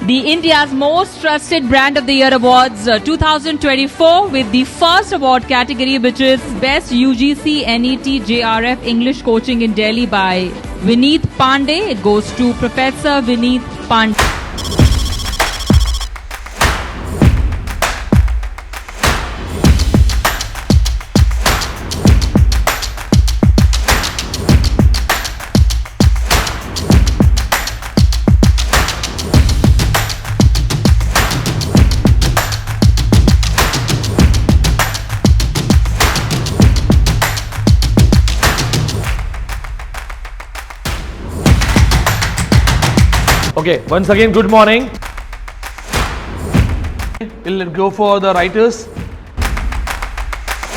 The India's Most Trusted Brand of the Year Awards 2024 with the first award category, which is Best UGC NET JRF English Coaching in Delhi by Vineet Pandey. It goes to Professor Vineet Pandey. Okay, once again, good morning. We'll go for the writers,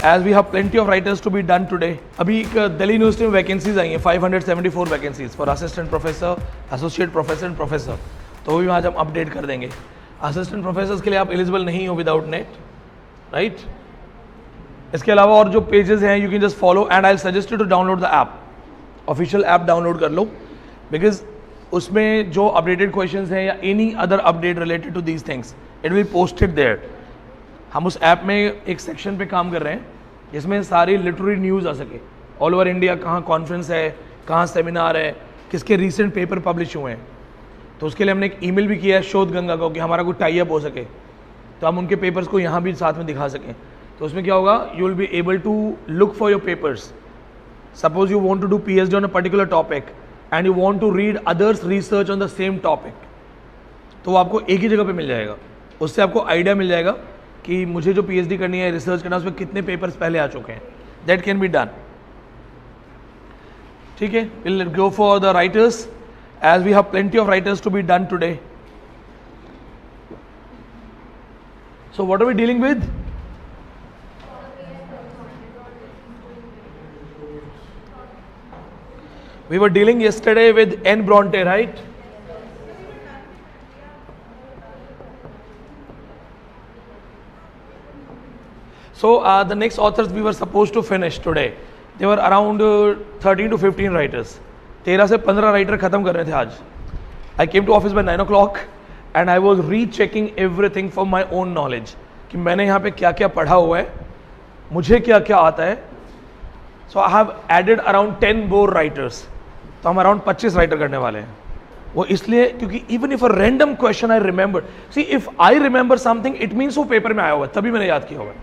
as we have plenty of writers to be done today. अभी Delhi university में vacancies आई हैं 574 vacancies for assistant professor, associate professor and professor. तो वो भी आज हम update कर देंगे. असिस्टेंट प्रोफेसर के लिए आप एलिजिबल नहीं हो विदाउट नेट, राइट. इसके अलावा और जो पेजेस हैं you can just follow and I suggest you to download the app. Official app download कर लो, बिकॉज उसमें जो अपडेटेड क्वेश्चंस हैं या any other update related to these things it will posted there. हम उस ऐप में एक सेक्शन पे काम कर रहे हैं जिसमें सारी लिटरेरी न्यूज़ आ सके ऑल ओवर इंडिया. कहाँ कॉन्फ्रेंस है, कहाँ सेमिनार है, किसके रीसेंट पेपर पब्लिश हुए हैं. तो उसके लिए हमने एक ईमेल भी किया है शोध गंगा को कि हमारा कोई टाई अप हो सके तो हम उनके पेपर्स को यहाँ भी साथ में दिखा सकें. तो उसमें क्या होगा, you will be able to look for your papers. Suppose you want to do PhD on a particular topic and you want to read others research on the same topic, तो वो आपको एक ही जगह पे मिल जाएगा. उससे आपको आइडिया मिल जाएगा कि मुझे जो PhD करनी है, रिसर्च करना है, उसमें कितने पेपर्स पहले आ चुके हैं. That can be done. ठीक है, will go for the writers as we have plenty of writers to be done today. So what are we dealing with? We were dealing yesterday with N. Bronte, right? So the next authors we were supposed to finish today. They were around 13 to 15 writers. 13 से 15 writer खत्म कर रहे थे आज. I came to office by 9 o'clock and I was rechecking everything for my own knowledge. कि मैंने यहाँ पे क्या क्या पढ़ा हुआ है, मुझे क्या क्या आता है. So I have added around 10 more writers. तो हम अराउंड 25 राइटर करने वाले हैं. वो इसलिए क्योंकि even if a random question I remember, see if I remember something it means वो पेपर में आया हुआ है, तभी मैंने याद किया हुआ है.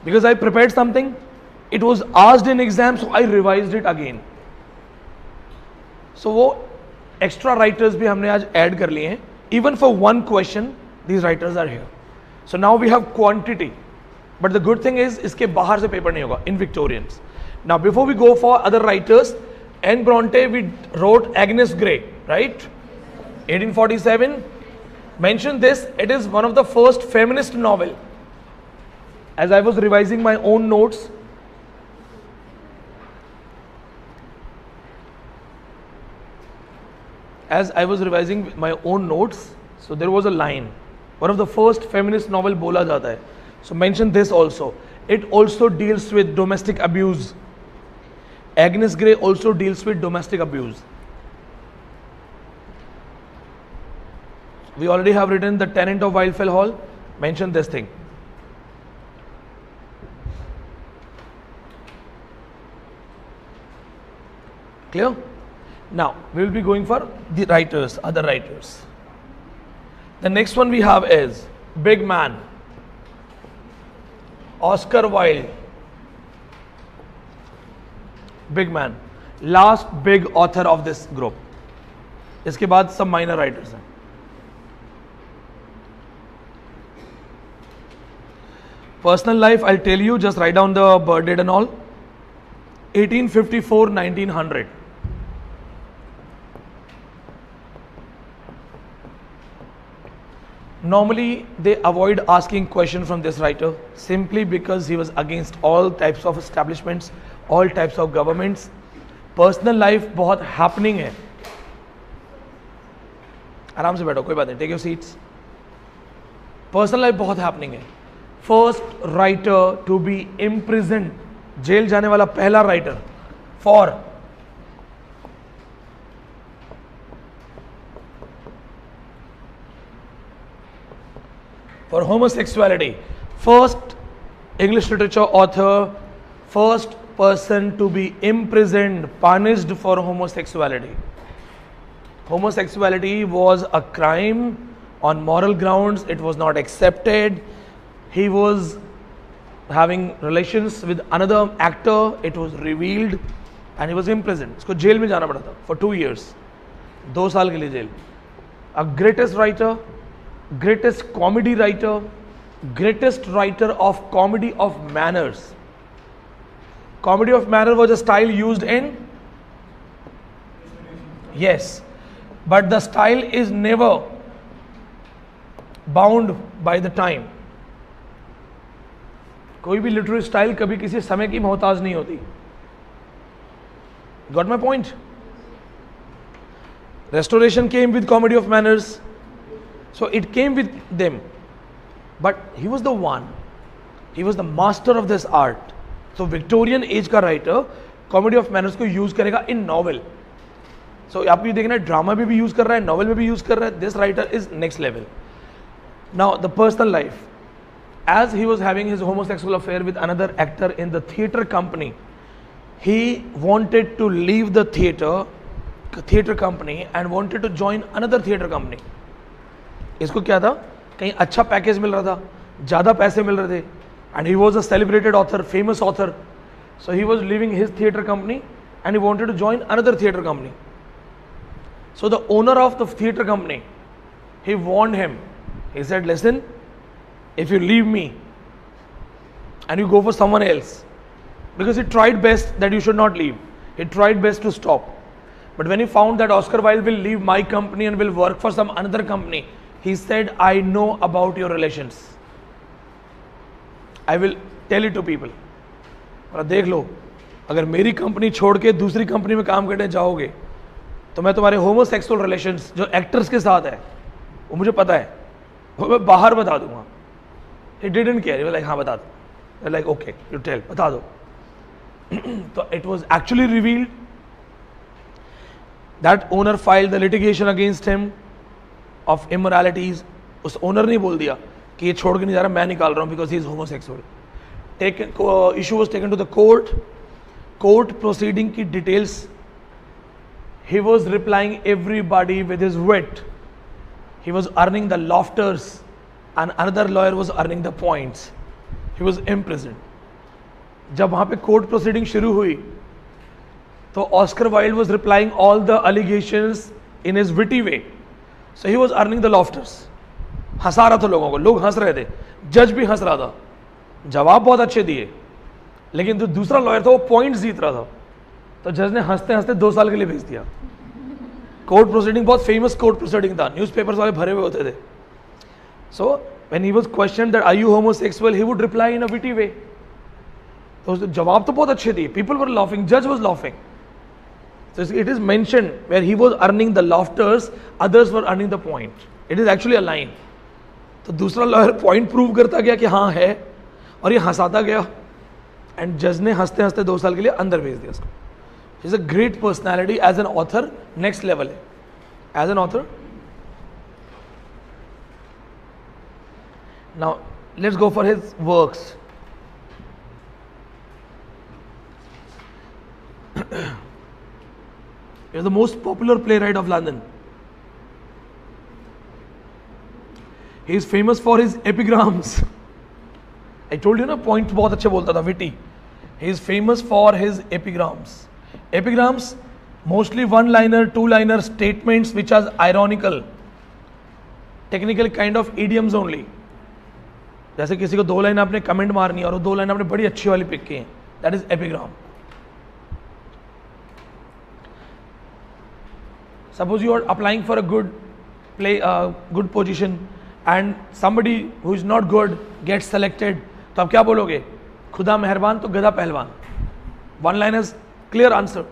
Because I prepared something, it was asked in exam, so I revised it again. So वो एक्स्ट्रा राइटर्स भी हमने आज ऐड कर लिए हैं. Even for one question these writers are here. So now we have quantity, but the good thing is इसके बाहर से पेपर नहीं होगा in Victorians. Now before we go for other writers, N. Bronte, we wrote Agnes Grey, right? 1847. Mention this, it is one of the first feminist novel. As I was revising my own notes, so there was a line, one of the first feminist novel बोला जाता है. So mention this also. It also deals with domestic abuse. Agnes Grey also deals with domestic abuse. We already have written The Tenant of Wildfell Hall. Mention this thing. Clear? Now we will be going for the writers, other writers. The next one we have is Big Man, Oscar Wilde. Big man, last big author of this group. इसके बाद सब minor writers हैं. Personal life, I'll tell you, just write down the birth date and all. 1854-1900. Normally they avoid asking question from this writer simply because he was against all types of establishments, all types of governments. Personal life बहुत happening है. आराम से बैठो, कोई बात नहीं, take your seats. Personal life बहुत happening है. First writer to be imprisoned, jail जाने वाला पहला writer for for homosexuality. First English literature author, first person to be imprisoned, punished for homosexuality. Homosexuality was a crime on moral grounds, it was not accepted. He was having relations with another actor, it was revealed and he was imprisoned. उसको jail में जाना पड़ा था for 2 years, 2 साल के लिए jail. A greatest writer, greatest comedy writer, greatest writer of comedy of manners. Comedy of manner was a style used in, yes, but the style is never bound by the time. कोई भी literary style कभी किसी समय की मोहताज नहीं होती. Got my point? Restoration came with comedy of manners, so it came with them, but he was the one, he was the master of this art. So Victorian age का writer comedy of manners को use करेगा in novel. So आप ये देखना drama में भी use कर रहा है, नॉवल में भी यूज कर रहा है. This writer is next level. Now the personal life. As he was having his homosexual affair with another actor in the theatre company, he wanted to leave the theatre company and wanted to join another theatre company. इसको क्या था, कहीं अच्छा package मिल रहा था, ज़्यादा पैसे मिल रहे थे, and he was a celebrated author, famous author. So he was leaving his theatre company and he wanted to join another theatre company. So the owner of the theatre company, he warned him. He said, listen, if you leave me and you go for someone else, because he tried best that you should not leave, he tried best to stop, but when he found that Oscar Wilde will leave my company and will work for some another company, he said, I know about your relations, I will tell it to people. और देख लो, अगर मेरी company छोड़ के दूसरी company में काम करने जाओगे तो मैं तुम्हारे होमोसेक्सुअल रिलेशंस जो एक्टर्स के साथ है वो मुझे पता है, वो मैं बाहर बता दूंगा. He didn't care. He was like, हाँ बता दो. Like, okay, you tell, बता दो. So it was actually revealed that owner filed the litigation against him of immoralities. उस ओनर ने बोल दिया कि ये छोड़ के नहीं जा रहा, मैं निकाल रहा हूँ because he is homosexual. Issue was taken to the court. Court proceeding की details. He was replying everybody with his wit. He was earning the laughters and another lawyer was earning the points. He was imprisoned. जब वहाँ पे court proceeding शुरू हुई तो Oscar Wilde was replying all the allegations in his witty way. So he was earning the laughters. हंसा रहा था लोगों को, लोग हंस रहे थे, जज भी हंस रहा था, जवाब बहुत अच्छे दिए, लेकिन जो दूसरा लॉयर था वो पॉइंट्स जीत रहा था, तो जज ने हंसते हंसते 2 साल के लिए भेज दिया. कोर्ट प्रोसीडिंग बहुत फेमस कोर्ट प्रोसीडिंग था, न्यूज़पेपर्स वाले भरे हुए होते थे. So when he was questioned that are you homosexual, he would reply in a witty way. तो जवाब तो बहुत अच्छे दिए, पीपल वर लाफिंग, जज was laughing. So it is mentioned where he was earning the laughters, others were earning the point. It is actually a line. तो दूसरा lawyer point prove करता गया कि हाँ है, और ये हंसाता गया, एंड जज ने हंसते हंसते 2 साल के लिए अंदर भेज दिया उसको. He's a great personality as an author, next level है. As an author. Now let's go for his works. He is the most popular playwright of London. He is famous for his epigrams. I told you ना, point बहुत अच्छे बोलता था, witty. He is famous for his epigrams. Epigrams, mostly one-liner, two-liner statements which are ironical. Technical kind of idioms only. जैसे किसी को 2 line आपने comment मारनी है और वो 2 लाइन आपने बड़ी अच्छी वाली पिक की है. That is epigram. Suppose you are applying for a good position and somebody who is not good gets selected, तो आप क्या बोलोगे? खुदा मेहरबान तो गधा पहलवान. One line is clear answer.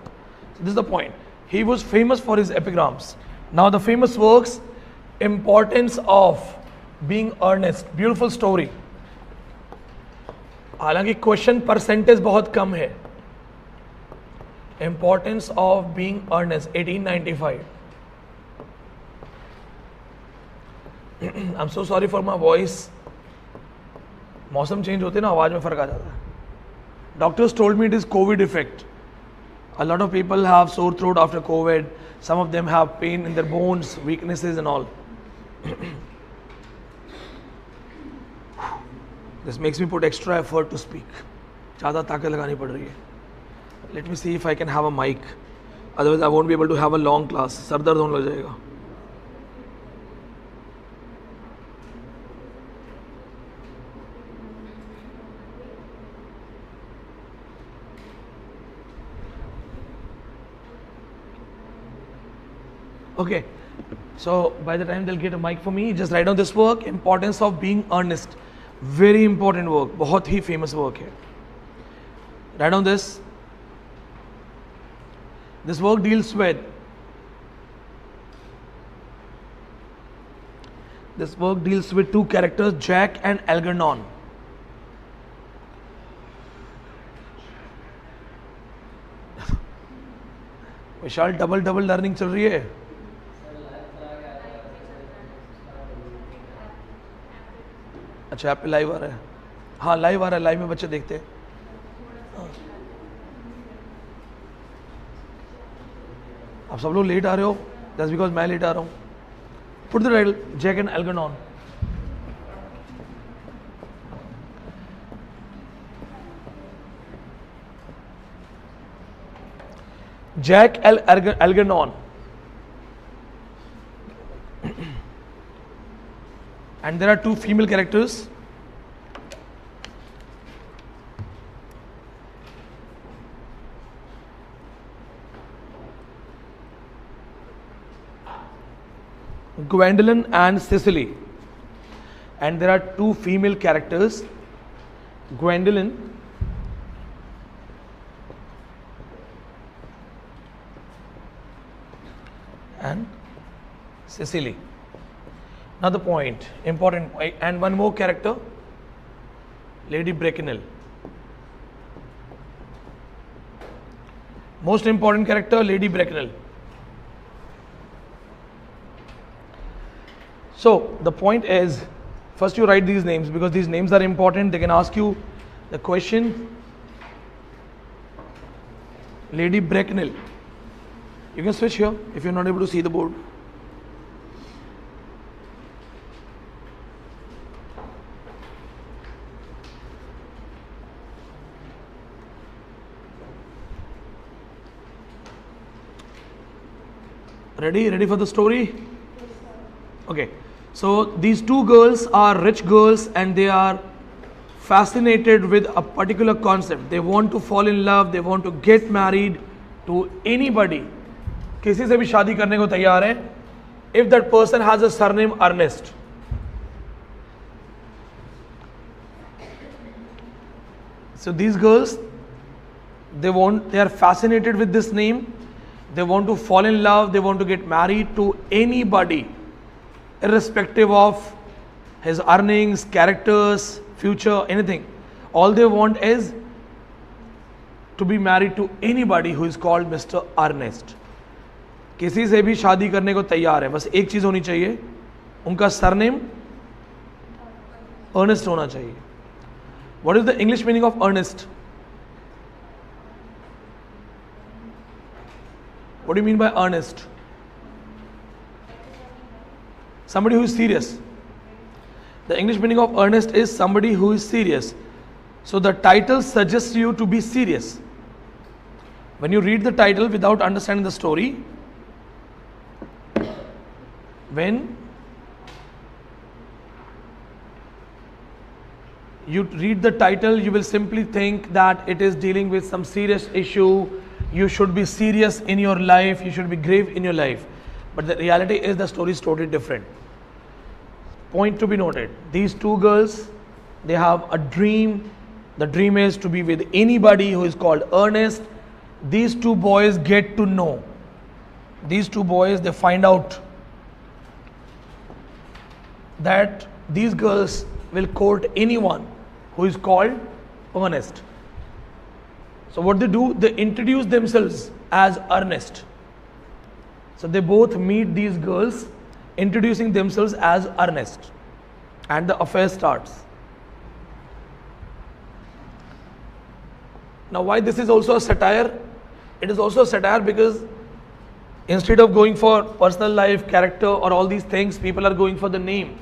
So this is the point. He was famous for his epigrams. Now the famous works, importance of being earnest, beautiful story. हालांकि क्वेश्चन परसेंटेज बहुत कम है. Importance of being earnest, 1895. I'm so sorry for my voice. मौसम change होते ना आवाज में फर्क आ जाता है. Doctors told me it is COVID effect. A lot of people have sore throat after COVID. Some of them have pain in their bones, weaknesses and all. This makes me put extra effort to speak. ज़्यादा ताकत लगानी पड़ रही है. Let me see if I can have a mic. Otherwise, I won't be able to have a long class. Sir दर्द होने लग जाएगा. Okay, so by the time they'll get a mic for me, just write down this work, Importance of Being Earnest. Very important work, बहुत ही famous work है. Write down this. This work deals with two characters, Jack and Algernon. Vishal double learning चल रही है. अच्छा app पे live आ रहा है. हाँ लाइव आ रहा है, लाइव में बच्चे देखते हैं. आप सब लोग लेट आ रहे हो, दैट्स बिकॉज मैं लेट आ रहा हूँ. Put the title Jack and Algernon. Jack Algernon, and there are two female characters. Gwendolyn and Cecily, and there are two female characters, Gwendolyn and Cecily. Now the point, important, and one more character, Lady Bracknell. Most important character, Lady Bracknell. So the point is, first you write these names because these names are important. They can ask you the question, Lady Bracknell. You can switch here if you're not able to see the board. Ready for the story? Okay, so these two girls are rich girls and they are fascinated with a particular concept. They want to fall in love, they want to get married to anybody. किसी से भी शादी करने को तैयार है if that person has a surname Earnest. So these girls, they are fascinated with this name. They want to fall in love, they want to get married to anybody, irrespective of his earnings, characters, future, anything. All they want is to be married to anybody who is called Mr. Earnest. किसी से भी शादी करने को तैयार है, बस एक चीज होनी चाहिए, उनका सरनेम अर्नेस्ट होना चाहिए. What is the English meaning of earnest? What do you mean by earnest? Somebody who is serious. The English meaning of earnest is somebody who is serious. So the title suggests you to be serious. When you read the title without understanding the story, when you read the title, you will simply think that it is dealing with some serious issue. You should be serious in your life, you should be grave in your life. But the reality is the story is totally different. Point to be noted, these two girls, they have a dream. The dream is to be with anybody who is called Earnest. These two boys get to know. These two boys, they find out that these girls will court anyone who is called Earnest. So what they do, they introduce themselves as Earnest. So they both meet these girls introducing themselves as Earnest, and the affair starts. Now why this is also a satire? It is also a satire because instead of going for personal life, character or all these things, people are going for the name.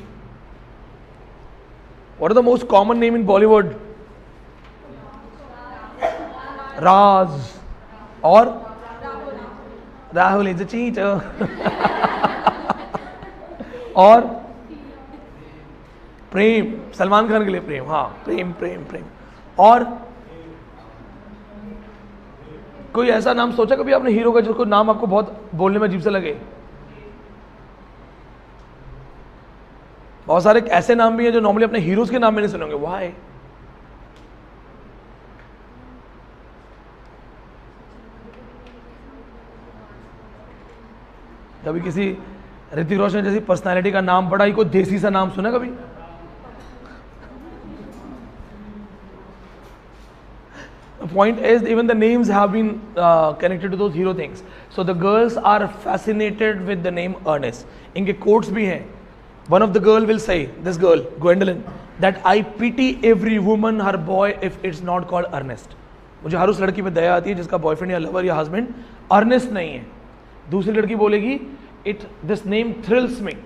What is the most common name in Bollywood? Raz or Rahul is a cheater. और प्रेम, सलमान खान के लिए प्रेम, हाँ प्रेम प्रेम प्रेम. और कोई ऐसा नाम सोचा कभी आपने हीरो का जिसको नाम आपको बहुत बोलने में अजीब सा लगे? बहुत सारे ऐसे नाम भी हैं जो नॉर्मली अपने हीरोज के नाम में नहीं सुनेंगे. व्हाई? कभी किसी ऋतिक रोशन जैसी पर्सनालिटी का नाम पढ़ा, कोई देसी सा नाम सुना कभी? The point is, even the names have been connected to those hero things. So the girls are fascinated with the name Earnest. इनके quotes भी हैं. One of the girl will say, this girl, Gwendolyn, that I pity every woman, her boy, if it's not called Earnest. मुझे हर उस लड़की पे दया आती है जिसका बॉयफ्रेंड या लवर या हस्बैंड अर्नेस्ट नहीं है. दूसरी लड़की बोलेगी, this name thrills me.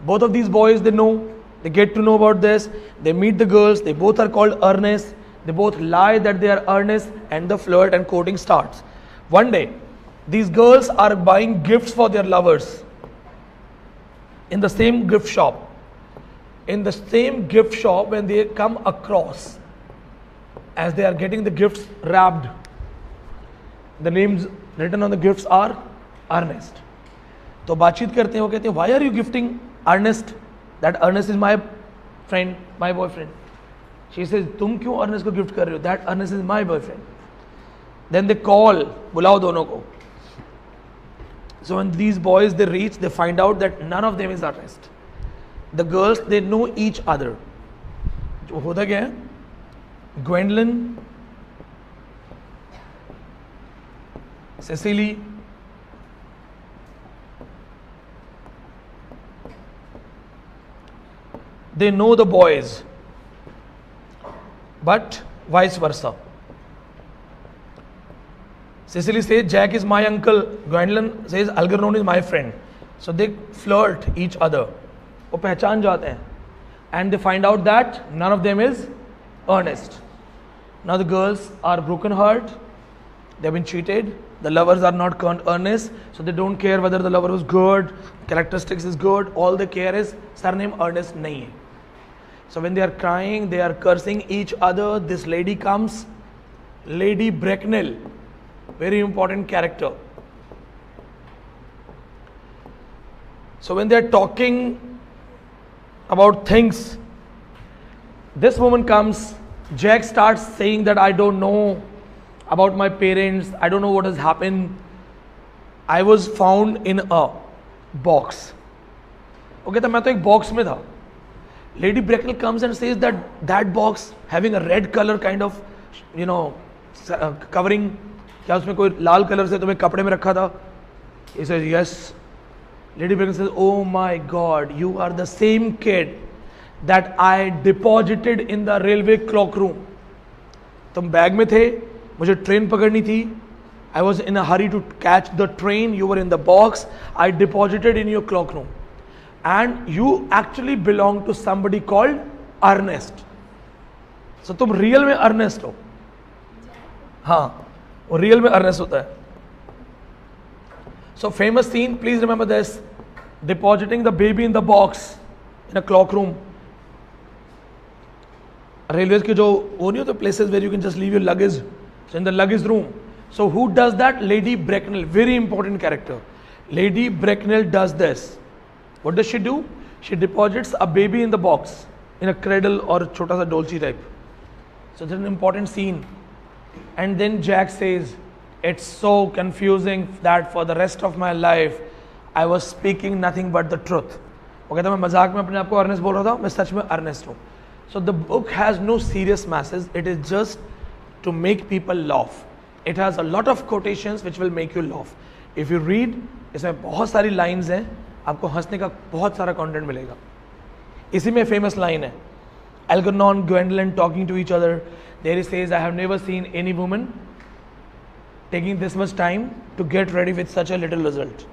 Both of these boys, they know, they get to know about this. They meet the girls, they both are called Earnest. They both lie that they are earnest and the flirt and courting starts. One day, these girls are buying gifts for their lovers in the same gift shop. In the same gift shop, when they come across, as they are getting the gifts wrapped, the names written on the gifts are Earnest. तो बातचीत करते हैं, वो कहते हैं, why are you gifting Earnest? That Earnest is my friend, my boyfriend. She says, तुम क्यों Ernest को गिफ्ट कर रहे हो? That Earnest is my boyfriend. Then they call, बुलाओ दोनों को. So when these boys they reach, they find out that none of them is Earnest. The girls, they know each other. जो होता क्या है? Gwendolyn, Cecily, they know the boys, but vice versa. Cecily says, Jack is my uncle. Gwendolyn says, Algernon is my friend. So they flirt each other. वो पहचान जाते हैं. And they find out that none of them is Earnest. Now the girls are broken heart. They have been cheated. The lovers are not earnest. So they don't care whether the lover was good, characteristics is good. All they care is surname Earnest nahi hai. So when they are crying, they are cursing each other. This lady comes, Lady Bracknell, very important character. So when they are talking about things, this woman comes, Jack starts saying that I don't know about my parents, I don't know what has happened. I was found in a box. Okay, तो मैं तो एक box में था. Lady Bracknell comes and says that that box having a red color kind of, you know, covering, क्या उसमें कोई लाल colour से तुम्हें कपड़े में रखा था? He says yes. Lady Bracknell says, oh my God, you are the same kid that I deposited in the railway clock room. तुम बैग में थे, मुझे ट्रेन पकड़नी थी. I was in a hurry to catch the train. You were in the box. I deposited in your clock room. And you actually belong to somebody called Earnest. So तुम real में Earnest हो. हाँ, वो real में Earnest होता है. So famous scene, please remember this. Depositing the baby in the box in a clock room. Railways के जो वो नहीं होते places where you can just leave your luggage. So in the luggage room. So who does that? Lady Bracknell, very important character. Lady Bracknell does this. What does she do? She deposits a baby in the box, in a cradle or chota sa dolce type. So it's an important scene. And then Jack says, it's so confusing that for the rest of my life, I was speaking nothing but the truth. वो कहता मैं मजाक में अपने आप को Ernest बोल रहा था, मैं सच में अर्नेस्ट हूँ. So the book has no serious masses. It is just to make people laugh. It has a lot of quotations which will make you laugh. If you read, इसमें बहुत सारी lines हैं, आपको हंसने का बहुत सारा content मिलेगा. इसी में famous line है, Algernon, Gwendolyn talking to each other. There he says, I have never seen any woman taking this much time to get ready with such a little result.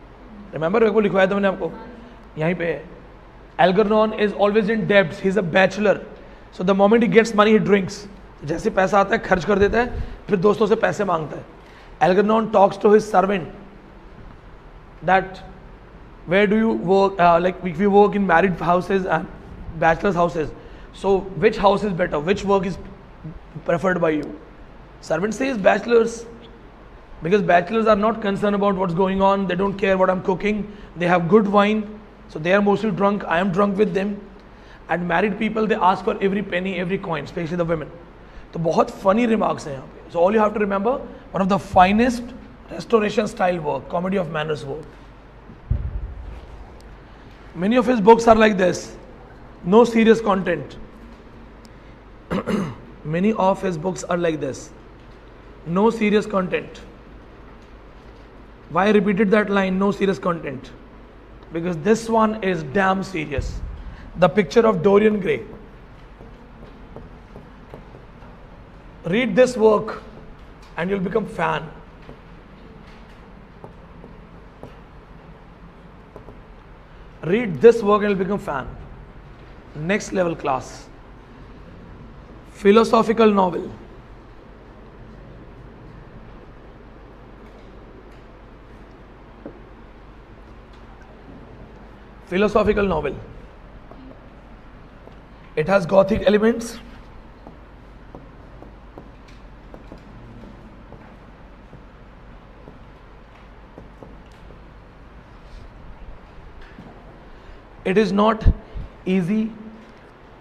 Remember, वो लिखवाया था मैंने आपको यहीं पे है. Algernon is always in debt. He's a bachelor. So the moment he gets money, he drinks. जैसे पैसा आता है खर्च कर देता है, फिर दोस्तों से पैसे मांगता है. Algernon talks to his servant that where do you work? Like we work in married houses and bachelors houses. So which house is better? Which work is preferred by you? Servant says bachelors, because bachelors are not concerned about what's going on. They don't care what I'm cooking. They have good wine, so they are mostly drunk. I am drunk with them. And married people, they ask for every penny, every coin, especially the women. तो बहुत funny remarks हैं यहाँ पे. So all you have to remember, one of the finest restoration style work, comedy of manners work. Many of his books are like this. No serious content. Many of his books are like this. No serious content. Why I repeated that line, no serious content? Because this one is damn serious. The picture of Dorian Gray. Read this work and you'll become fan. Read this work and you'll become fan. Next level class. Philosophical novel. Philosophical novel. It has Gothic elements. It is not easy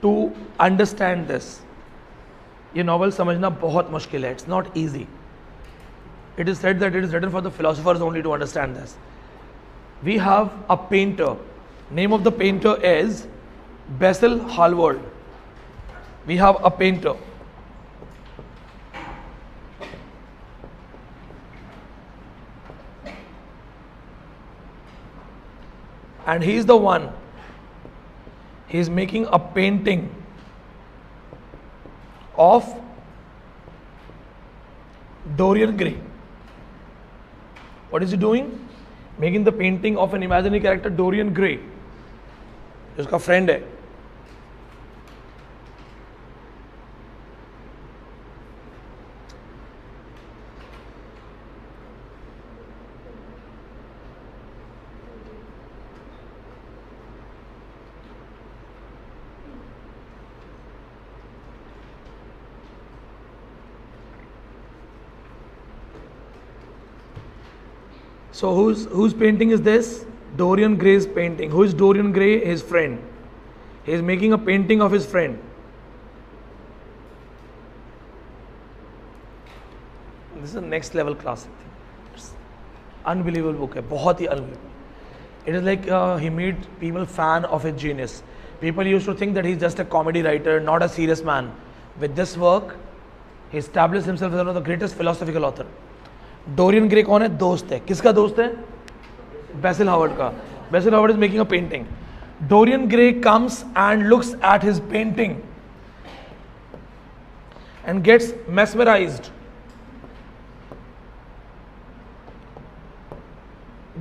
to understand this. ये novel समझना बहुत मुश्किल है. It's not easy. It is said that it is written for the philosophers only to understand this. We have a painter. Name of the painter is Basil Hallward. We have a painter. And he is the one. He is making a painting of Dorian Gray. What is he doing? Making the painting of an imaginary character, Dorian Gray. उसका friend है. So whose painting is this? Dorian Gray's painting. Who is Dorian Gray? His friend. He is making a painting of his friend. This is a next level classic. It's unbelievable book है, बहुत ही unbelievable. It is like he made people fan of his genius. People used to think that he's just a comedy writer, not a serious man. With this work, he established himself as one of the greatest philosophical author. Dorian Gray कौन है? दोस्त है. किसका दोस्त है? Basil Hallward का. Basil Hallward is making a painting. Dorian Gray comes and looks at his painting and gets mesmerized.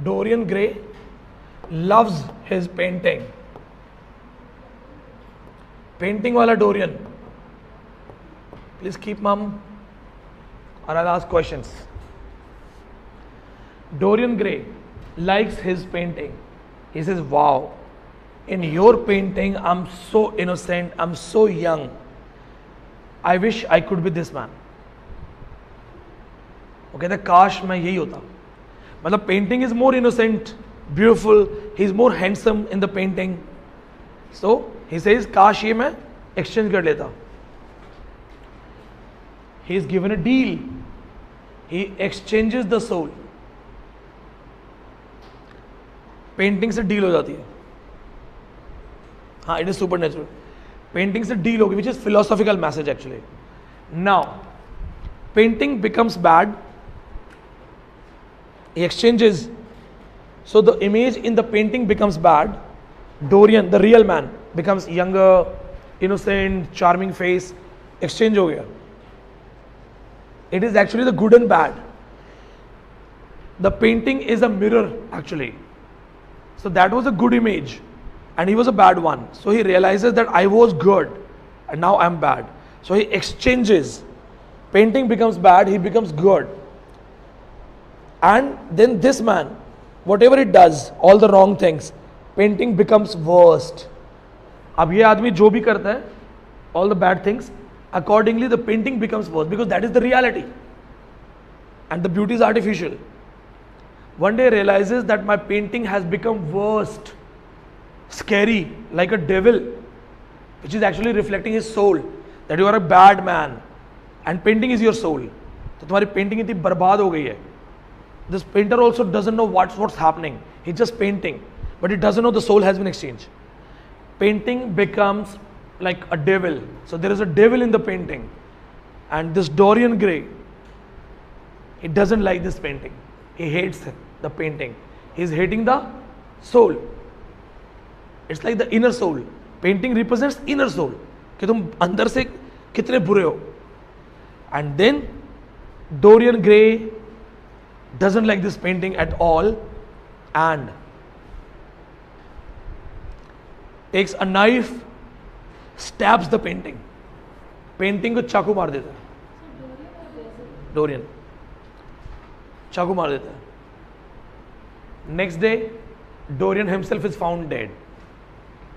Dorian Gray loves his painting. Painting वाला Dorian. Please keep mum or I'll ask questions. Dorian Gray likes his painting. He says, wow, in your painting, I'm so innocent, I'm so young. I wish I could be this man. वो कहता है काश मैं यही होता. मतलब painting is more innocent, beautiful, he's more handsome in the painting. So he says काश ये मैं exchange कर लेता. He is given a deal. He exchanges the soul. Painting से डील हो जाती है. हाँ, it is super natural. Painting से डील होगी, which is philosophical message actually. Now painting becomes bad. He exchanges. So the image in the painting becomes bad. Dorian, the real man, becomes younger, innocent, charming face, exchange हो गया. It is actually the good and bad. The painting is a mirror actually. So that was a good image and he was a bad one. So he realizes that I was good and now I'm bad. So he exchanges. Painting becomes bad, he becomes good. And then this man, whatever it does, all the wrong things, painting becomes worst. अब ये आदमी जो भी करता है, all the bad things, accordingly the painting becomes worse because that is the reality. And the beauty is artificial. One day realizes that my painting has become worst, scary, like a devil, which is actually reflecting his soul, that you are a bad man. And painting is your soul. तो तुम्हारी painting इतनी बर्बाद हो गई है. This painter also doesn't know what's happening. He's just painting, but he doesn't know the soul has been exchanged. Painting becomes like a devil. So there is a devil in the painting. And this Dorian Gray, he doesn't like this painting. He hates the painting. He's hating the soul. It's like the inner soul. Painting represents inner soul. कि तुम अंदर से कितने बुरे हो. And then Dorian Gray doesn't like this painting at all and takes a knife, stabs the painting. Painting को चाकू मार देता है. Dorian चाकू मार देता है. Next day, Dorian himself is found dead.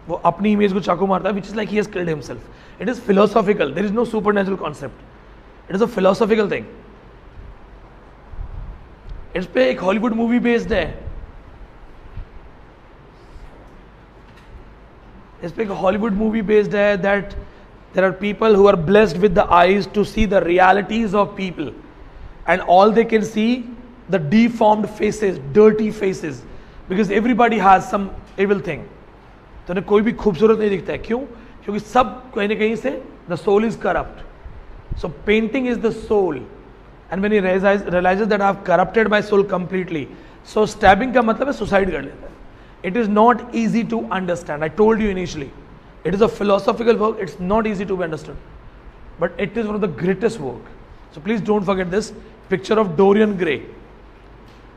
वो अपनी इमेज को चाकू मारता है, which is like he has killed himself. It is philosophical. There is no supernatural concept. It is a philosophical thing. इस पे एक हॉलीवुड मूवी बेस्ड है. इस पे एक हॉलीवुड मूवी बेस्ड है that there are people who are blessed with the eyes to see the realities of people and all they can see the deformed faces, dirty faces, because everybody has some evil thing. तो उन्हें कोई भी खूबसूरत नहीं दिखता है. क्यों? क्योंकि सब कहीं ना कहीं से the soul is corrupt. So painting is the soul. And when he realizes that I have corrupted my soul completely, so stabbing का मतलब है suicide कर लेता है. It is not easy to understand. I told you initially, it is a philosophical work. It's not easy to be understood, but it is one of the greatest work. So please don't forget this picture of Dorian Gray.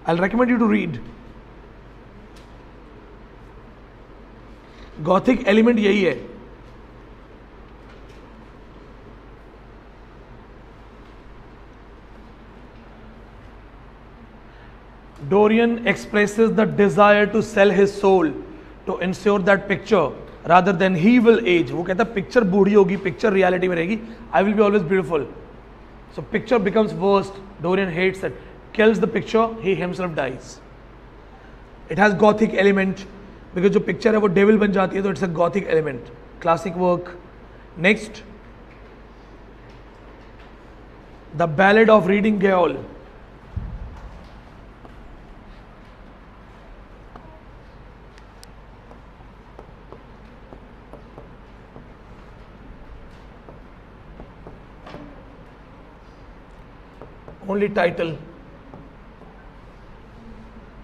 I'll recommend you to read. Gothic element यही है. Dorian expresses the desire to sell his soul to ensure that picture rather than he will age. वो कहता है picture बूढ़ी होगी, picture reality में रहेगी. I will be always beautiful. So picture becomes worst. Dorian hates it. Kills the picture. He himself dies. It has gothic element because जो picture है वो devil बन जाती है, तो it's a gothic element. Classic work. Next, the Ballad of Reading Gaol. Only title.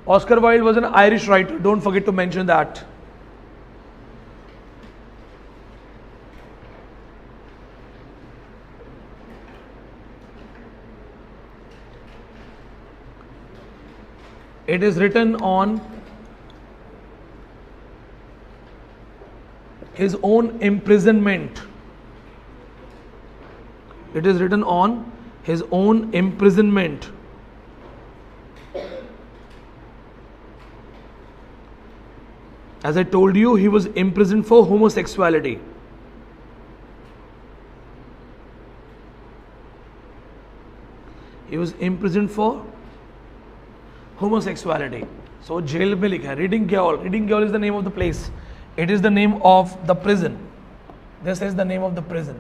Oscar Wilde was an Irish writer. Don't forget to mention that. It is written on his own imprisonment. It is written on his own imprisonment. As I told you, he was imprisoned for homosexuality. He was imprisoned for homosexuality. So jail में लिखा है Reading Gaol. Reading Gaol is the name of the place. It is the name of the prison. This is the name of the prison.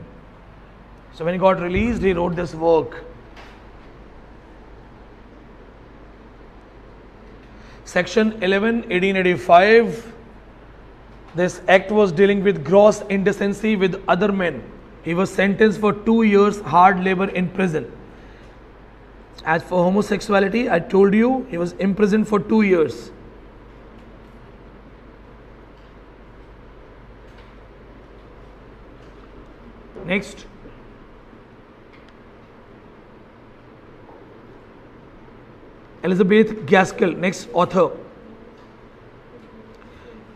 So when he got released, he wrote this work. Section 11, 1885. This act was dealing with gross indecency with other men. He was sentenced for 2 years hard labor in prison. As for homosexuality, I told you he was imprisoned for 2 years. Next, Elizabeth Gaskell, next author.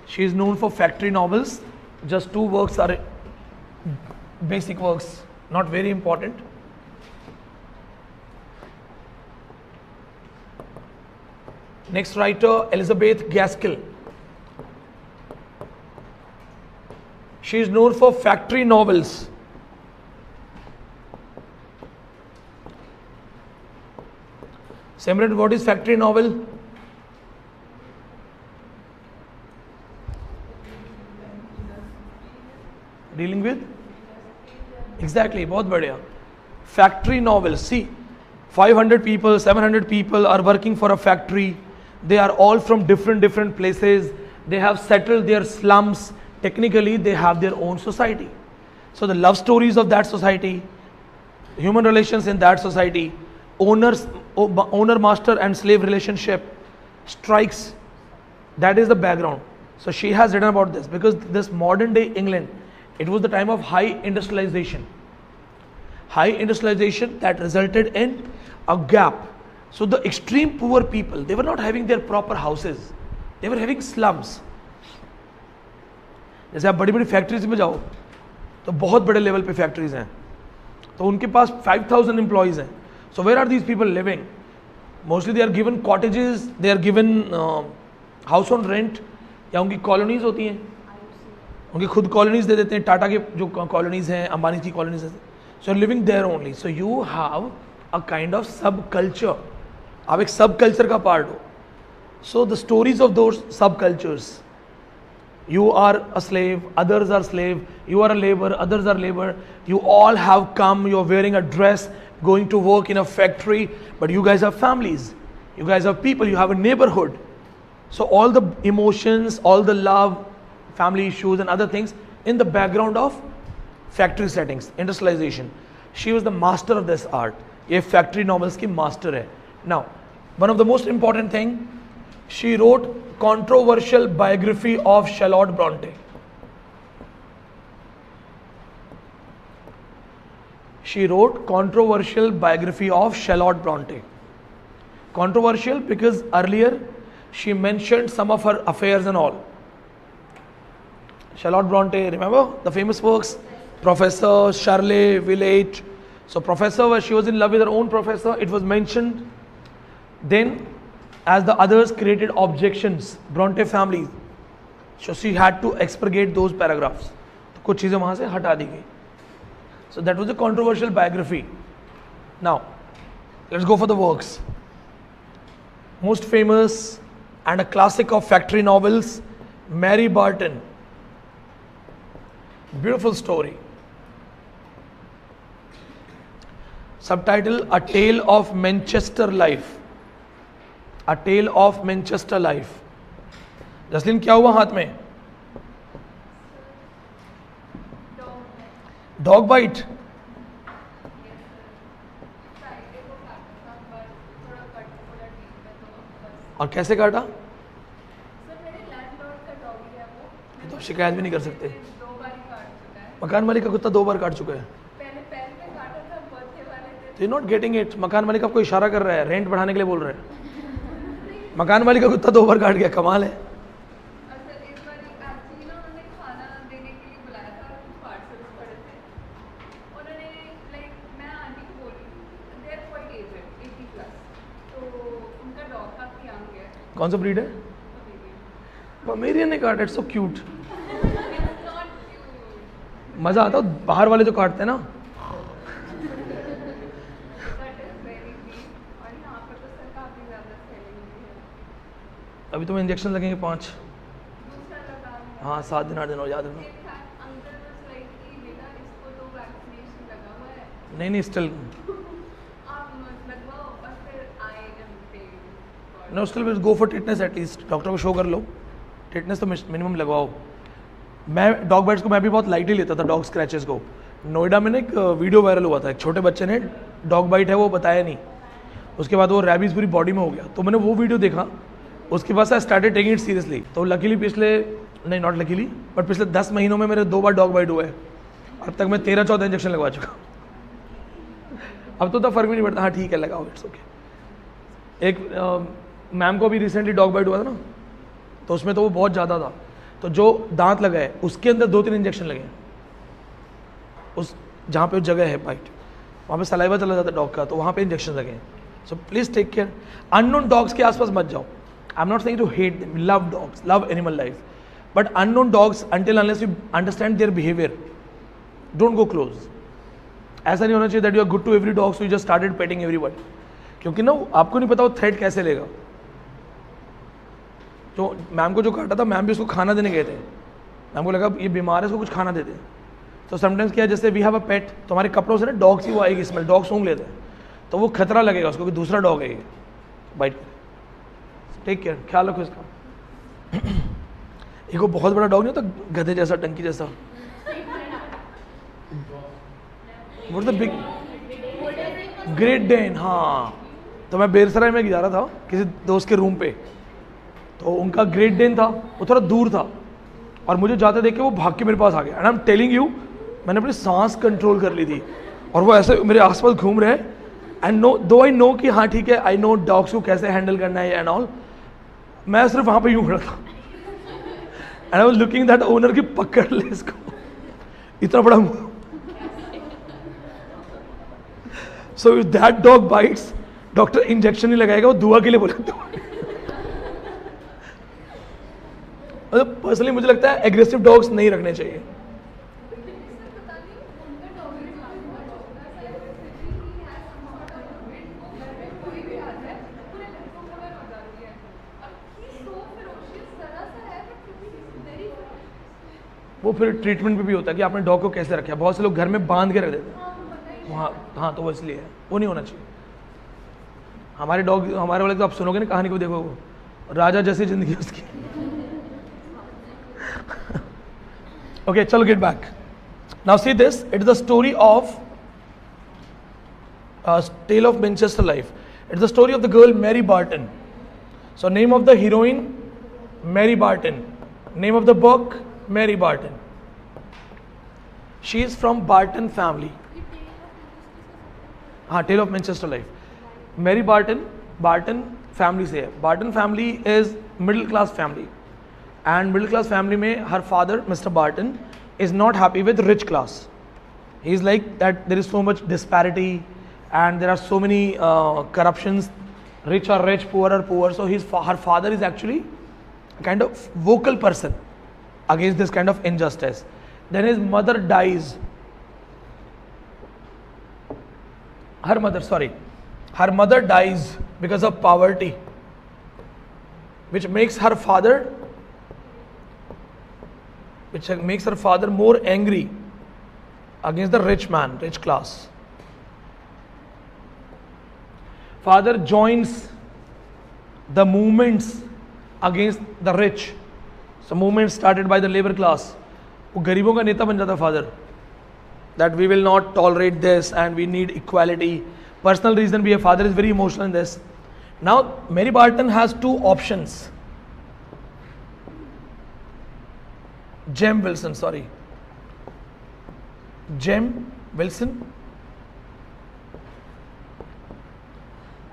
She is known for factory novels. Just 2 works are basic works, not very important. Next writer, Elizabeth Gaskell. She is known for factory novels. Simran, what is factory novel? Dealing with? Exactly, बहुत बढ़िया. Factory novels. See, 500 people, 700 people are working for a factory. They are all from different places. They have settled their slums. Technically, they have their own society. So the love stories of that society, human relations in that society, owner master and slave relationship, strikes, that is the background. So she has written about this because this modern day England, it was the time of high industrialization that resulted in a gap. So the extreme poor people, they were not having their proper houses, they were having slums. जैसे आप बड़ी बड़ी factories में जाओ तो बहुत बड़े level पे फैक्ट्रीज हैं, तो उनके पास 5000 एम्प्लॉइज हैं. So where are these people living? Mostly they are given cottages, they are given house on rent, या उनकी कॉलोनीज होती हैं, उनकी खुद कॉलोनीज दे देते हैं. टाटा के जो कॉलोनीज हैं, अंबानी की कॉलोनीज हैं. So living there only. So you have a kind of sub culture. आप एक सब कल्चर का पार्ट हो. So the stories of those sub cultures. You are a slave, others are slave, you are a laborer, others are labor. You all have come, you are wearing a dress, going to work in a factory, but you guys have families, you guys have people, you have a neighborhood. So all the emotions, all the love, family issues and other things in the background of factory settings, industrialization. She was the master of this art. ये factory novels की master है. Now, one of the most important thing, she wrote controversial biography of Charlotte Bronte. She wrote controversial biography of Charlotte Bronte. Controversial because earlier she mentioned some of her affairs and all. Charlotte Bronte, remember the famous works, Professor, Shirley, Village. So Professor, she was in love with her own professor, it was mentioned. Then as the others created objections, Bronte family, so she had to expurgate those paragraphs. तो कुछ चीज़ें वहाँ से हटा दी गई. So that was a controversial biography. Now, let's go for the works. Most famous and a classic of factory novels, Mary Barton. Beautiful story. Subtitle, A Tale of Manchester Life. A Tale of Manchester Life. Jasleen क्या हुआ हाथ में? Dog bite. और कैसे काटा? तो शिकायत भी नहीं कर सकते. मकान मालिक का कुत्ता 2 बार काट चुका है. तो यू नॉट गेटिंग इट. मकान मालिक आपको इशारा कर रहा है, रेंट बढ़ाने के लिए बोल रहे हैं. मकान मालिक का कुत्ता 2 बार काट गया, कमाल है. कौन सा ब्रीड है? पमेरियन ने काटा. It's so cute. मजा आता है बाहर वाले जो काटते हैं ना. अभी तुम्हें इंजेक्शन लगेंगे 5. हाँ 7 दिन 8 दिन और याद रखना. नहीं still know still will go for tetanus at least. Doctor को शो कर लो. टिटनेस तो मिनिमम लगवाओ. मैं डॉग बाइट्स को मैं भी बहुत लाइटली लेता था, डॉग स्क्रैचेस को. नोएडा में ना एक वीडियो वायरल हुआ था, एक छोटे बच्चे ने डॉग बाइट है वो बताया नहीं, उसके बाद वो रैबीज पूरी बॉडी में हो गया. तो मैंने वो वीडियो देखा, उसके बाद I started taking it seriously. तो लकीली पिछले 10 महीनों में मेरे 2 बार डॉग बाइट हुआ है. अब तक मैं 13-14 इंजेक्शन लगवा चुका हूँ। अब तो फर्क भी नहीं पड़ता, हाँ ठीक है लगाओ, इट्स ओके। एक मैम को भी रिसेंटली डॉग बाइट हुआ था ना, तो उसमें तो वो बहुत ज़्यादा था, तो जो दांत लगा है उसके अंदर 2-3 इंजेक्शन लगे, उस जहाँ पे उस जगह है बाइट, वहाँ पे सलाइवा चला जाता है डॉग का, तो वहाँ पे इंजेक्शन लगे हैं। So please take care, unknown dogs के आसपास मत जाओ। I am not saying to hate them, love dogs, love animal life, but unknown dogs until unless you understand their behaviour, don't go close. ऐसा नहीं होना चाहिए that you are good to every dog so you just started petting everyone, क्योंकि ना आपको नहीं पता वो थ्रेट कैसे लेगा। जो मैम को जो काटा था, मैम भी उसको खाना देने गए थे, मैम को लगा ये बीमार है, इसको कुछ खाना देते हैं। तो समटाइम्स क्या है, जैसे वी हैव अ पेट, तो हमारे कपड़ों से ना डॉग की वो आएगी स्मेल, डॉग सूंघ लेते हैं, तो वो खतरा लगेगा उसको कि दूसरा डॉग है ये बाइट कर। टेक केयर, ख्याल रखो इसका। एक वो बहुत बड़ा डॉग नहीं होता, गधे जैसा, टंकी जैसा, what the big, Great Dane. हाँ, तो मैं बेरसराय में जा रहा था किसी दोस्त के रूम पे, तो उनका ग्रेट डेन था, वो थोड़ा दूर था, और मुझे जाते देख के वो भाग के मेरे पास आ गया। And I am telling you, मैंने अपनी सांस कंट्रोल कर ली थी, और वो ऐसे मेरे आसपास घूम रहे हैं। एंड नो दो आई नो कि हाँ ठीक है, आई नो डॉग्स को कैसे हैंडल करना है एंड ऑल, मैं सिर्फ वहाँ पे यूँ खड़ा था and I was looking that owner की पकड़ ले इसको, इतना बड़ा मुंह। So if that dog bytes, doctor injection नहीं लगाएगा, वो दुआ के लिए बोलेगा। मतलब पर्सनली मुझे लगता है एग्रेसिव डॉग्स नहीं रखने चाहिए। वो फिर ट्रीटमेंट पे भी होता है कि आपने डॉग को कैसे रखा है। बहुत से लोग घर में बांध के रख देते हैं वहाँ, हाँ, तो वो इसलिए है, वो नहीं होना चाहिए। हमारे डॉग, हमारे वाले तो आप सुनोगे ना कहानी को, देखो वो राजा जैसी जिंदगी उसकी। Okay, chalo, get back. Now see this, it is the story of Tale of Manchester Life. It is the story of the girl Mary Barton. So name of the heroine, Mary Barton. Name of the book, Mary Barton. She is from Barton family. हाँ, Tale of Manchester Life. Mary Barton, Barton family से है. Barton family is middle class family. And middle class family में her father, Mr. Barton, is not happy with rich class. He is like that there is so much disparity and there are so many corruptions. Rich are rich, poor are poor. So her father is actually a kind of vocal person against this kind of injustice. Then his mother dies. Her mother dies because of poverty, which makes her father more angry against the rich man, rich class. Father joins the movements against the rich. So movement started by the labor class. वो गरीबों का नेता बन जाता father. That we will not tolerate this and we need equality. Personal reason भी है, father is very emotional in this. Now Mary Barton has two options. Jem Wilson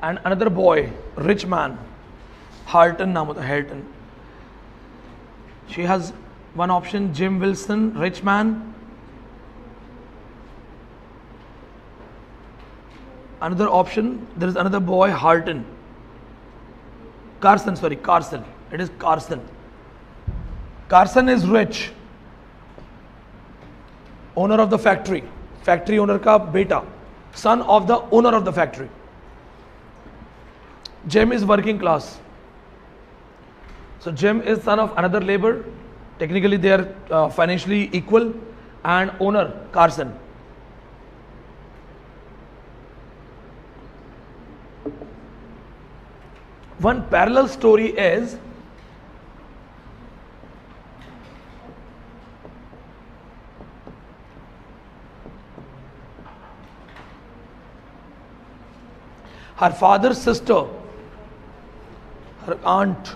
and another boy, rich man, Harton नाम होता है, Harton. She has one option, Jim Wilson, rich man. Another option, there is another boy, Carson. It is Carson. Carson is rich, owner of the factory owner का बेटा, son of the owner of the factory. Jem is working class. So Jem is son of another labor. Technically they are financially equal, and owner Carson. One parallel story is her father's sister, her aunt,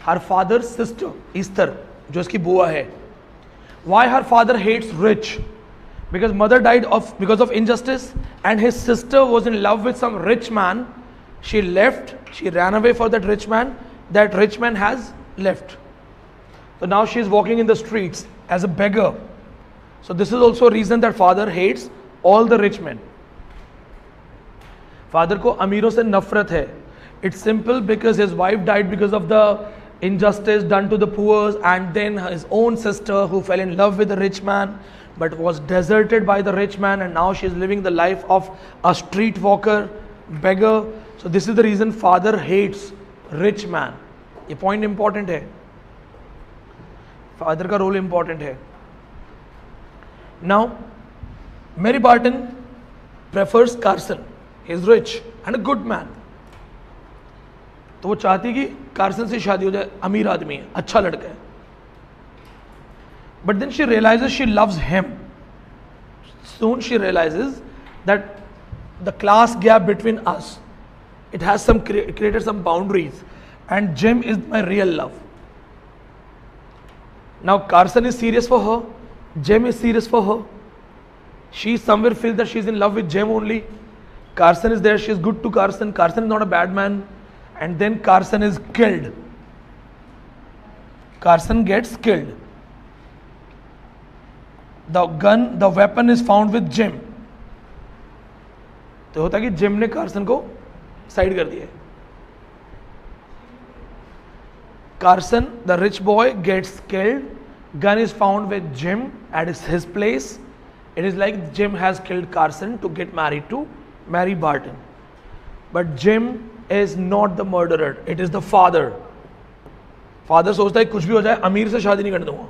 her father's sister Esther, जो इसकी बुआ है, Why her father hates rich? Because mother died because of injustice, and his sister was in love with some rich man. She left, she ran away for that rich man. That rich man has left. So now she is walking in the streets as a beggar. So this is also a reason that father hates all the rich men. Father को अमीरों से नफरत है. It's simple because his wife died because of the injustice done to the poor, and then his own sister who fell in love with the rich man but was deserted by the rich man, and now she is living the life of a street walker, beggar. So this is the reason father hates rich man. ये point important है. Father का role important है. Now, Mary Barton prefers Carson. He is rich and a good man. तो वो चाहती है कि Carson से शादी हो जाए, अमीर आदमी है, अच्छा लड़का है. But then she realizes she loves him. Soon she realizes that the class gap between us, it has created some boundaries, and Jim is my real love. Now Carson is serious for her, Jim is serious for her. She somewhere feels that she is in love with Jim only. Carson is there, she is good to Carson. Carson is not a bad man. And then Carson is killed. Carson gets killed. The weapon is found with Jim. तो होता है कि gym ने Carson को side कर दिया. Carson, the rich boy, gets killed. Gun is found with Jim at his place. It is like Jim has killed Carson to get married to Mary Barton. But Jim is not the murderer. It is the father. Father सोचता है कुछ भी हो जाए, अमीर से शादी नहीं करने दूंगा.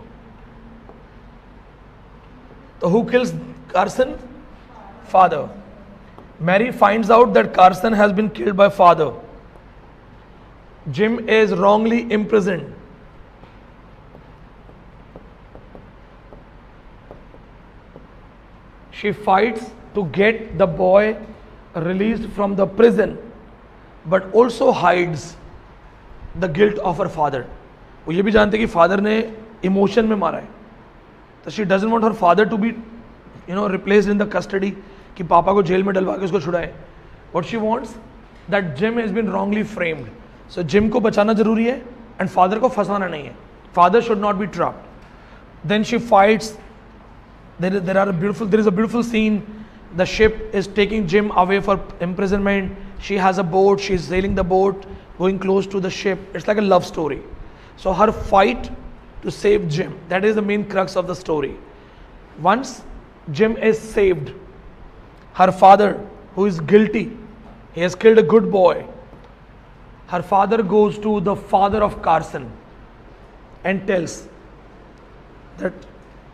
So who kills Carson? Father. Mary finds out that Carson has been killed by father. Jim is wrongly imprisoned. She fights to get the boy released from the prison, but also hides the guilt of her father. वो ये भी जानते कि father ने emotion में मारा है. So she doesn't want her father to be, replaced in the custody, कि पापा को जेल में डलवा के उसको छुड़ाए. What she wants, that Jim has been wrongly framed. So Jim को बचाना जरूरी है, and father को फंसाना नहीं है. Father should not be trapped. Then she fights. There is a beautiful scene. The ship is taking Jim away for imprisonment. She has a boat. She is sailing the boat, going close to the ship. It's like a love story. So her fight to save Jim, that is the main crux of the story. Once Jim is saved, her father, who is guilty, he has killed a good boy. Her father goes to the father of Carson and tells that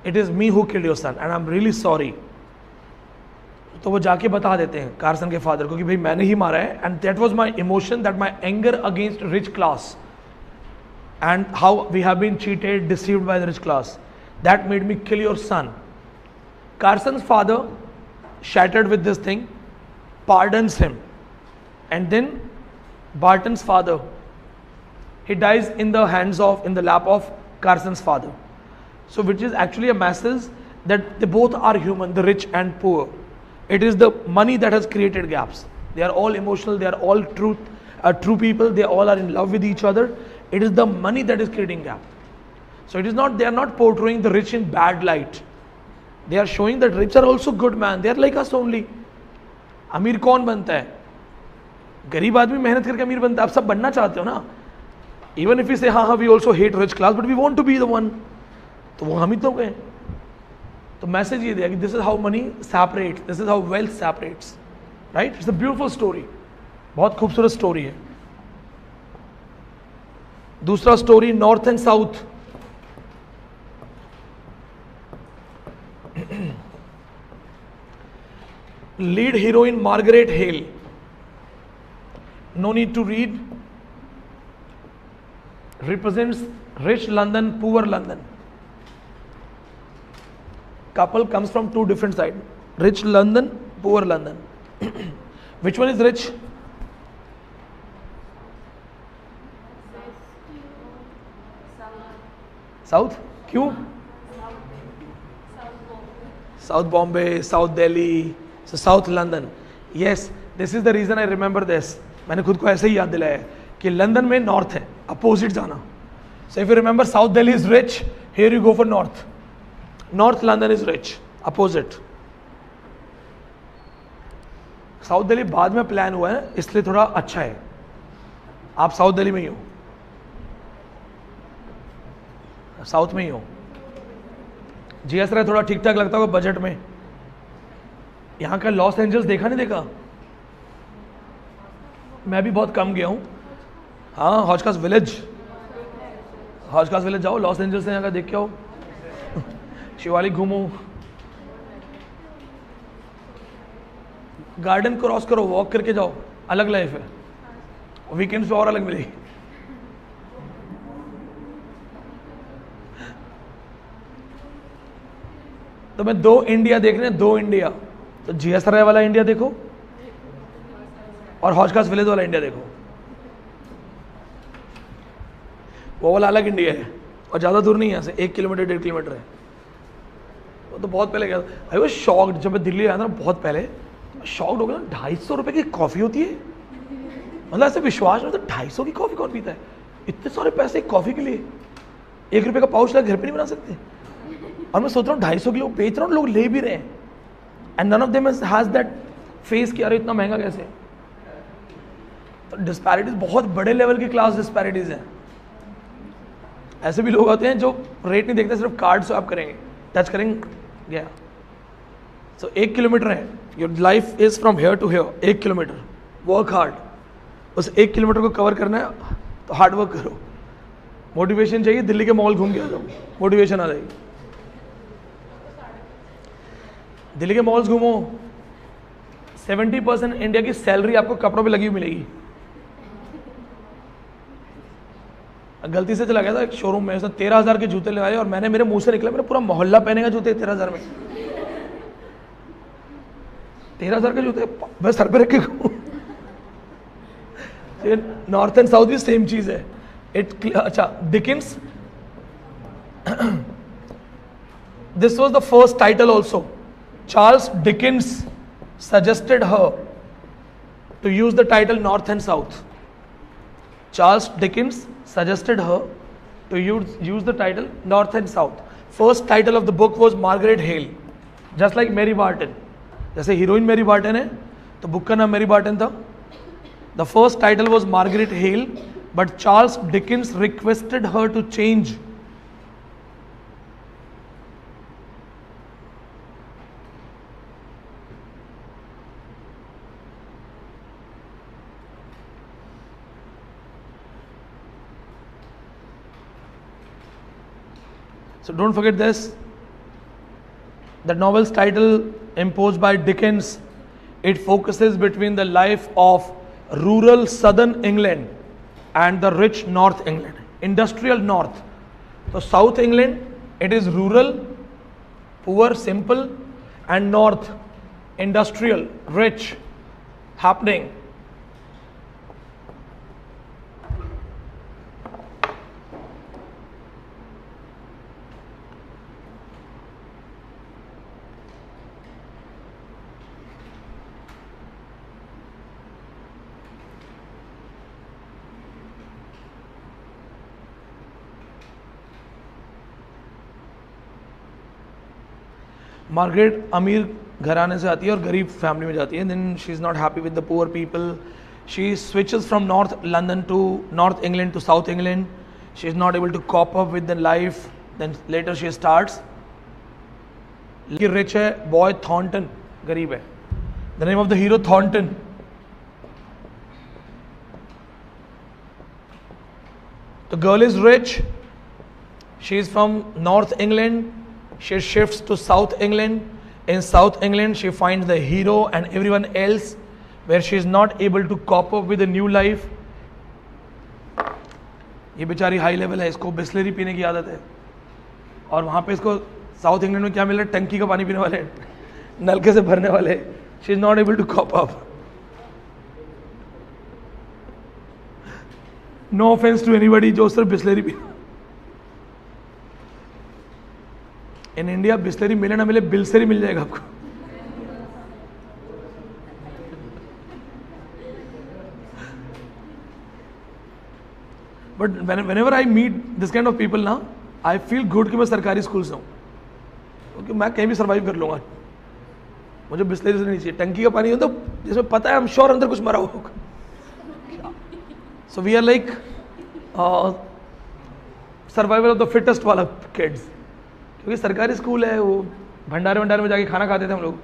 it is me who killed your son and I'm really sorry. तो वो जाके बता देते हैं Carson के father को कि भाई मैंने ही मारा है, and that was my emotion, that my anger against rich class and how we have been cheated, deceived by the rich class, that made me kill your son. Carson's father, shattered with this thing, pardons him, and then Barton's father, he dies in the lap of Carson's father. So which is actually a message that they both are human, the rich and poor. It is the money that has created gaps. They are all emotional, they are all true people, they all are in love with each other. It is the money that is creating gap. So they are not portraying the rich in bad light. They are showing that rich are also good man. They are like us only. अमीर कौन बनता है? गरीब आदमी मेहनत करके अमीर बनता है. आप सब बनना चाहते हो ना? Even if we say हाँ we also hate rich class, but we want to be the one. तो वो हम ही तो गए. तो मैसेज ये दिया कि this is how money separates, this is how wealth separates, right? It's a beautiful story. बहुत खूबसूरत स्टोरी है. दूसरा story north and south. Lead heroine Margaret hello. No need to read. Represents rich London, poor London. Couple comes from two different sides. Rich London, poor London. Which one is rich? South? क्यों? South Bombay, South Delhi, so South London. Yes, this is the reason I remember this. मैंने खुद को ऐसे ही याद दिलाया कि London में north है, अपोजिट जाना. So if you remember, South Delhi is rich, here you go for north. North London is rich, opposite. South Delhi बाद में प्लान हुआ है, इसलिए थोड़ा अच्छा है. आप साउथ दिल्ली में ही हो, साउथ में ही हो. जीएस राय थोड़ा ठीक ठाक लगता होगा बजट में. यहाँ का लॉस एंजल्स देखा नहीं देखा? मैं भी बहुत कम गया हूँ. हाँ, हॉजकास विलेज जाओ, लॉस एंजल्स से यहाँ का देख के आओ. शिवालिक घूमो, गार्डन क्रॉस करो, वॉक करके जाओ, अलग लाइफ है. वीकेंड्स पे और अलग मिलेगी. तो मैं 2 इंडिया देखने, 2 इंडिया. तो जीएस राय वाला इंडिया देखो और हॉजकास विलेज वाला इंडिया देखो. वो वाला अलग इंडिया है और ज़्यादा दूर नहीं है, यहाँ से 1 किलोमीटर 1.5 किलोमीटर है. वो तो बहुत पहले गया. आई वाज शॉक्ड जब मैं दिल्ली आया था, बहुत पहले. शॉक्ड हो गया. 250 रुपये की कॉफ़ी होती है, मतलब ऐसे विश्वास नहीं. तो 250 की कॉफ़ी कौन पीता है? इतने सारे पैसे कॉफ़ी के लिए. 1 रुपये का पाउच ला घर पे नहीं बना सकते. और मैं सोच रहा हूँ 250 की लोग बेच रहा हूँ, लोग ले भी रहे हैं. And none of them has that face कि अरे इतना महंगा कैसे. तो डिस्पैरिटीज बहुत बड़े लेवल की क्लास डिस्पैरिटीज हैं. ऐसे भी लोग होते हैं जो रेट नहीं देखते, सिर्फ कार्ड स्वैप करेंगे, टच करेंगे, गया. सो 1 किलोमीटर है. Your life is from here to here. 1 kilometre. Work hard. उस 1 किलोमीटर को कवर करना है तो हार्ड वर्क करो. मोटिवेशन चाहिए, दिल्ली के मॉल घूम के आ जाओ, मोटिवेशन आ जाएगी. दिल्ली के मॉल्स घूमो, 70% इंडिया की सैलरी आपको कपड़ों पे लगी हुई मिलेगी. गलती से चला गया था एक शोरूम में, उसने 13,000 के जूते लगाए और मैंने, मेरे मुंह से निकला, मेरा पूरा मोहल्ला पहनेगा जूते 13,000 में. 13,000 के जूते मैं सर पे रख के घूमूं. नॉर्थ एंड साउथ भी सेम चीज है. अच्छा, Dickens, this was the first title also. Charles Dickens suggested her to use the title North and South. Charles Dickens suggested her to use the title North and South. First title of the book was Margaret Hale, just like Mary Barton. जैसे heroine मेरी Barton है तो book का नाम मेरी Barton था. The first title was Margaret Hale, but Charles Dickens requested her to change. So don't forget this. The novel's title imposed by Dickens, it focuses between the life of rural southern England and the rich north England, industrial north. So South England, it is rural, poor, simple, and north, industrial, rich, happening. Margaret अमीर घराने से आती है और गरीब family में जाती है. Then she is not happy with the poor people. She switches from north London to north England to south England. She is not able to cope up with the life. Then later she starts. Rich है boy, Thornton गरीब है. The name of the hero Thornton. The girl is rich. She is from north England. She shifts to South England. In South England, she finds the hero and everyone else, where she is not able to cope up with a new life. ये बेचारी high level है, इसको बिस्लरी पीने की आदत है, और वहाँ पे इसको साउथ इंग्लैंड में क्या मिल रहा है? टंकी का पानी पीने वाले, नलके से भरने वाले. She is not able to cope up. No offense to anybody जो सिर्फ Bisleri P. In India Bisleri मिले ना मिले बिल्सरी मिल जाएगा आपको. But whenever I meet this kind of people ना, I feel good कि मैं सरकारी स्कूल से हूँ, क्योंकि मैं कहीं भी सर्वाइव कर लूँगा. मुझे बिस्लरी से नहीं चाहिए. टंकी का पानी हो तो जिसमें पता है आई एम श्योर अंदर कुछ मरा होगा. So we are like survival of the fittest वाला किड्स. क्योंकि सरकारी स्कूल है, वो भंडारे में जाके खाना खाते थे हम लोग.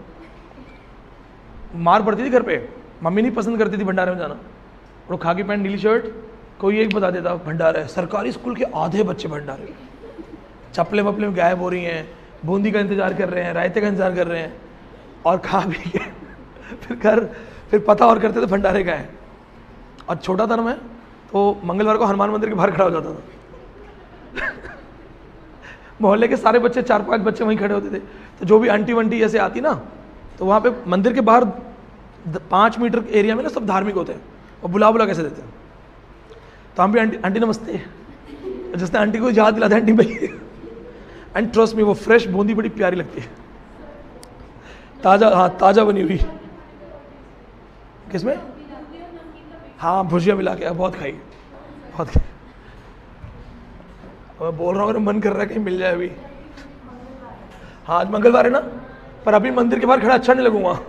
मार पड़ती थी घर पे, मम्मी नहीं पसंद करती थी भंडारे में जाना. और खाकी पैंट नीली शर्ट, कोई एक बता देता भंडारा है. सरकारी स्कूल के आधे बच्चे भंडारे, चप्पले वपले में गायब हो रही हैं, बूंदी का इंतजार कर रहे हैं, रायते का इंतजार कर रहे हैं, और खा पी के फिर पता और करते थे भंडारे का है. और छोटा था ना मैं, तो मंगलवार को हनुमान मंदिर के बाहर खड़ा हो जाता था. मोहल्ले के सारे बच्चे, 4-5 बच्चे वहीं खड़े होते थे. तो जो भी आंटी वंटी ऐसे आती ना, तो वहाँ पे मंदिर के बाहर 5 मीटर एरिया में ना सब धार्मिक होते हैं, और बुला कैसे देते हैं. तो हम भी आंटी नमस्ते, जिसने आंटी को याद दिलाते आंटी भाई. एंड ट्रस्ट में वो फ्रेश बूंदी बड़ी प्यारी लगती है, ताज़ा. हाँ, ताज़ा बनी हुई. किसमें? हाँ, भुजिया मिला के बहुत खाई, बहुत खाई. मैं बोल रहा हूँ मेरा मन कर रहा है कहीं मिल जाए अभी. हाँ, आज मंगलवार है ना, पर अभी मंदिर के बाहर खड़ा अच्छा नहीं लगूंगा.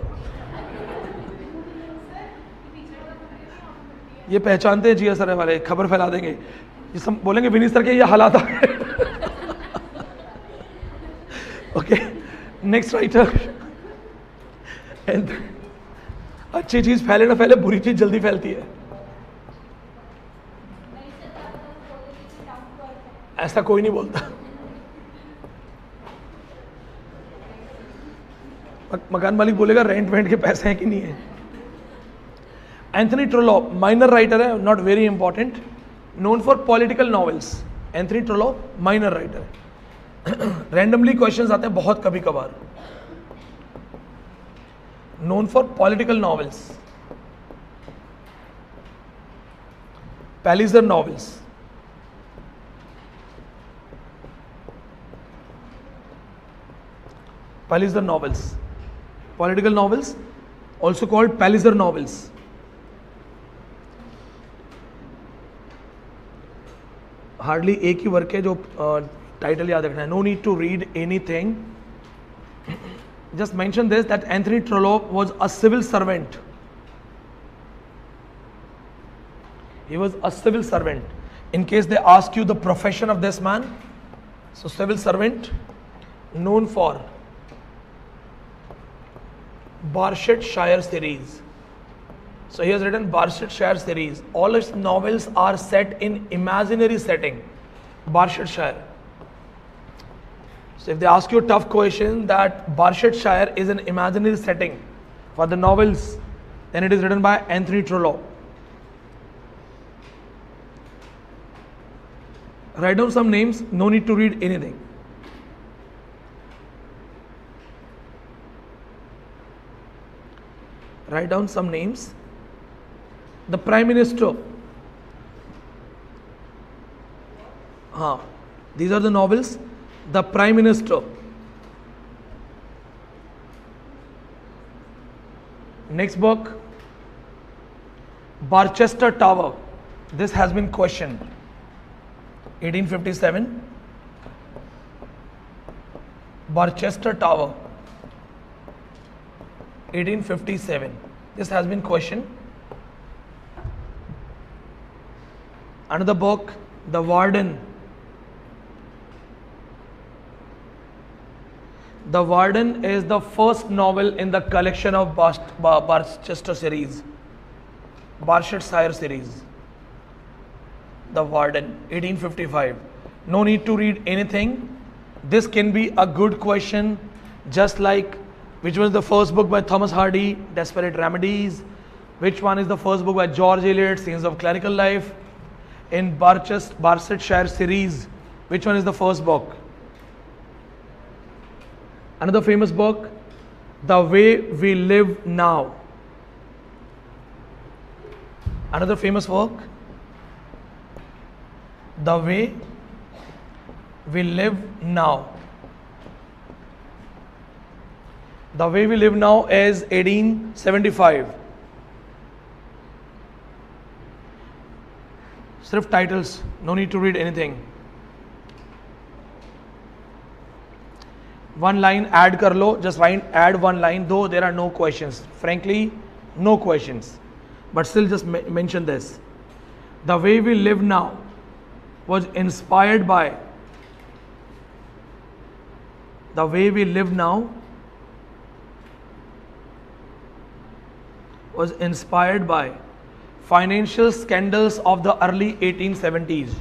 ये पहचानते हैं जी सर वाले, खबर फैला देंगे. ये सब बोलेंगे विनीत सर के ये हालात है. Okay, next writer. अच्छी चीज फैले ना फैले, बुरी चीज जल्दी फैलती है. ऐसा कोई नहीं बोलता. मकान मालिक बोलेगा रेंट वेंट के पैसे हैं कि नहीं है. एंथनी ट्रोलोप माइनर राइटर है, not very important, known for political novels. Anthony Trollope minor writer है. रैंडमली क्वेश्चंस आते हैं बहुत कभी कभार. Known for political novels, Palliser novels. Palliser novels, political novels, also called Palliser novels. Hardly एक ही work है जो टाइटल याद रखना है. No need to read anything. Just mention this that Anthony Trollope was a civil servant. He was a civil servant. In case they ask you the profession of this man, so civil servant, known for Barsetshire series. So he has written Barsetshire series. All his novels are set in imaginary setting. Barsetshire. So if they ask you a tough question that Barsetshire is an imaginary setting for the novels, then it is written by Anthony Trollope. Write down some names, no need to read anything. Write down some names. The Prime Minister. These are the novels. The Prime Minister. Next book, Barchester Tower. This has been questioned. 1857. Barchester Tower. 1857. This has been questioned. Another book, The Warden. The Warden is the first novel in the collection of Barchester series, Barsetshire series. The Warden, 1855. No need to read anything. This can be a good question, just like which was the first book by Thomas Hardy, Desperate Remedies. Which one is the first book by George Eliot, Scenes of Clerical Life? In Barsetshire series, which one is the first book? Another famous book, The Way We Live Now. Another famous work, The Way We Live Now. The Way We Live Now is 1875. सिर्फ titles, no need to read anything. One line add कर लो, just add one line, though there are no questions. Frankly, no questions. But still just mention this. The Way We Live Now was inspired by The Way We Live Now was inspired by financial scandals of the early 1870s.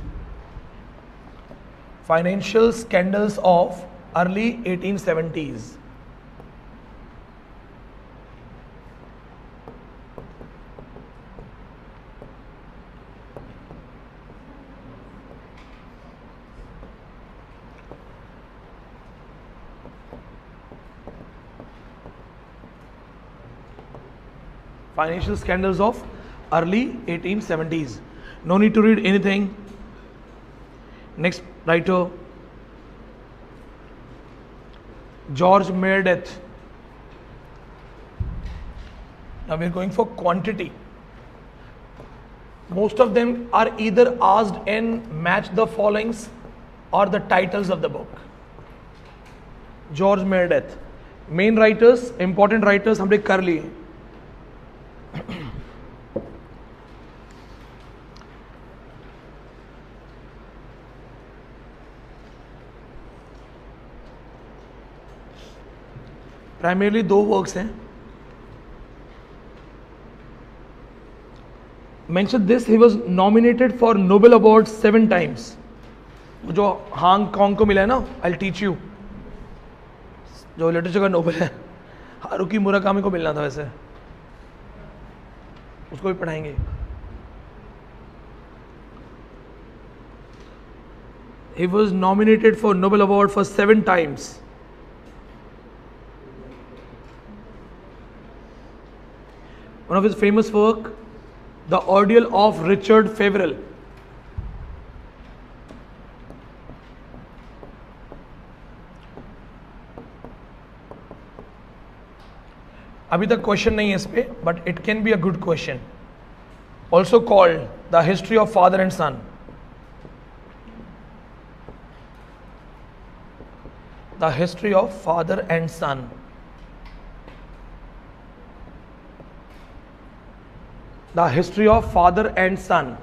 Financial scandals of early 1870s. Financial scandals of early 1870s. No need to read anything. Next writer, George Meredith. Now we are going for quantity. Most of them are either asked in match the followings or the titles of the book. George Meredith. Main writers, important writers हमने कर लिए. Primarily दो works हैं. Mention this, he was nominated for Nobel Award 7 times. जो Hong Kong को मिला है ना, I'll teach you, जो लिटरेचर का नोबेल है, हारुकी मुराकामी को मिलना था, वैसे उसको भी पढ़ाएंगे. He was nominated for Nobel Award for 7 times. One of his famous work, The Ordeal of Richard Feverel. अभी तक क्वेश्चन नहीं है इस पे, but it can be a good question. Also called The History of Father and Son. The History of Father and Son. The History of Father and Son.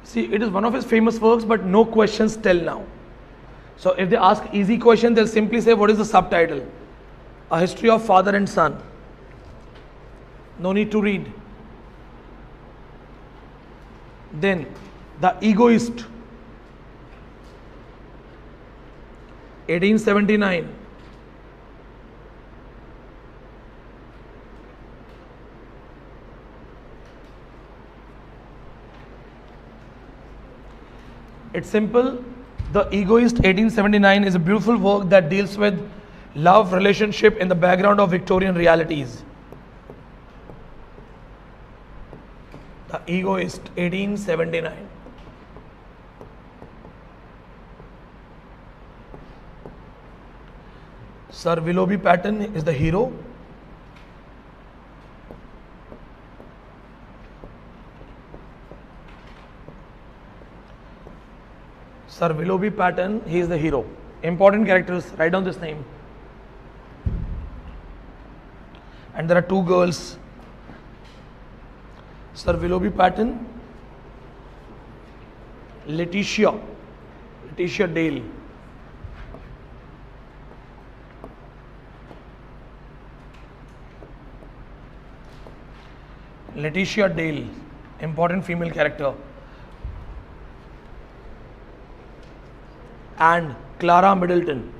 See, it is one of his famous works, but no questions till now. So if they ask easy question, they'll simply say, what is the subtitle? A History of Father and Son. No need to read. Then, The Egoist. 1879. It's simple. The Egoist 1879 is a beautiful work that deals with love relationship in the background of Victorian realities. The Egoist 1879. Sir Willoughby Patten is the hero. Sir Willoughby Patten, he is the hero. Important characters, write down this name. And there are two girls. Sir Willoughby Patten, Letitia Dale. Letitia Dale, important female character. And Clara Middleton.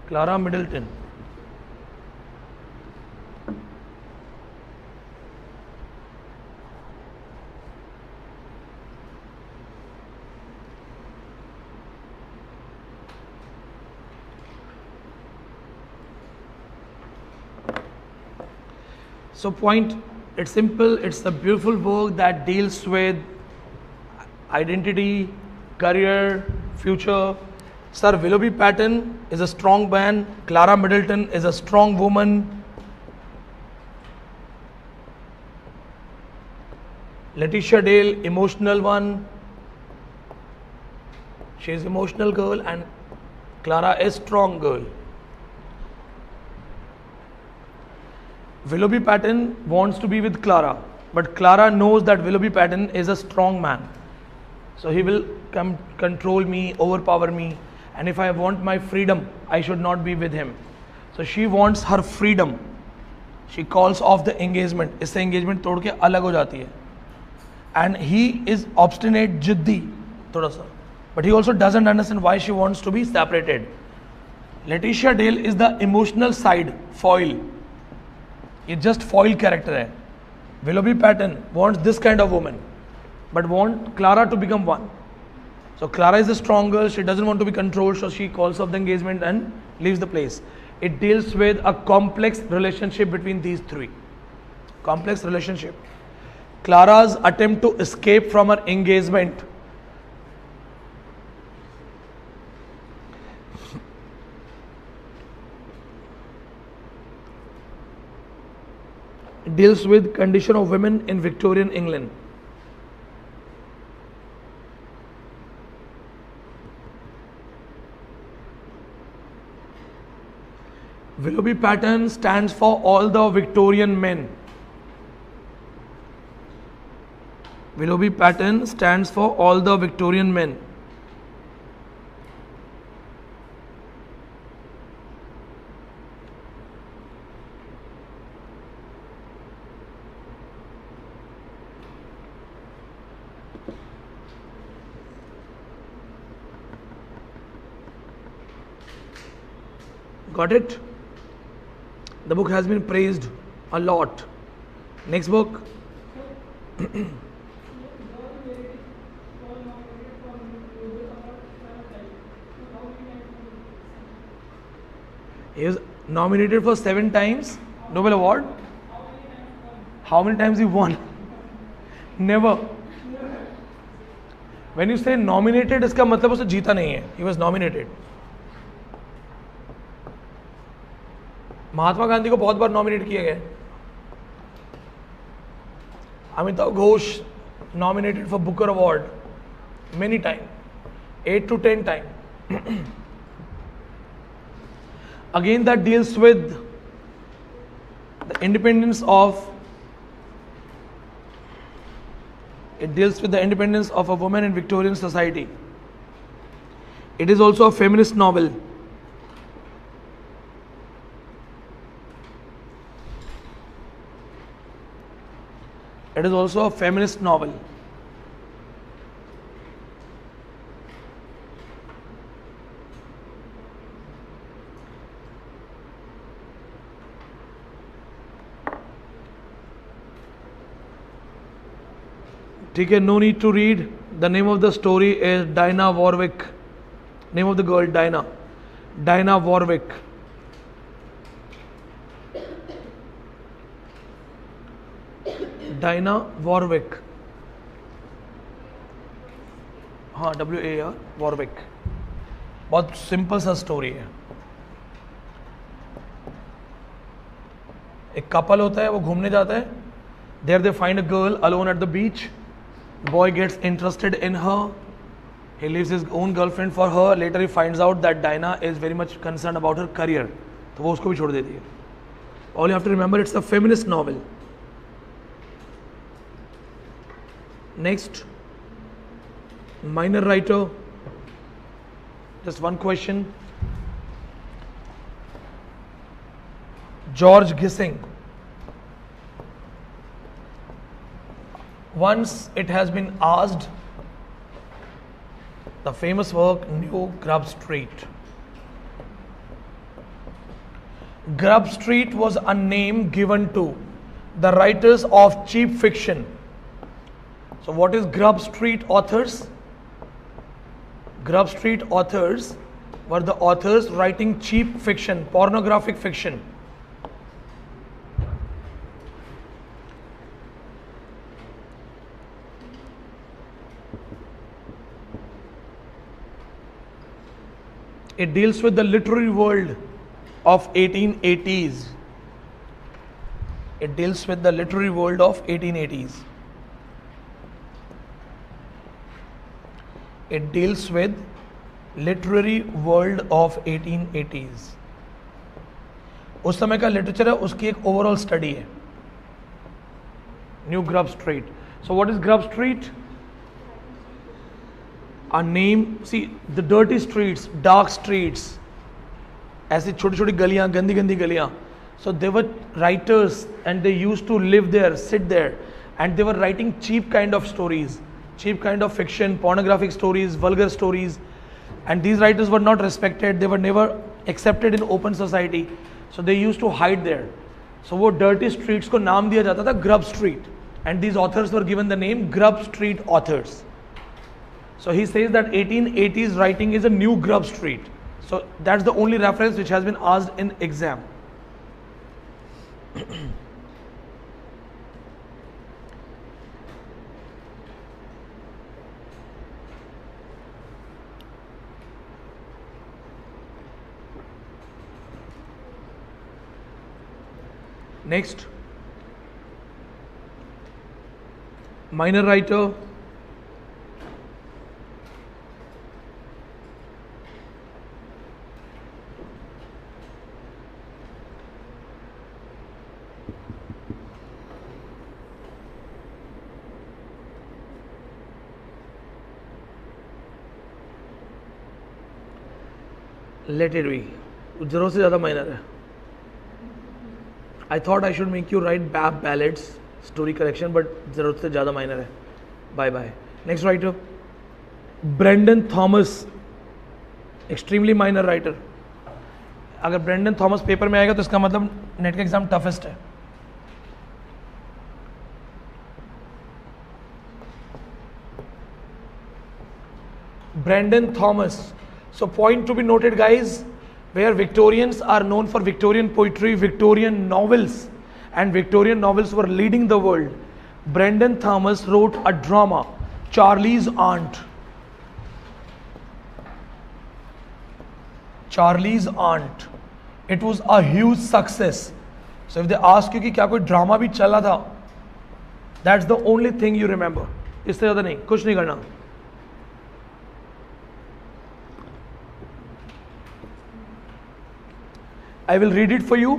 Clara Middleton. So point It's simple, it's a beautiful book that deals with identity, career, future. Sir Willoughby Patton is a strong man, Clara Middleton is a strong woman, Letitia Dale, emotional one, she is emotional girl, and Clara is strong girl. Willoughby Patton wants to be with Clara, but Clara knows that Willoughby Patton is a strong man. So he will control me, overpower me, and if I want my freedom, I should not be with him. So she wants her freedom. She calls off the engagement. इससे engagement तोड़ के अलग हो जाती है. And he is obstinate, जिद्दी, थोड़ा सा. But he also doesn't understand why she wants to be separated. Letitia Dale is the emotional side, foil. ये just foil character है. Willoughby Patton wants this kind of woman, but want Clara to become one. So Clara is a strong girl, she doesn't want to be controlled, so she calls off the engagement and leaves the place. It deals with a complex relationship between these three. Complex relationship. Clara's attempt to escape from her engagement. It deals with condition of women in Victorian England. Willoughby Patton stands for all the Victorian men. Willoughby Patton stands for all the Victorian men. Got it? The book has been praised a lot. Next book. He was nominated for 7 times Nobel Award. How many times he won? Never. When you say nominated, इसका मतलब उसे जीता नहीं है. He was nominated. Mahatma Gandhi को बहुत बार nominate किए गए. Amitabh Ghosh nominated for Booker Award many times, 8 to 10 times. Again, that deals with the independence of. It deals with the independence of a woman in Victorian society. It is also a feminist novel. It is also a feminist novel. ठीक है, no need to read. The name of the story is Dinah Warwick. Name of the girl, Dinah. Dinah Warwick. Dinah Warwick. हाँ, WAR Warwick. बहुत simple सा story है. एक couple होता है, वो घूमने जाता है. There they find a girl alone at the beach. The boy gets interested in her. He leaves his own girlfriend for her. Later he finds out that Dinah is very much concerned about her career. तो वो उसको भी छोड़ देती है. All you have to remember, it's a feminist novel. Next, minor writer. Just one question. George Gissing. Once it has been asked, the famous work New Grub Street. Grub Street was a name given to the writers of cheap fiction. So what is Grub Street authors? Grub Street authors were the authors writing cheap fiction, pornographic fiction. It deals with the literary world of 1880s. It deals with the literary world of 1880s. It deals with literary world of 1880s. उस समय का literature है, उसकी एक overall study है. New grub street. So what is Grub Street? A name, see the dirty streets, dark streets, ऐसी छोटी छोटी गलियां, गंदी गंदी गलियां. So they were writers and they used to live there, sit there, and they were writing cheap kind of stories, cheap kind of fiction, pornographic stories, vulgar stories, and these writers were not respected. They were never accepted in open society. So they used to hide there. So वो dirty streets को नाम दिया जाता था Grub Street, and these authors were given the name Grub Street authors. So he says that 1880s writing is a new Grub Street. So that's the only reference which has been asked in exam. Next, minor writer. Let it be. जरूरत से ज़्यादा minor है. I thought I should make you write BAP ballads, story correction, but जरूरत से ज़्यादा minor है. Bye bye. Next writer, Brendan Thomas, extremely minor writer. अगर Brendon Thomas paper में आएगा तो इसका मतलब नेट का एग्जाम टफेस्ट है. Brendan Thomas. So point to be noted, guys, where Victorians are known for Victorian poetry, Victorian novels, and Victorian novels were leading the world. Brendan Thomas wrote a drama, Charlie's Aunt. Charlie's Aunt. It was a huge success. So if they ask you कि क्या कोई drama भी चला था, that's the only thing you remember. इससे ज़्यादा नहीं, कुछ नहीं करना. I will read it for you.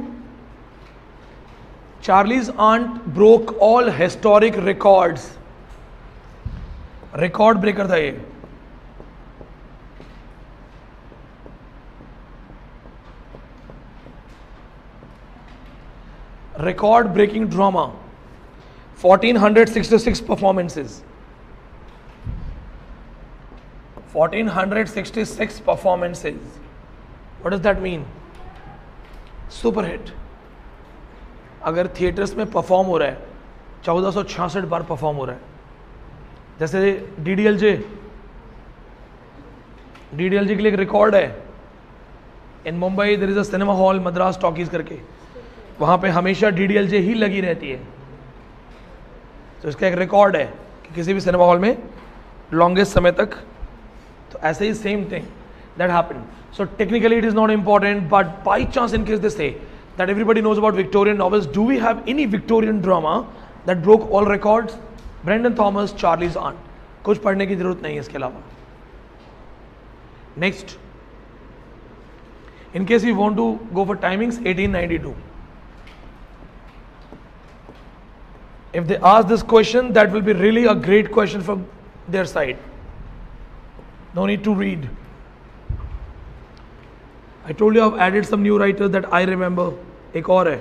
Charlie's Aunt broke all historic records. Record breaker था ये. Record breaking drama. 1466 performances. 1466 performances. What does that mean? Super hit. अगर theatres में परफॉर्म हो रहा है, 1466 बार परफॉर्म हो रहा है. जैसे डीडीएलजे के लिए एक रिकॉर्ड है. In Mumbai there is a cinema hall Madras Talkies करके, वहाँ पे हमेशा डीडीएलजे ही लगी रहती है. तो इसका एक रिकॉर्ड है कि किसी भी सिनेमा हॉल में लॉन्गेस्ट समय तक. तो ऐसे ही same thing that happened. So technically it is not important, but by chance in case they say that everybody knows about Victorian novels, do we have any Victorian drama that broke all records? Brendan Thomas, Charlie's Aunt. कुछ पढ़ने की जरूरत नहीं है इसके अलावा. Next, in case you want to go for timings, 1892. If they ask this question, that will be really a great question from their side. No need to read. I told you I've added some new writers that I remember. एक और है,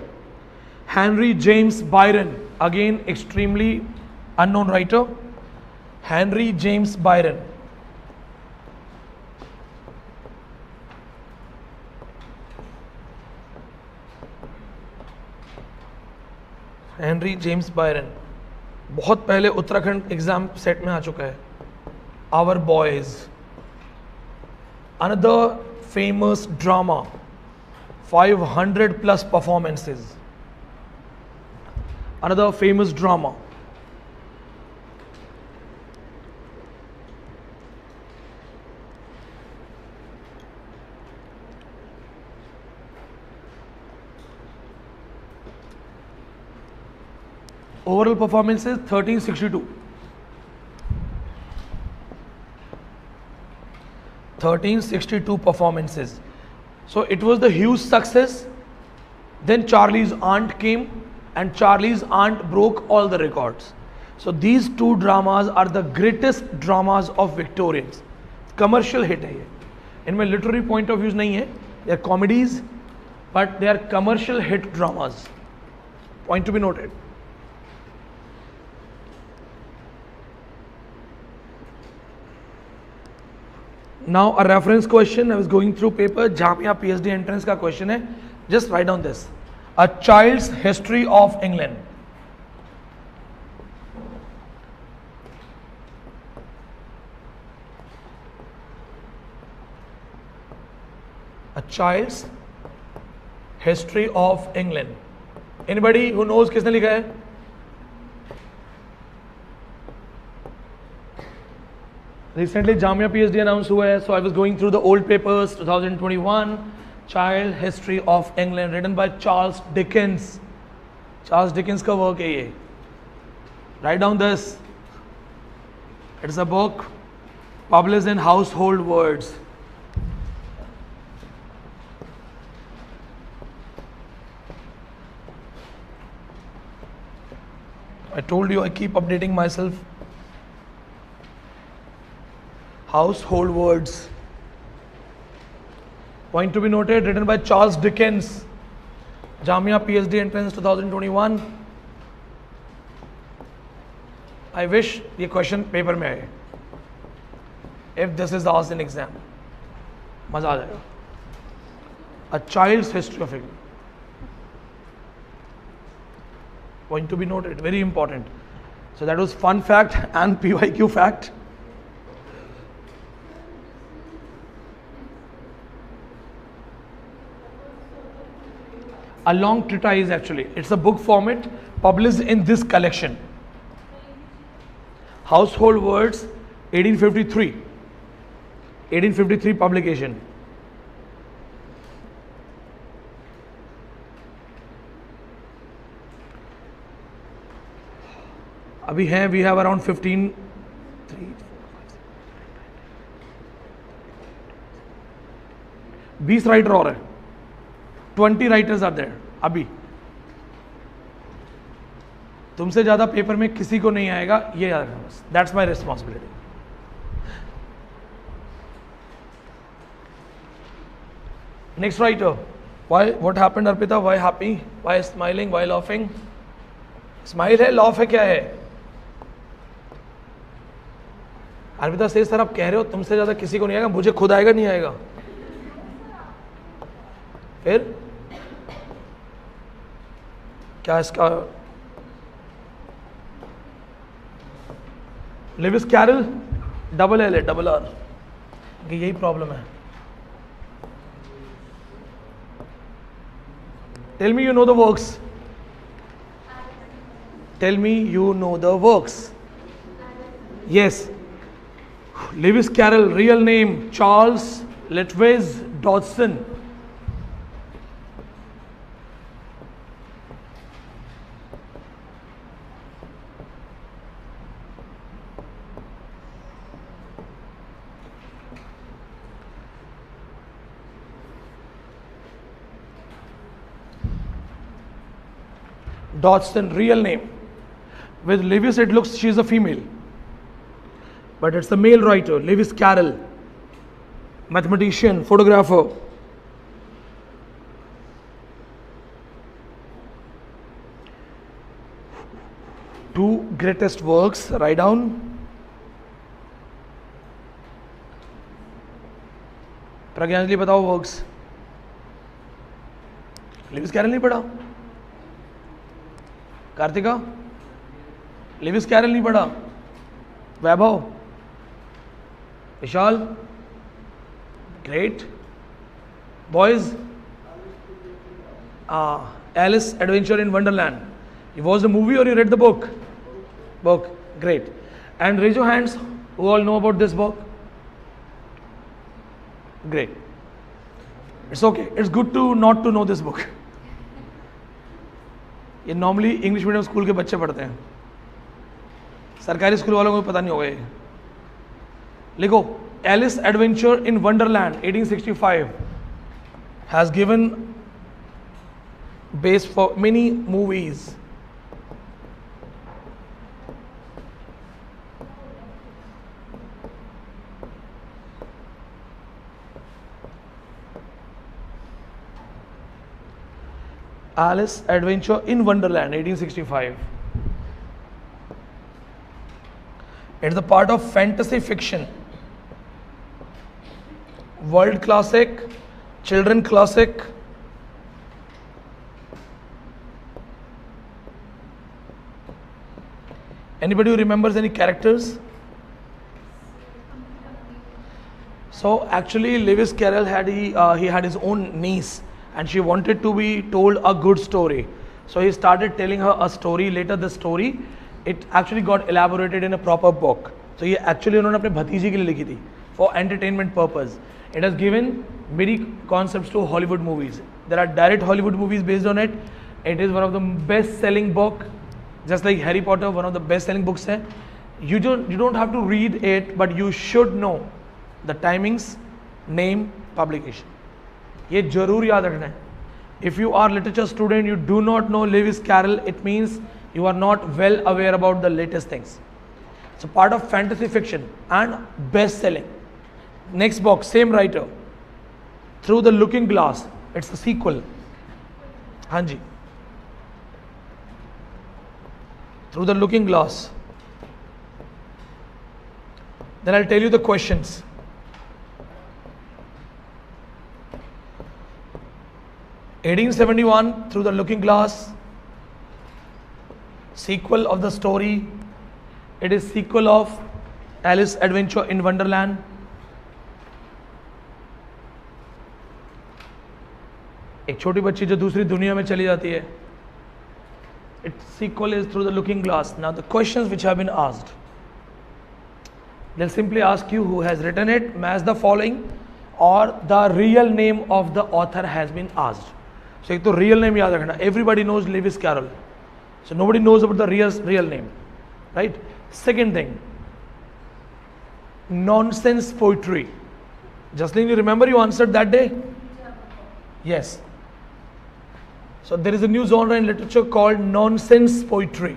Henry James Byron, again extremely unknown writer. Henry James Byron. Henry James Byron बहुत पहले Uttarakhand exam set में आ चुका है. Our Boys. Another famous drama, 500 plus performances. Another famous drama. Overall performances 1362. 1362 performances. So it was the huge success. Then Charlie's Aunt came, and Charlie's Aunt broke all the records. So these two dramas are the greatest dramas of Victorians. Commercial hit है ये. इनमें literary point of views नहीं है. They are comedies, but they are commercial hit dramas. Point to be noted. Now a reference question. I was going through paper जहाँ पे यहाँ PhD entrance का question है. Just write down this. A Child's History of England. A Child's History of England. Anybody who knows किसने लिखा है? Recently Jamia PhD announce हुआ है. So I was going through the old papers 2021. Child History of England written by Charles Dickens. Charles Dickens का work है ये. Write down this. It is a book published in Household Words. I told you I keep updating myself. Household Words. Point to be noted, written by Charles Dickens. Jamia PhD entrance 2021. I wish ये question paper में आए. If this is asked in exam, मजा आ जाएगा. A Child's History of England. Point to be noted, very important. So that was fun fact and PYQ fact. A long treatise actually. It's a book format published in this collection. Household Words 1853. 1853 publication. अभी हैं we have around 15 20 writer और है. 20 writers are there. अभी तुमसे ज्यादा paper में किसी को नहीं आएगा, ये याद रखना बस. That's my responsibility. Next writer. Why what happened Arpita? Why happy? Why smiling? Why laughing? Smile है, लॉफ है, क्या है? अर्पिता से सर आप कह रहे हो तुमसे ज्यादा किसी को नहीं आएगा, मुझे खुद आएगा, नहीं आएगा. फिर क्या इसका? लेविस कैरल, डबल एल है, डबल आर. यही प्रॉब्लम है. Tell me you know the works. Tell me you know the works. Yes. Lewis Carroll, real name Charles Letwes Dodson. Dodson, real name. With Lewis it looks she is a female, but it's a male writer. Lewis Carroll, mathematician, photographer. Two greatest works, write down. Pragyanjali बताओ works. Levi's Carroll नहीं पढ़ा? Kartika Levi's Carroll नहीं पढ़ा? Vaibhav, Vishal, great. Boys, Alice Adventure in Wonderland. You watched the movie or you read the book? Book, great. And raise your hands who all know about this book. Great. It's okay. It's good to not to know this book. ये normally English medium school के बच्चे पढ़ते हैं, सरकारी school वालों को पता नहीं होगा ये। लिखो, Alice Adventure in Wonderland 1865 has given base for many movies. Alice Adventure in Wonderland 1865. It's a part of fantasy fiction, world classic, children classic. Anybody who remembers any characters? So actually Lewis Carroll had he had his own niece and she wanted to be told a good story, so he started telling her a story. Later the story, it actually got elaborated in a proper book. So ये actually उन्होंने अपने भतीजे के लिए लिखी थी for entertainment purpose. It has given many concepts to Hollywood movies. There are direct Hollywood movies based on it. It is one of the best selling book, just like Harry Potter, one of the best selling books है. You don't have to read it, but you should know the timings, name, publication. ये जरूर याद रखना है. If you are literature student, you do not know Lewis Carroll, it means you are not well aware about the latest things. It's a part of fantasy fiction and best selling. Next book, same writer, Through the Looking Glass. It's a sequel. हाँ जी, Through the Looking Glass. Then I'll tell you the questions. (1871) Through the Looking Glass, sequel of the story. It is sequel of Alice Adventure in Wonderland. एक छोटी बच्ची जो दूसरी दुनिया में चली जाती है. Its sequel is Through the Looking Glass. Now the questions which have been asked, they'll simply ask you who has written it, match the following, or the real name of the author has been asked. So एक तो real name याद रखना. Everybody knows Lewis Carroll, so nobody knows about the real name, right? Second thing, nonsense poetry. Jocelyn, you remember you answered that day? Yes. So there is a new genre in literature called nonsense poetry.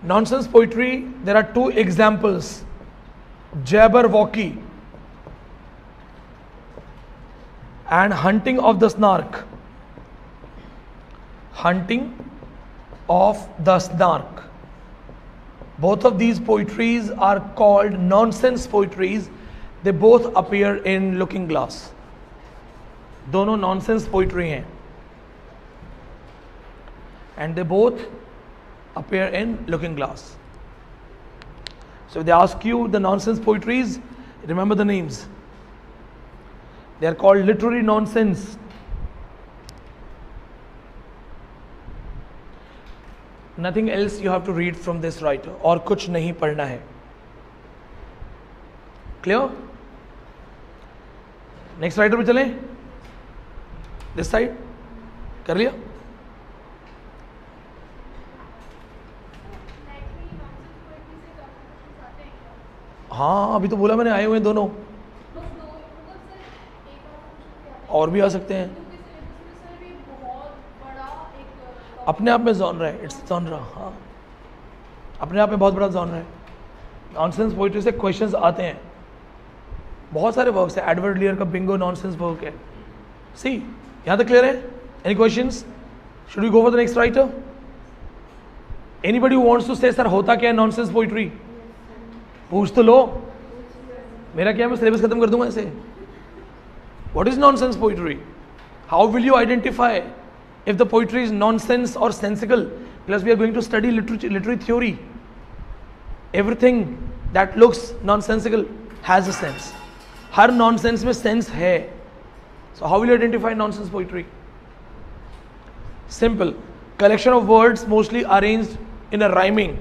Nonsense poetry, there are two examples. Jabberwocky and Hunting of the Snark. Hunting of the Snark. Both of these poetries are called nonsense poetries. They both appear in Looking Glass. दोनों nonsense poetry हैं. And they both appear in Looking Glass. So if they ask you the nonsense poetries, remember the names. They are called literary nonsense. Nothing else you have to read from this writer. और कुछ नहीं पढ़ना है. Clear? Next writer पे चलें. This side. कर लिया? हाँ, अभी तो बोला मैंने आए हुए हैं दोनों. और भी आ सकते हैं. अपने आप में जॉनरा है. It's genre. हाँ, अपने आप में बहुत बड़ा जॉनरा है. नॉनसेंस पोइट्री से क्वेश्चंस आते हैं. बहुत सारे वर्क्स है. एडवर्ड लियर का बिंगो नॉनसेंस वर्क है. सी, यहाँ तक क्लियर है? Any questions? Should we go for the next writer? Anybody who wants to say sir होता क्या है नॉनसेंस पोइट्री? पूछ तो लो. मेरा क्या, मैं सिलेबस खत्म कर दूंगा ऐसे. What is nonsense poetry? How will you identify if the poetry is nonsense or sensical? Plus we are going to study literary theory. Everything that looks nonsensical has a sense. Her nonsense में sense है. So how will you identify nonsense poetry? Simple. Collection of words mostly arranged in a rhyming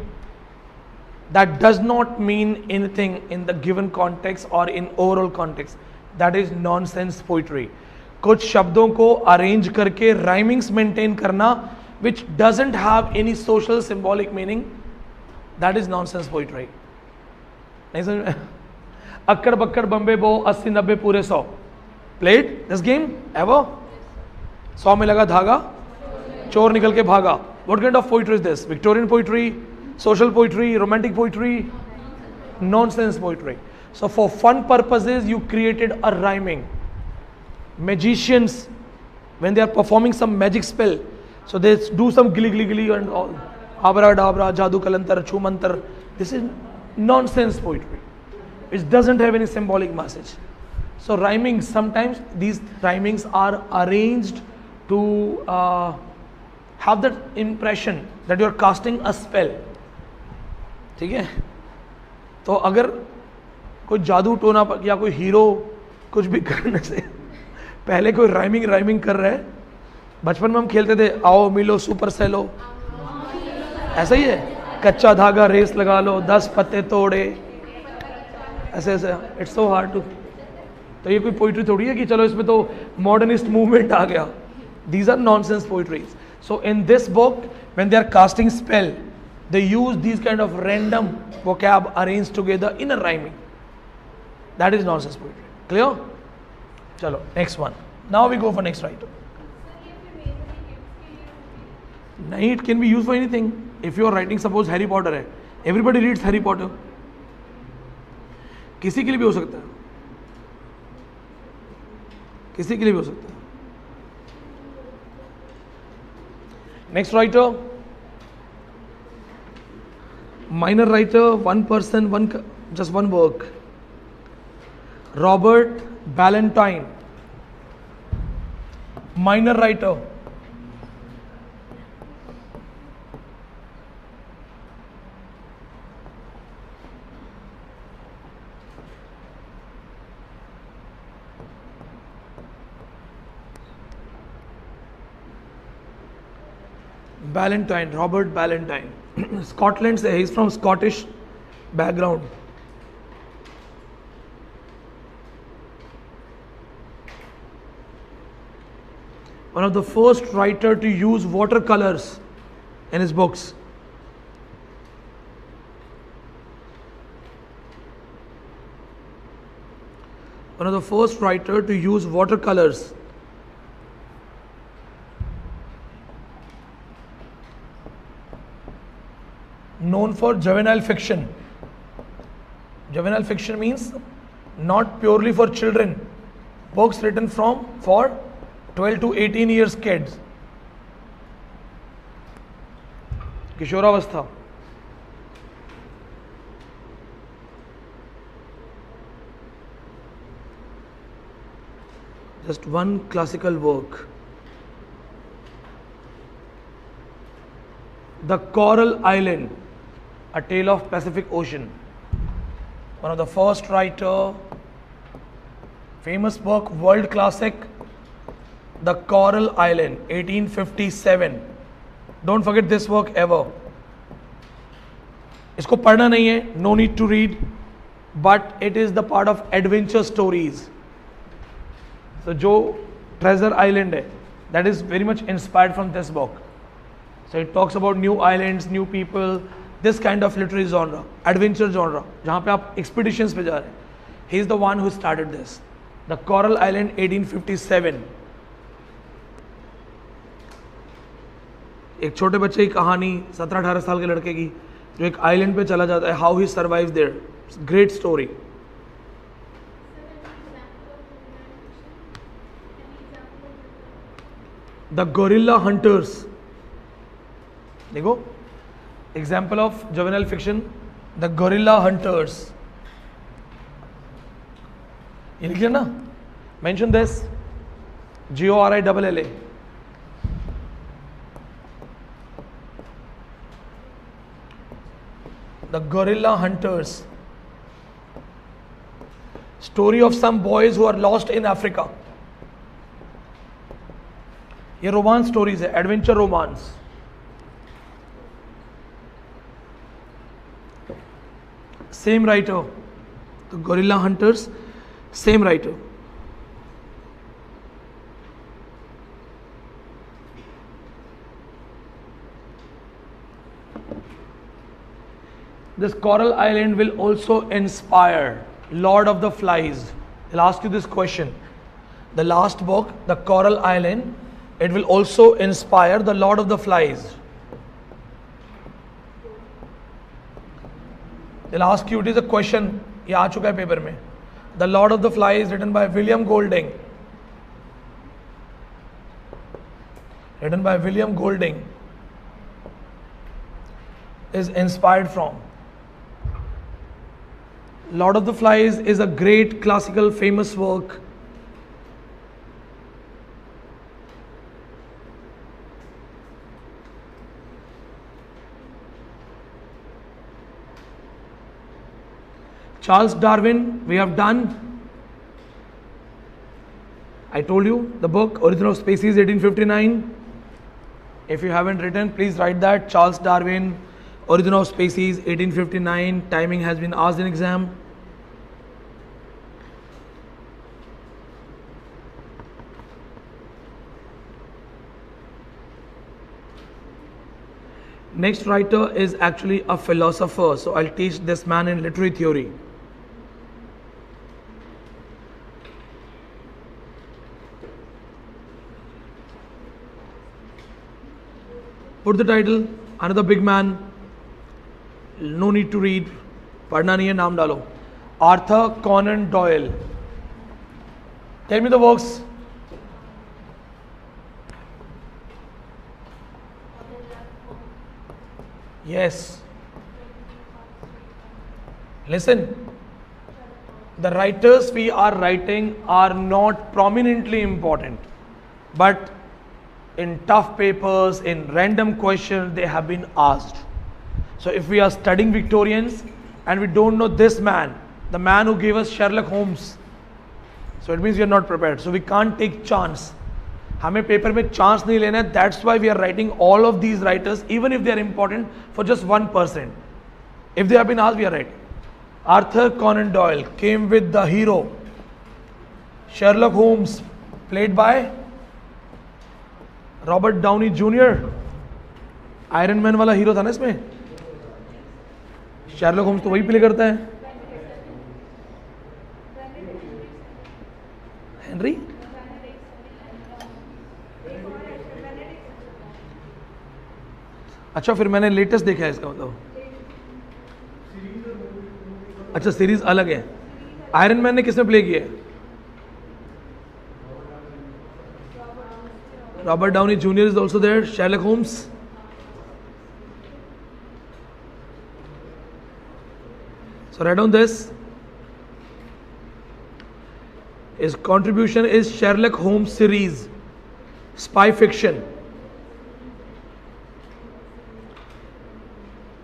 that does not mean anything in the given context or in overall context. That is nonsense poetry. कुछ शब्दों को arrange करके rhymings maintain करना which doesn't have any social symbolic meaning, that is nonsense poetry. नहीं समझ में? अक्कड़ बक्कड़ बम्बे बो 80-90 पूरे 100. Played this game ever? 100 में लगा धागा, चोर निकल के भागा. What kind of poetry is this? Victorian poetry, social poetry, romantic poetry, nonsense poetry. So for fun purposes you created a rhyming. Magicians, when they are performing some magic spell, so they do some gilly gilly gilly and all, abra dabra, jadu kalantar, chumantar. This is nonsense poetry. It doesn't have any symbolic message. So rhyming, sometimes these rhymings are arranged to have that impression that you are casting a spell. ठीक है? तो अगर कोई जादू टोना या कोई hero कुछ भी करने से पहले कोई राइमिंग कर रहा है, बचपन में हम खेलते थे आओ मिलो सुपर सेलो, ऐसा ही है, कच्चा धागा रेस लगा लो 10 पत्ते तोड़े, ऐसे ऐसे. It's so hard to. तो ये कोई पोइट्री थोड़ी है कि चलो इसमें तो मॉडर्निस्ट मूवमेंट आ गया. These are nonsense poetries. So in this book when they are casting spell they use these kind of random vocab arranged together in a rhyming. That is nonsense poetry. Clear? Chalo, next one. Now we go for next writer. Nahi, it can be used for anything. If you are writing suppose Harry Potter hai, everybody reads Harry Potter. किसी के लिए भी हो सकता है, किसी के लिए भी हो सकता है. Next writer. Minor writer, one person, just one work. Robert Ballantyne, minor writer. Ballantyne, Robert Ballantyne. Scotland से, he's from Scottish background. One of the first writer to use watercolors in his books. One of the first writer to use watercolors. Known for juvenile fiction. Juvenile fiction means not purely for children. Books written for 12 to 18 years kids. Kishoravastha. Just one classical work. The Coral Island, A Tale of Pacific Ocean. One of the first writer, famous book, world classic, The Coral Island, 1857. Don't forget this work ever. इसको पढ़ना नहीं है, no need to read, but it is the part of adventure stories. So जो Treasure Island है, that is very much inspired from this book. So it talks about new islands, new people, this kind of literary genre, adventure genre, जहाँ पे आप expeditions पे जा रहे हैं. He is the one who started this. The Coral Island, 1857. एक छोटे बच्चे की कहानी 17-18 साल के लड़के की जो एक आइलैंड पे चला जाता है, how he survives there. It's a great story. The Gorilla Hunters. देखो, example of juvenile fiction, The Gorilla Hunters. ये लिख लिया ना? Mention this. Gorilla. The Gorilla Hunters. Story of some boys who are lost in Africa. ये romance stories है, adventure romance. Same writer, The Gorilla Hunters, same writer. this coral island will also inspire Lord of the Flies. They'll ask you this question. The last book, the Coral Island, it will also inspire the Lord of the Flies. They'll ask you, it is a question, ये आ चुका है paper में. The Lord of the Flies, written by William Golding. Written by William Golding, is inspired from. Lord of the Flies is a great classical famous work. Charles Darwin, we have done. I told you the book Origin of Species 1859. If you haven't written, please write that. Charles Darwin, Origin of Species 1859. Timing has been asked in exam. Next writer is actually a philosopher, so I'll teach this man in literary theory. Put the title, another big man, no need to read, पढ़ना नहीं है, नाम डालो. Arthur Conan Doyle. Tell me the works. Yes. Listen, the writers we are writing are not prominently important, but in tough papers, in random questions, they have been asked. So if we are studying Victorians and we don't know this man, the man who gave us Sherlock Holmes, so it means we are not prepared. So we can't take chance. हमें paper में chance नहीं लेना है. That's why we are writing all of these writers, even if they are important, for just 1%. If they have been asked, we are right. Arthur Conan Doyle came with the hero Sherlock Holmes, played by Robert Downey junior. Iron man वाला hero था ना इसमें. Sherlock Holmes तो वही play करता है. Henry. अच्छा, फिर मैंने लेटेस्ट देखा है इसका मतलब. अच्छा, सीरीज अलग है. आयरन मैन ने किसने प्ले किया है? Robert Downey Jr. is also there. Sherlock Holmes. So write down this. His contribution is Sherlock Holmes series, spy fiction,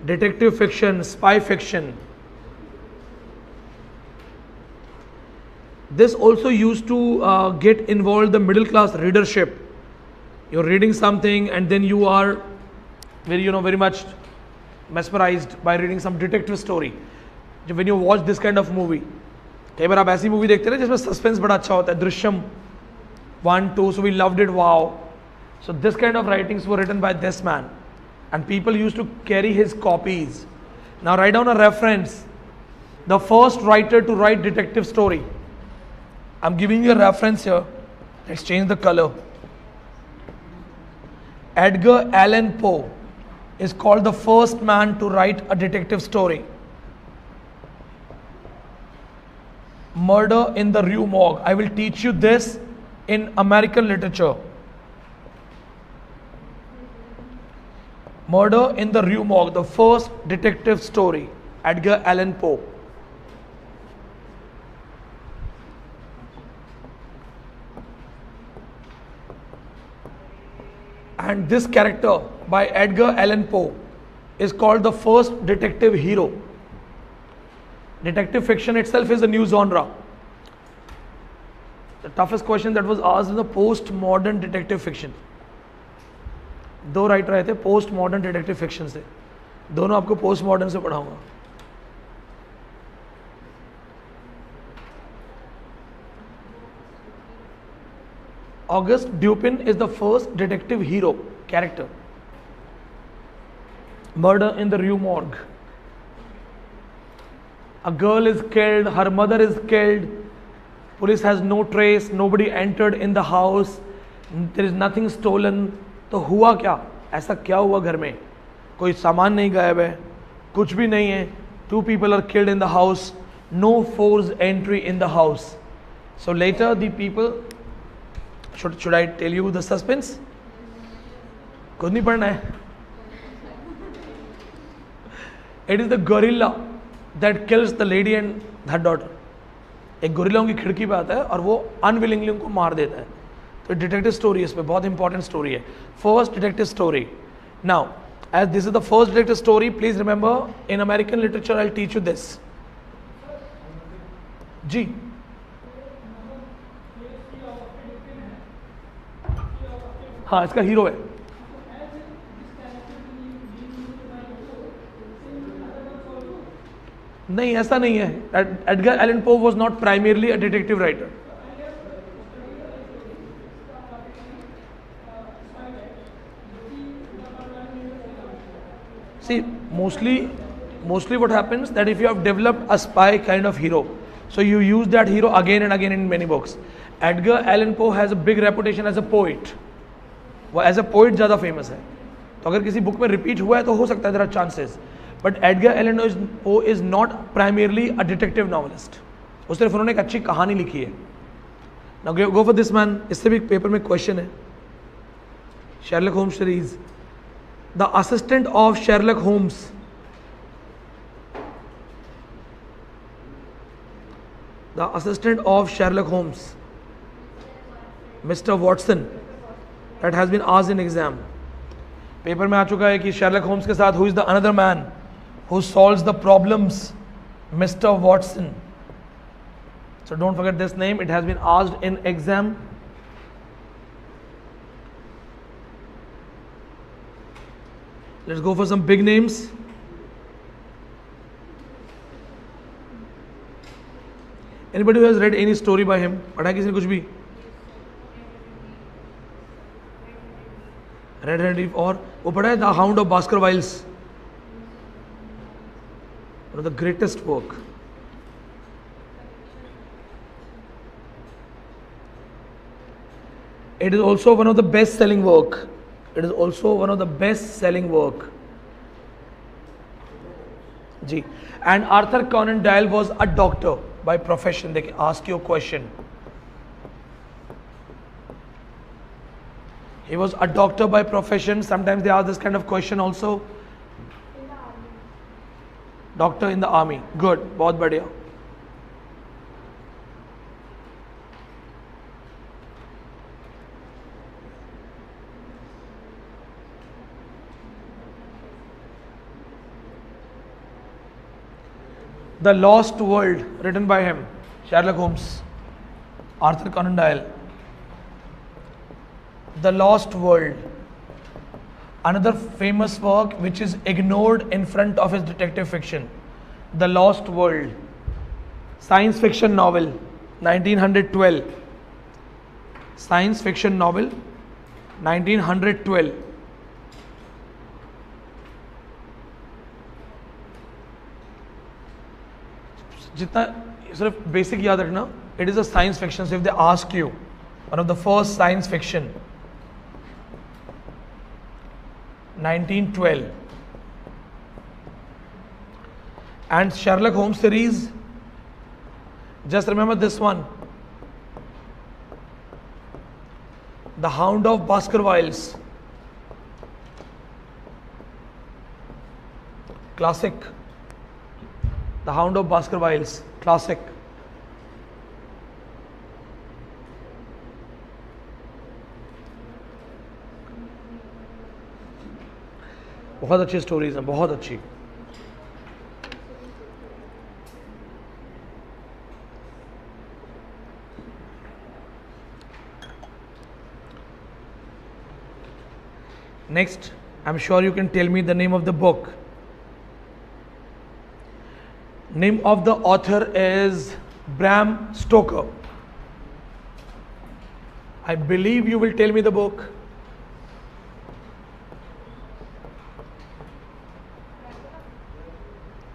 detective fiction, spy fiction. This also used to get involved the middle class readership. You're reading something and then you are very much mesmerized by reading some detective story. When you watch this kind of movie, कई बार आप ऐसी movie देखते हैं ना जिसमें suspense बड़ा अच्छा होता है. Drishyam 1, 2, so we loved it. Wow. So this kind of writings were written by this man and people used to carry his copies. Now write down a reference. The first writer to write detective story. I'm giving you a reference here. Let's change the color. Edgar Allan Poe is called the first man to write a detective story. Murder in the Rue Morgue. I will teach you this in American literature. Murder in the Rue Morgue, the first detective story. Edgar Allan Poe. And this character by Edgar Allan Poe is called the first detective hero. Detective fiction itself is a new genre. The toughest question that was asked is the post-modern detective fiction. दो writer आए थे post-modern detective fiction से. दोनों आपको post-modern से पढ़ाऊंगा. Auguste Dupin is the first detective hero character. Murder in the Rue Morgue. A girl is killed, her mother is killed, police has no trace, nobody entered in the house, there is nothing stolen. तो हुआ क्या, ऐसा क्या हुआ घर में, कोई सामान नहीं गायब है, कुछ भी नहीं है, 2 people are killed in the house, no forced entry in the house. So later the people, should I tell you the suspense? कुछ नहीं पढ़ना है. It is the gorilla that kills the lady and her daughter. एक gorilla उनकी खिड़की पे आता है और वो अनविलिंगली उनको मार देता है. तो डिटेक्टिव स्टोरी इस पे बहुत इंपॉर्टेंट स्टोरी है. First detective story. Now as this is the first detective story, please remember in American literature I will teach you this. जी हाँ, इसका हीरो है. नहीं, ऐसा नहीं है. Edgar Allan Poe was not primarily a detective writer. See, mostly what happens that if you have developed a spy kind of hero, so you use that hero again and again in many books. Edgar Allan Poe has a big reputation as a poet. वो as a poet ज़्यादा famous है. तो अगर किसी book में repeat हुआ है तो हो सकता है, there are chances. But Edgar Allan Poe is not primarily a detective novelist. उस तरफ उन्होंने एक अच्छी कहानी लिखी है. Now go for this man. इससे भी पेपर में क्वेश्चन है. Sherlock Holmes series. The assistant of Sherlock Holmes. The assistant of Sherlock Holmes, mister Watson. That has been asked in exam. Paper में आ चुका है कि शेरलॉक होम्स के साथ who is the another man who solves the problems, Mr. Watson. So don't forget this name. It has been asked in exam. Let's go for some big names. Anybody who has read any story by him? पढ़ा है किसी ने कुछ भी? Red head और वो पढ़ा है the hound of Baskervilles, one of the greatest work. It is also one of the best selling work. It is also one of the best selling work जी. And Arthur Conan Doyle was a doctor by profession. देखिए, ask your question. He was a doctor by profession. Sometimes they ask this kind of question also. In the army. Doctor in the army. Good. बहुत बढ़िया. The Lost World, written by him, Sherlock Holmes, Arthur Conan Doyle. The Lost World, another famous work which is ignored in front of his detective fiction. The Lost World, science fiction novel, 1912. Science fiction novel, 1912. जितना सिर्फ basic याद रखना. It is a science fiction. So if they ask you, one of the first science fiction, 1912. And Sherlock Holmes series, just remember this one, The Hound of Baskervilles, classic. The Hound of Baskervilles, classic. बहुत अच्छी stories हैं, बहुत अच्छी. Next, I'm sure you can tell me the name of the book. Name of the author is Bram Stoker. I believe you will tell me the book.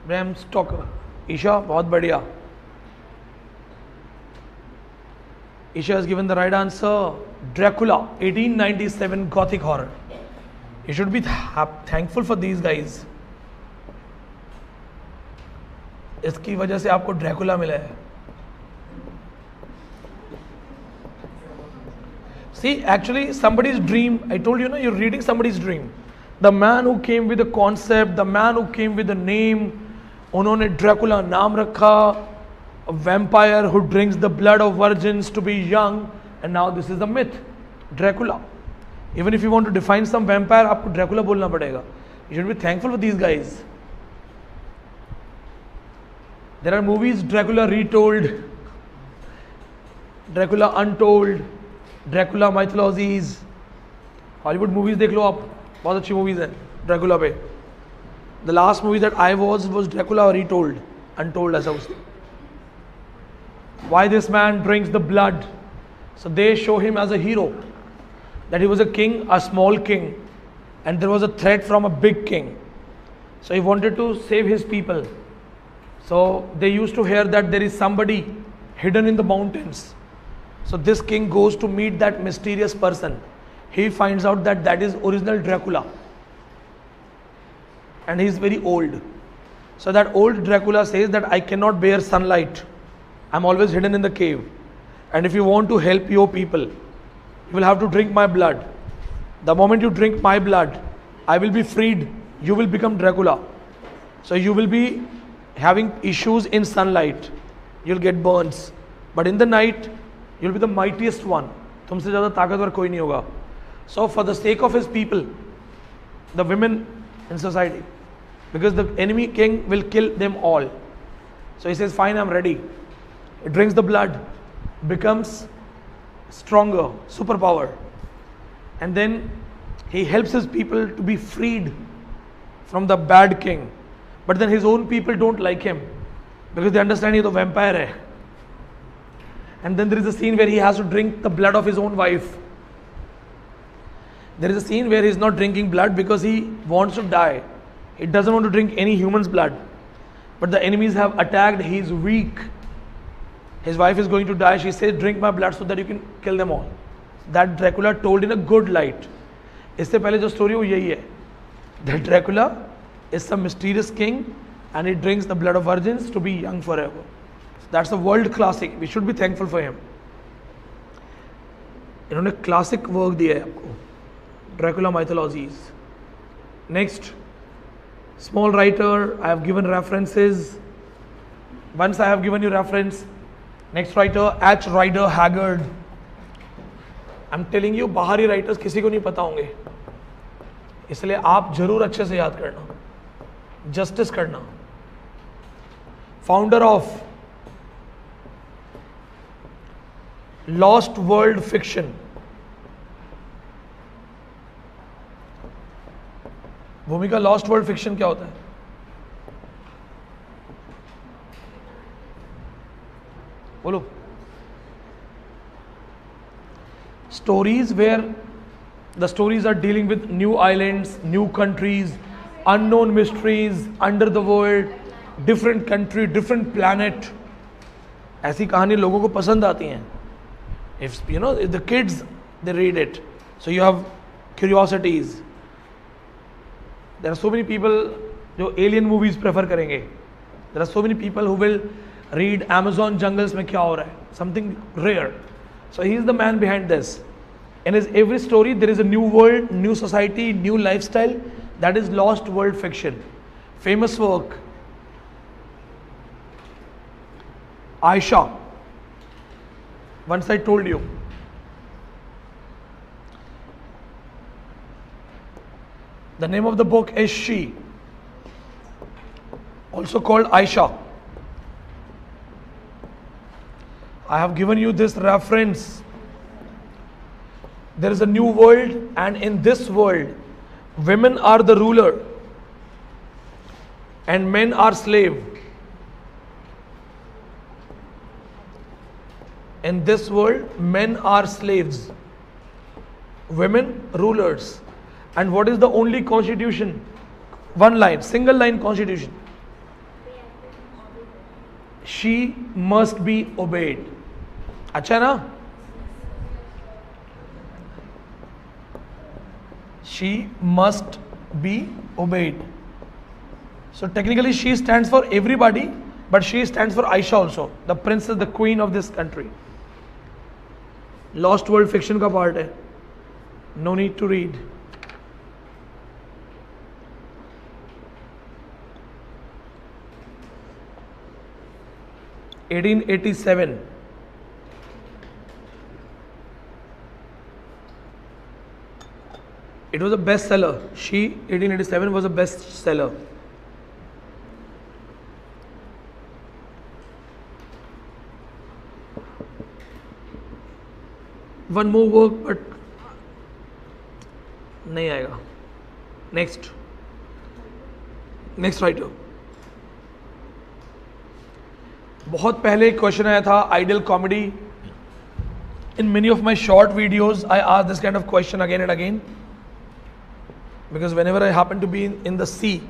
Bram Stoker. Isha बहुत बढ़िया. Isha has given the right answer. Dracula, 1897 Gothic horror. You should be thankful for these guys. इसकी वजह से आपको Dracula मिला है. See, actually, somebody's dream. I told you, you're reading somebody's dream. The man who came with the concept, the man who came with the name, उन्होंने Dracula नाम रखा. A vampire who drinks the blood of virgins to be young, and now this is the myth, Dracula. Even if you want to define some vampire, आपको Dracula बोलना पड़ेगा. You should be thankful for these guys. There are movies Dracula Retold, Dracula Untold, Dracula Mythologies. Hollywood movies देख लो आप, बहुत अच्छी movies हैं Dracula पे. The last movie that I was Dracula Retold, Untold ऐसा कुछ. Why this man drinks the blood? So they show him as a hero, that he was a king, a small king, and there was a threat from a big king. So he wanted to save his people. So they used to hear that there is somebody hidden in the mountains. So this king goes to meet that mysterious person. He finds out that that is original Dracula, and he is very old. So that old Dracula says that I cannot bear sunlight. I'm always hidden in the cave, and if you want to help your people, you will have to drink my blood. The moment you drink my blood, I will be freed. You will become Dracula. So you will be having issues in sunlight. You'll get burns, but in the night, you'll be the mightiest one. तुमसे ज़्यादा ताकतवर कोई नहीं होगा. So for the sake of his people, the women in society, because the enemy king will kill them all. So he says, fine, I'm ready. He drinks the blood, becomes stronger, superpower, and then he helps his people to be freed from the bad king. But then his own people don't like him because they understand he's a vampire. And then there is a scene where he has to drink the blood of his own wife. There is a scene where he is not drinking blood because he wants to die. He doesn't want to drink any human's blood. But the enemies have attacked, he is weak. His wife is going to die. She says, drink my blood so that you can kill them all. That Dracula told in a good light. इससे पहले जो story वो यही है. That Dracula is some mysterious king and he drinks the blood of virgins to be young forever. That's a world classic. We should be thankful for him. इन्होंने classic work दिया है आपको. Dracula mythologies. Next, small writer. I have given references. Once I have given you reference. Next writer, H. Rider Haggard. I'm telling you, बाहरी writers किसी को नहीं पता होंगे, इसलिए आप जरूर अच्छे से याद करना, जस्टिस करना. Founder of lost world fiction. भूमिका, लॉस्ट वर्ल्ड फिक्शन क्या होता है? बोलो. Stories where the stories are dealing with new islands, new countries, unknown mysteries, under the world, different country, different planet. ऐसी कहानी लोगों को पसंद आती हैं. If if the kids, they read it, so you have curiosities. There are so many people जो alien movies prefer करेंगे. There are so many people who will read Amazon jungles में क्या हो रहा है, something rare. So he is the man behind this. In his every story, there is a new world, new society, new lifestyle. That is lost world fiction. Famous work. Aisha. Once I told you. The name of the book is She. Also called Aisha. I have given you this reference. There is a new world, and in this world, women are the ruler and men are slave. In this world, men are slaves, women rulers. And what is the only constitution? One line, single line constitution. She must be obeyed. अच्छा ना? She must be obeyed. So technically she stands for everybody, but she stands for Aisha also, the princess, the queen of this country. Lost World fiction का part है. No need to read. (1887). It was a bestseller. She 1887 was a bestseller. One more work, but नहीं आएगा. Next writer. बहुत पहले एक question आया था ideal comedy. In many of my short videos, I ask this kind of question again and again, because whenever I happen to be in the sea,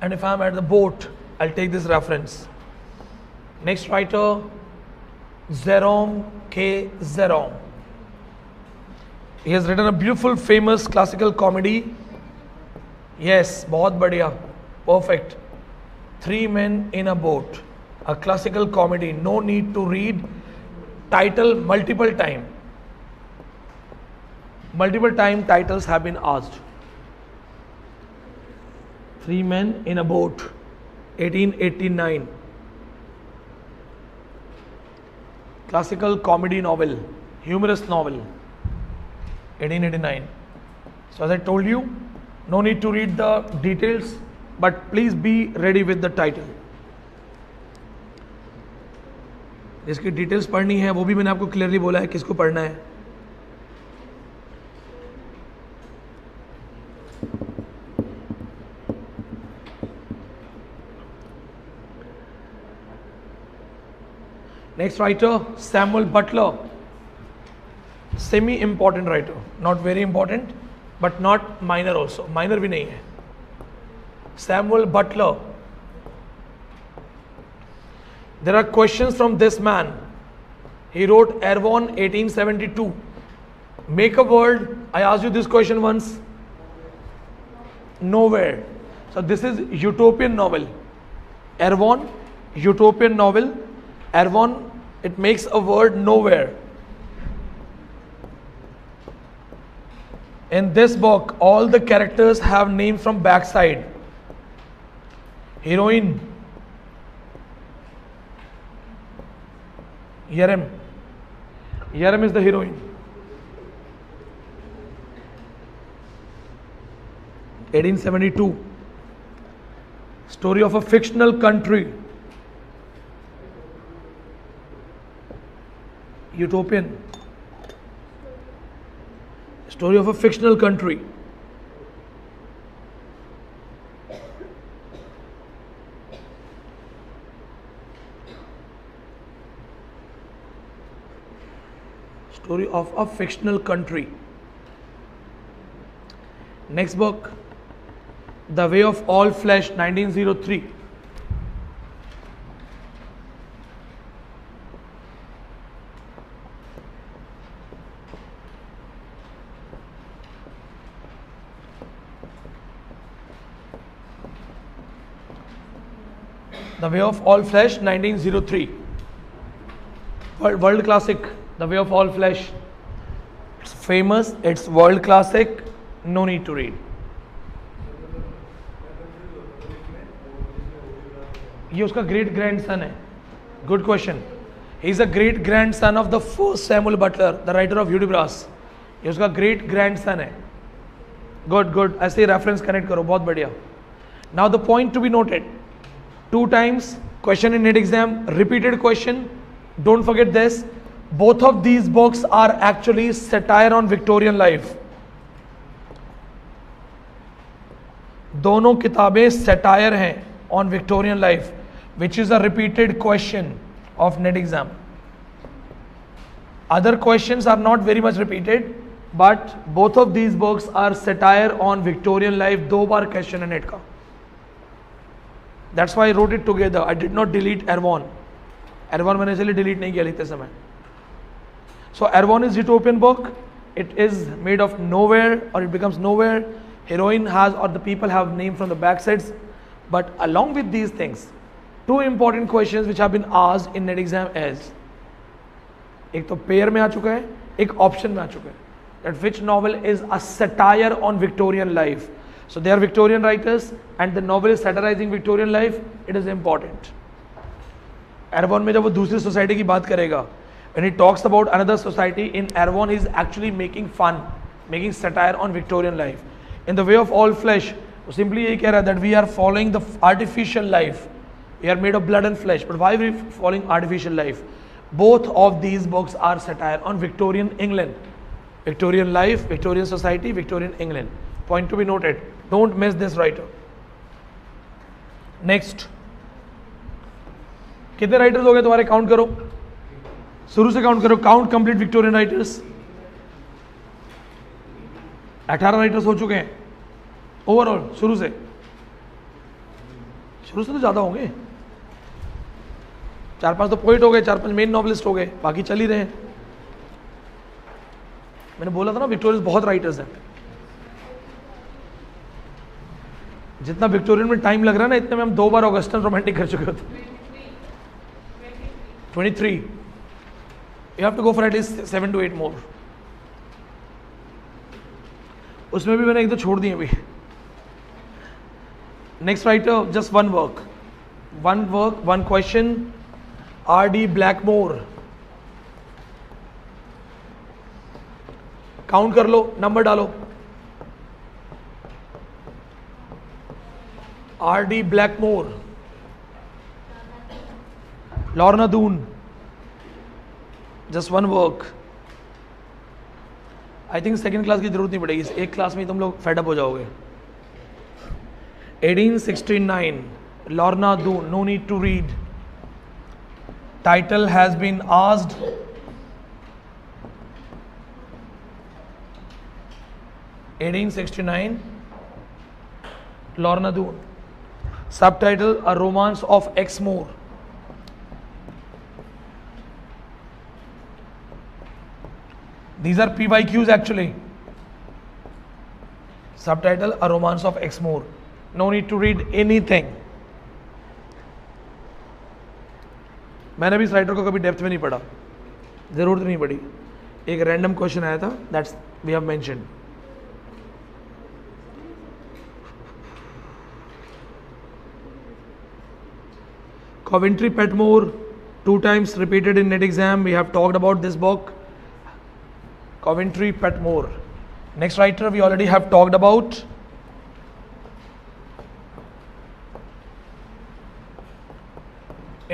and if I am at the boat, I'll take this reference. Next writer, Jerome K. Jerome. He has written a beautiful, famous classical comedy. Yes, बहुत बढ़िया, perfect. Three Men in a Boat, a classical comedy. No need to read title multiple time. Multiple time titles have been asked. Three Men in a Boat, 1889. Classical comedy novel, humorous novel, 1889. So as I told you, no need to read the details, but please be ready with the title. जिसकी details पढ़नी है वो भी मैंने आपको clearly बोला है किसको पढ़ना है. Next writer, Samuel Butler. Semi important writer, not very important, but not minor also. Minor भी नहीं है. Samuel Butler. There are questions from this man. He wrote Avon 1872. Make a word. I asked you this question once. Nowhere. So this is utopian novel. Avon, utopian novel. Avon, it makes a word nowhere. In this book, all the characters have names from backside. Heroine, Yerem. Yerem is the heroine. 1872. Story of a fictional country. Utopian. Story of a fictional country. Story of a fictional country. Next book, The Way of All Flesh, 1903. The Way of All Flesh, 1903. World classic, The Way of All Flesh. It's famous, it's world classic, no need to read. ये उसका great grandson है. Good question. He is a great grandson of the first Samuel Butler, the writer of Hudibras. ये उसका great grandson है. Good. ऐसे reference connect करो, बहुत बढ़िया. Now the point to be noted. 2 times question in NET exam, repeated question. Don't forget this. Both of these books are actually satire on Victorian life. दोनों किताबें satire हैं on Victorian life, which is a repeated question of NET exam. Other questions are not very much repeated, but both of these books are satire on Victorian life. 2 bar question है NET का. That's why I wrote it together. I did not delete Erewhon. Erewhon मैंने इसलिए delete नहीं किया लिखते समय. So Erewhon is utopian book. It is made of nowhere, or it becomes nowhere. Heroine has, or the people have name from the backsides. But along with these things, two important questions which have been asked in NET exam is, एक तो pair में आ चुका है, एक option में आ चुका है. That which novel is a satire on Victorian life. So they are Victorian writers and the novel is satirizing Victorian life. It is important. Erewhon में जब वो दूसरी society की बात करेगा, when he talks about another society in Erewhon, he is actually making fun, making satire on Victorian life. In the way of all flesh, वो simply यही कह रहा है that we are following the artificial life. We are made of blood and flesh. But why are we following artificial life? Both of these books are satire on Victorian England. Victorian life, Victorian society, Victorian England. Point to be noted. Don't miss this writer. Next. कितने writers हो गए तुम्हारे? Count करो, शुरू से count करो. Count complete Victorian writers. 18 writers हो चुके हैं ओवरऑल. शुरू से तो ज्यादा होंगे. 4-5 तो पोइट हो गए, 4-5 मेन नॉवलिस्ट हो गए, बाकी चल ही रहे हैं. मैंने बोला था ना विक्टोरियन बहुत राइटर्स हैं. जितना विक्टोरियन में टाइम लग रहा है ना, इतने में हम 2 बार ऑगस्टन रोमांटिक कर चुके होते. 23. You have to go for at least 7 to 8 more. उसमें भी मैंने 1-2 छोड़ दिए अभी. Next writer, just one work, one question. R.D. Blackmore. Count कर लो, नंबर डालो. R.D. Blackmore. Lorna Doone. Just one work. I think second class की जरूरत नहीं पड़ेगी, एक क्लास में तुम लोग फेड अप हो जाओगे. 1869. Lorna Doone. No need to read. Title has been asked. (1869) Lorna Doone. Subtitle: A Romance of Exmoor. These are PYQs actually. Subtitle: A Romance of Exmoor. No need to read anything. मैंने भी इस writer को कभी depth में नहीं पढ़ा, जरूरत नहीं पड़ी. एक रैंडम क्वेश्चन आया था, that's we have mentioned. Coventry Patmore, 2 times repeated in NET exam. We have talked about this book. Coventry Patmore. Next writer we already have talked about.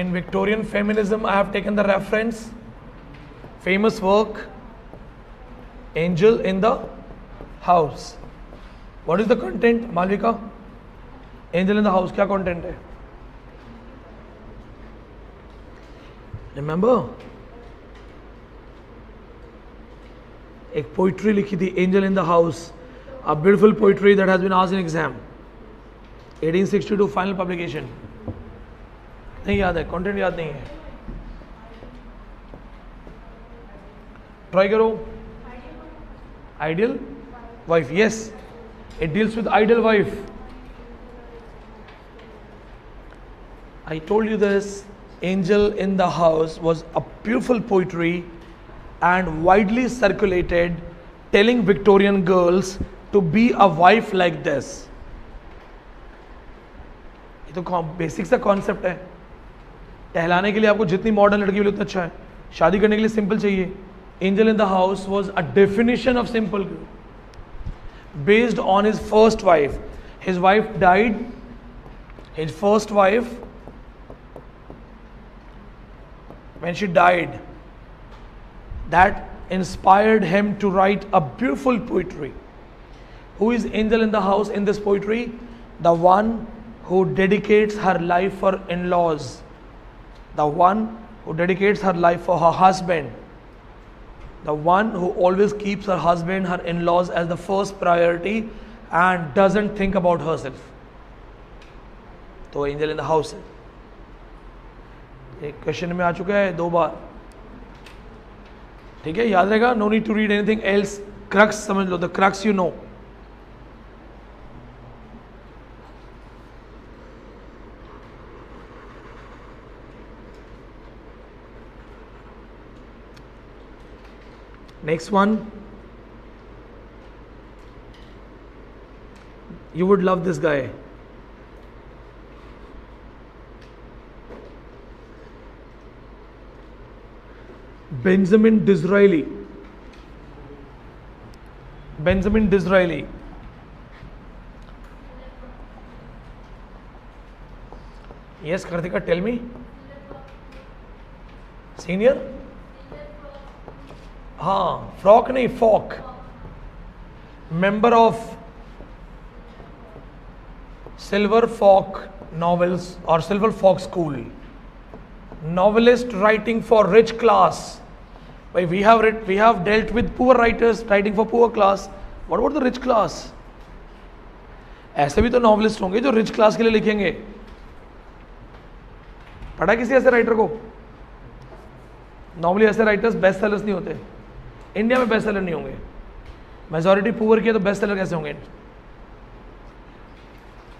In Victorian feminism, I have taken the reference. Famous work, Angel in the House. What is the content, Malvika? Angel in the House, क्या content है? Remember? एक poetry लिखी थी, Angel in the House, a beautiful poetry that has been asked in exam. 1862 final publication. नहीं याद है, content याद नहीं है. ट्राई करो. Ideal wife. Yes, it deals with ideal wife. I told you this. Angel in the House was a beautiful poetry and widely circulated, telling Victorian girls to be a wife like this. ये तो basic सा concept है. टहलाने के लिए आपको जितनी modern लड़की मिले उतना अच्छा है. शादी करने के लिए सिंपल चाहिए. Angel in the House was a definition of simple, based on his first wife. His wife died. His first wife, when she died, that inspired him to write a beautiful poetry. Who is Angel in the House in this poetry? The one who dedicates her life for in-laws. The one who dedicates her life for her husband. The one who always keeps her husband, her in-laws as the first priority and doesn't think about herself. तो angel in the house है। एक question में आ चुका है 2 बार, ठीक है, याद रहेगा। No need to read anything else, crux समझ लो, the crux you know. Next one, you would love this guy. Benjamin Disraeli. Benjamin Disraeli. Yes, Karthika, tell me. Senior? हाँ, फ्रॉक नहीं, fork, member of silver fork novels और silver fork school, novelist writing for rich class. Why we have dealt with poor writers writing for poor class. What about the rich class? ऐसे भी तो novelist होंगे जो rich class के लिए लिखेंगे। पढ़ा किसी ऐसे राइटर को? नॉर्मली ऐसे राइटर्स बेस्ट सेलर्स नहीं होते, इंडिया में बेस्ट सेलर नहीं होंगे। मेजॉरिटी पुअर की तो बेस्ट सेलर कैसे होंगे?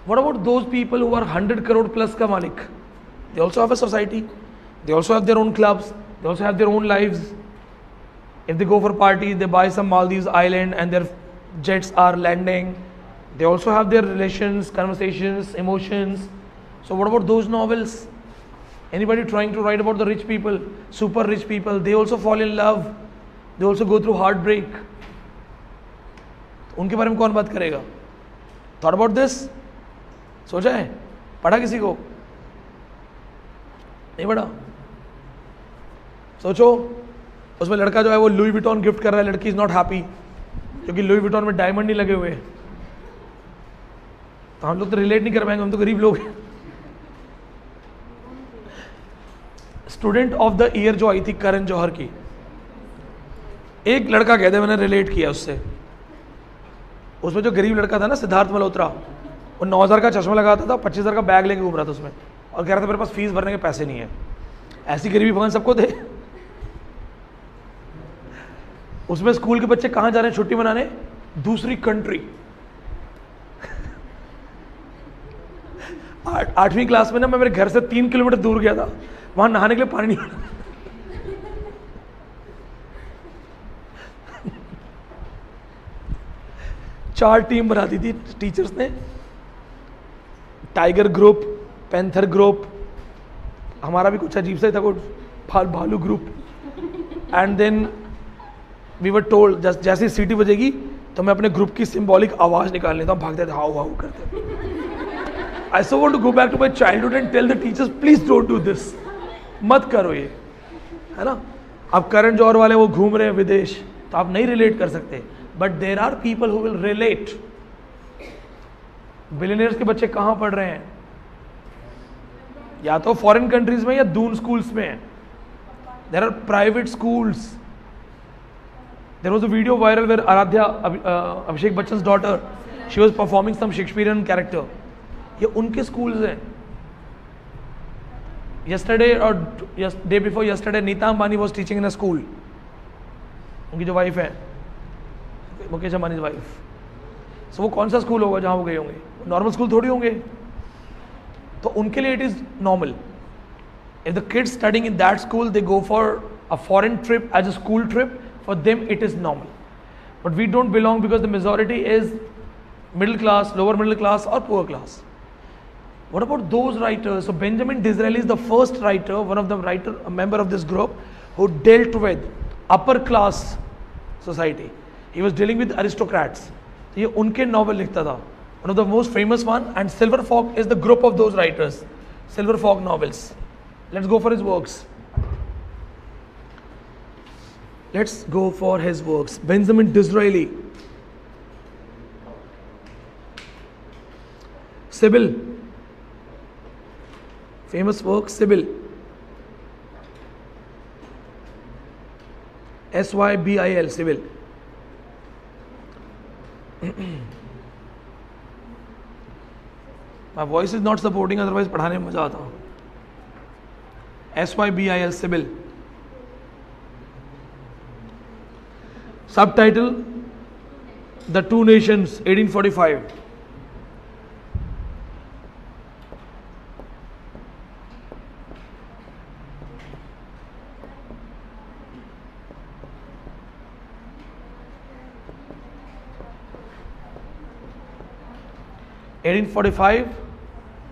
What about those people who are 100 crore plus का मालिक? They also have a society, they also have their own clubs, they also have their own lives. If they go for party, they buy some Maldives island and their jets are landing. They also have their relations, conversations, emotions. So what about those novels? Anybody trying to write about the rich people, super rich people, they also fall in love, they also go through heartbreak. उनके बारे में कौन बात करेगा? Thought about this? सोचा है? पढ़ा किसी को? नहीं पढ़ा? सोचो, उसमें लड़का जो है वो लुई विटॉन गिफ्ट कर रहा है, लड़की इज नॉट हैप्पी क्योंकि लुई विटॉन में डायमंड नहीं लगे हुए। तो हम लोग तो रिलेट नहीं कर पाएंगे, हम तो गरीब लोग हैं। स्टूडेंट ऑफ द ईयर जो आई थी करण जौहर की, एक लड़का कहते मैंने रिलेट किया उससे। उसमें जो गरीब लड़का था ना सिद्धार्थ मल्होत्रा, वो 9,000 का चश्मा लगाता था, 25,000 का बैग लेके घूम रहा था उसमें, और कह रहा था मेरे पास फीस भरने के पैसे नहीं है। ऐसी गरीबी भगवान सबको दे। उसमें स्कूल के बच्चे कहाँ जा रहे हैं छुट्टी मनाने? दूसरी कंट्री। 8वीं क्लास में ना मैं मेरे घर से 3 किलोमीटर दूर गया था, वहां नहाने के लिए पानी नहीं मिला। चार टीम बना दी थी टीचर्स ने, टाइगर ग्रुप, पैंथर ग्रुप, हमारा भी कुछ अजीब सा ही था, कोई भालू group. And then we were told जैसे सीटी बजेगी तो मैं अपने ग्रुप की सिंबॉलिक आवाज निकाल लेता हूँ, भागते थे, हाउ हाउ करते। I so want to go back to my childhood and tell the teachers please don't do this, मत करो ये, है ना। अब करण जौहर वाले वो घूम रहे हैं विदेश, तो आप नहीं रिलेट कर सकते, but there are people who will relate. Billionaires के बच्चे कहाँ पढ़ रहे हैं? या तो फॉरेन कंट्रीज में या दून स्कूल्स में। There are private schools. There was a video viral where Aaradhya, Abhishek Bachchan's daughter, she was performing some Shakespearean character. ये उनके स्कूल्स हैं। yesterday or day before yesterday Nita Ambani was teaching in a school. उनकी जो wife है Mukesh Ambani wife, सो वो कौन सा स्कूल होगा जहाँ वो गए होंगे? नॉर्मल स्कूल थोड़ी होंगे। तो उनके लिए it is normal. If the kids studying in that school they go for a foreign trip as a school trip, for them it is normal. But we don't belong because the majority is middle class, lower middle class और poor class. What about those writers? So Benjamin Disraeli is the first writer, one of the writer, a member of this group, who dealt with upper class society. He was dealing with aristocrats. तो ये उनके novel लिखता था. One of the most famous one, and Silver Folk is the group of those writers. Silver Folk novels. Let's go for his works. Let's go for his works. Benjamin Disraeli. Sybil. Famous work, Sybil. Sybil, Sybil. My voice is not supporting, otherwise पढ़ाने में मजा आता. SYBIL Sybil. Subtitle: The Two Nations, 1845.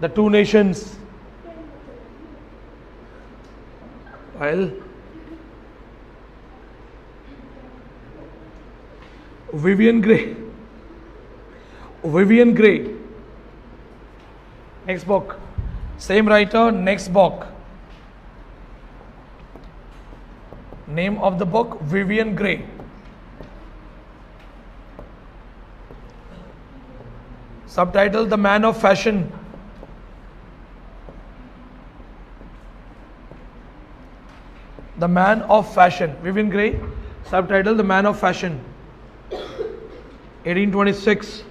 The Two Nations. Well, Vivian Gray. Next book. Same writer, next book. Name of the book, Vivian Gray. Subtitle: The Man of Fashion. The Man of Fashion. Vivian Gray. Subtitle: The Man of Fashion. 1826.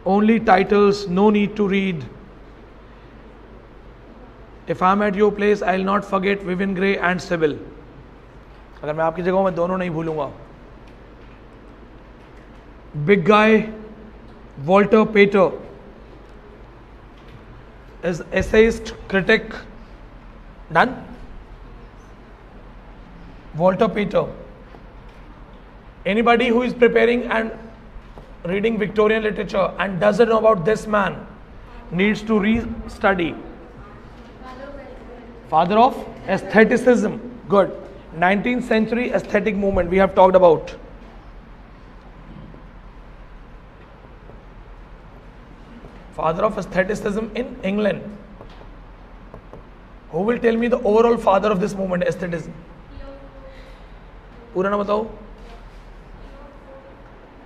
Only titles, no need to read. If I am at your place, I will not forget Vivian Gray and Sybil. अगर मैं आपकी जगह हूँ मैं दोनों नहीं भूलूंगा. Big guy, Walter Pater, is essayist, critic. Done? Walter Pater. Anybody who is preparing and reading Victorian literature and doesn't know about this man needs to re-study. Father of aestheticism. Good. 19th century aesthetic movement we have talked about. Father of aestheticism in England. Who will tell me the overall father of this movement, aestheticism? पूरा ना बताओ.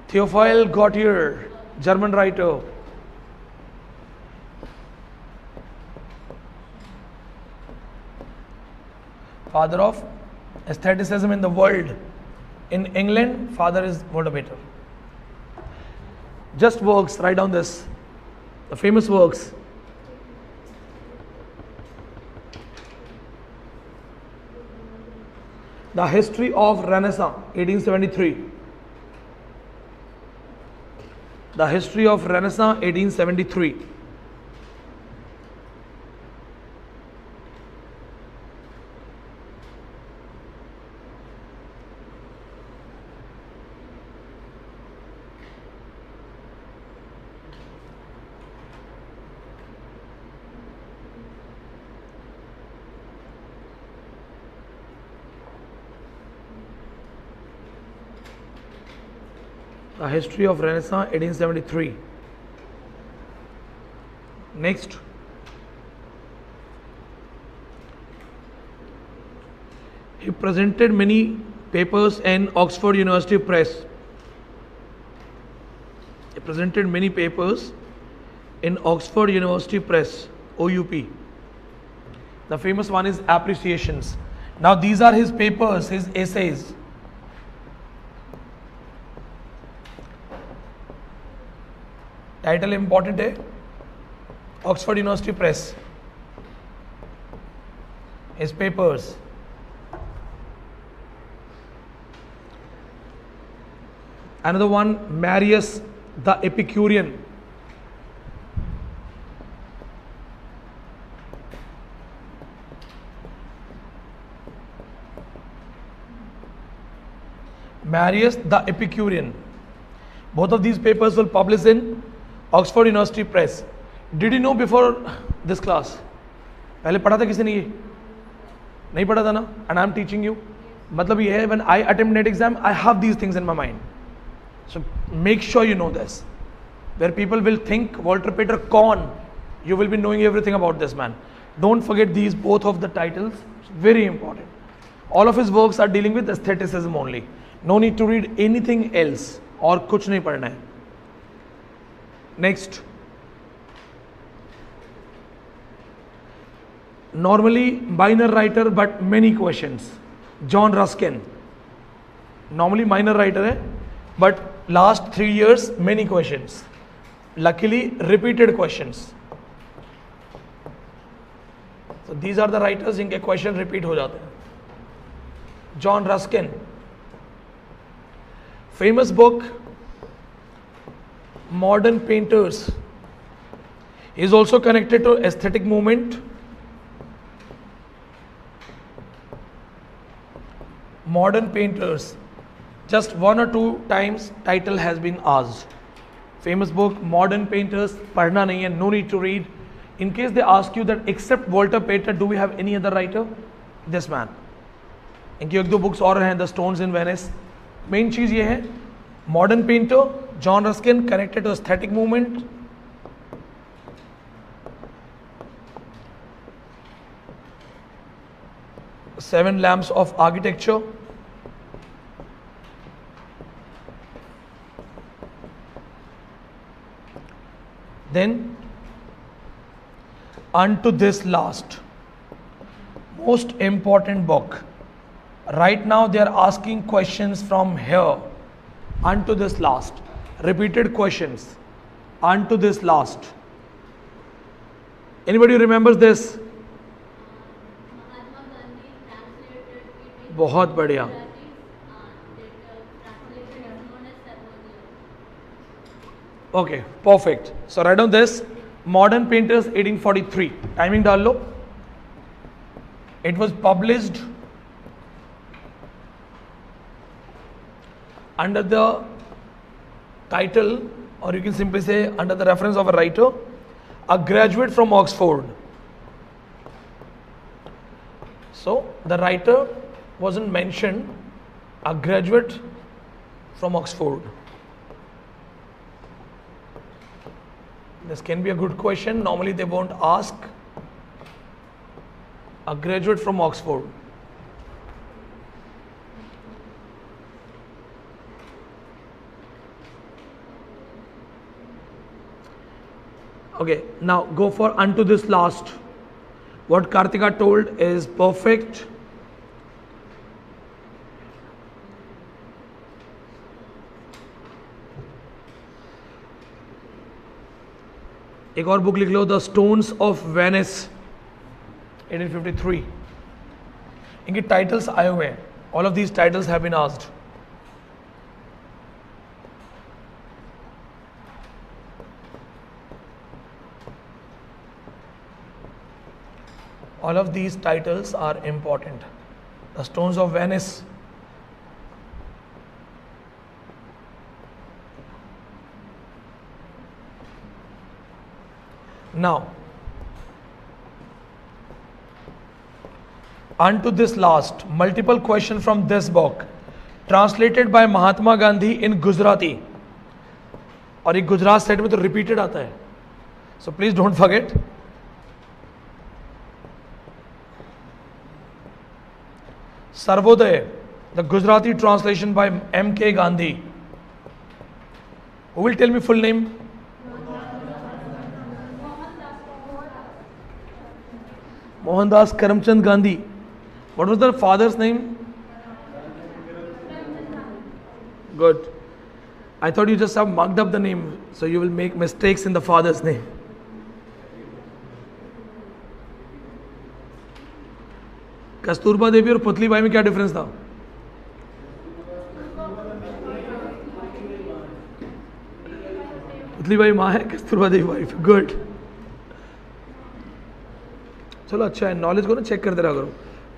Theophile Gautier, German writer. Father of aestheticism in the world. In England, father is Walter Pater. Just works, write down this. The famous works. The History of Renaissance, 1873. The History of Renaissance, 1873. The History of Renaissance, 1873. Next. He presented many papers in Oxford University Press. He presented many papers in Oxford University Press, OUP. The famous one is Appreciations. Now these are his papers, his essays. Title important है, Oxford University Press. His papers. Another one, Marius the Epicurean. Marius the Epicurean. Both of these papers will publish in Oxford University Press. Did you know before this class? पहले पढ़ा था किसी ने ये? नहीं पढ़ा था ना? And I am teaching you. मतलब ये है, when I attempt NET exam, I have these things in my mind. So make sure you know this. Where people will think Walter Pater con, you will be knowing everything about this man. Don't forget these both of the titles. It's very important. All of his works are dealing with aestheticism only. No need to read anything else. और कुछ नहीं पढ़ना है. Next. Normally minor writer but many questions. John Ruskin. Normally minor writer है but last 3 years many questions. luckily repeated questions. So these are the writers जिनके question repeat हो जाते हैं. John Ruskin, famous book Modern Painters, is also connected to aesthetic movement. Modern Painters, just 1 or 2 times title has been asked. Famous book Modern Painters, पढ़ना नहीं है, no need to read. In case they ask you that except Walter Pater, do we have any other writer? This man. इनकी 1-2 books और हैं, The Stones in Venice. Main चीज़ ये है, Modern Painter, John Ruskin, connected to aesthetic movement. Seven Lamps of Architecture. Then Unto This Last, most important book. Right now they are asking questions from here. Unto This Last, repeated questions. Unto This Last. Anybody remembers this? बहुत बढ़िया. Okay, perfect. So write down this. Modern Painters 1843. Timing डाल लो. It was published under the title, or you can simply say under the reference of a writer, a graduate from Oxford. So the writer wasn't mentioned, a graduate from Oxford. This can be a good question. Normally they won't ask. A graduate from Oxford. Okay, now go for Unto This Last. What Kartika told is perfect. एक और book लिख लो, the stones of Venice 1853. इनके titles आए हुए हैं. All of these titles have been asked. All of these titles are important. The Stones of Venice. Now, unto this last, multiple question from this book, translated by Mahatma Gandhi in Gujarati. और ये Gujarat set में तो repeated आता है. So please don't forget. Sarvodaya, the Gujarati translation by M.K. Gandhi. Who will tell me full name? Mohandas Karamchand Gandhi. What was the father's name? Good. I thought you just have mugged up the name, so you will make mistakes in the father's name. Kasturba देवी और पुतली बाई में क्या difference था? पुतली बाई माँ है, कस्तूरबा देवी wife. Good. चलो अच्छा है, knowledge को ना चेक करते रहा करो.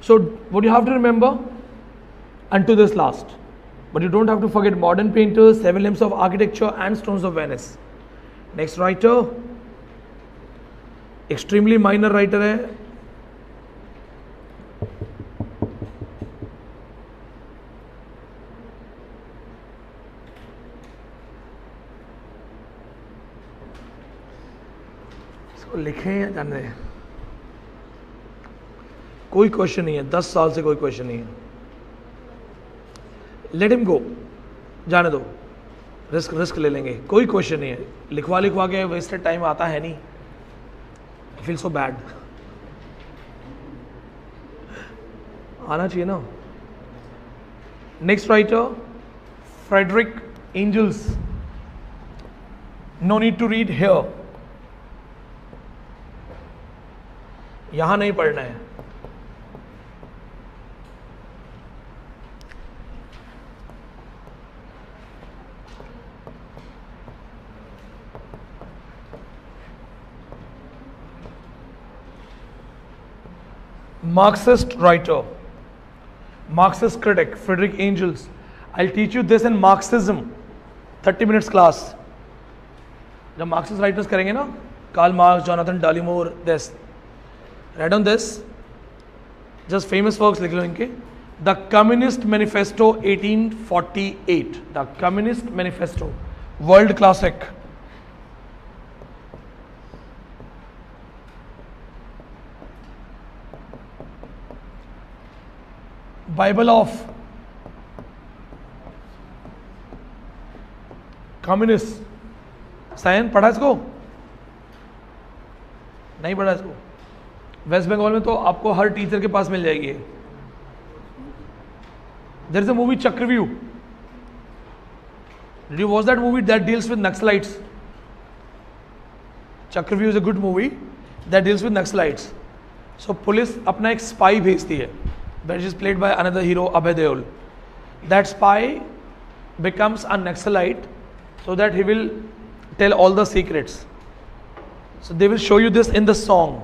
So what you have to remember, unto this last, but you don't have to forget Modern Painters, Seven Lamps of Architecture and Stones of Venice. Next writer, extremely minor writer है. इसको लिखें या जान रहे हैं? कोई क्वेश्चन नहीं है, 10 साल से कोई क्वेश्चन नहीं है. लेट हिम गो, जाने दो. रिस्क ले लेंगे, कोई क्वेश्चन नहीं है. लिखवा के वेस्टेड टाइम आता है नहीं. I feel so bad. आना चाहिए ना. Next writer, Friedrich Engels. No need to read here, यहां नहीं पढ़ना है. Marxist writer, Marxist critic, Friedrich Engels. I'll teach you this in Marxism, 30 minutes class. जब Marxist writers करेंगे ना, Karl Marx, Jonathan Dallimore, this. Write on this. Just famous works लिख लो इनके. The Communist Manifesto 1848. The Communist Manifesto, world classic. Bible of Communists. साइन पढ़ा इसको? नहीं पढ़ा इसको? वेस्ट बंगाल में तो आपको हर टीचर के पास मिल जाएगी. There is a movie Chakravyuh. Did you watch that movie that deals with Naxalites? Chakravyuh is a good movie that deals with Naxalites. So police अपना एक स्पाई भेजती है, that is played by another hero, Abhay Doyle. That spy becomes a Naxalite so that he will tell all the secrets. So they will show you this in the song,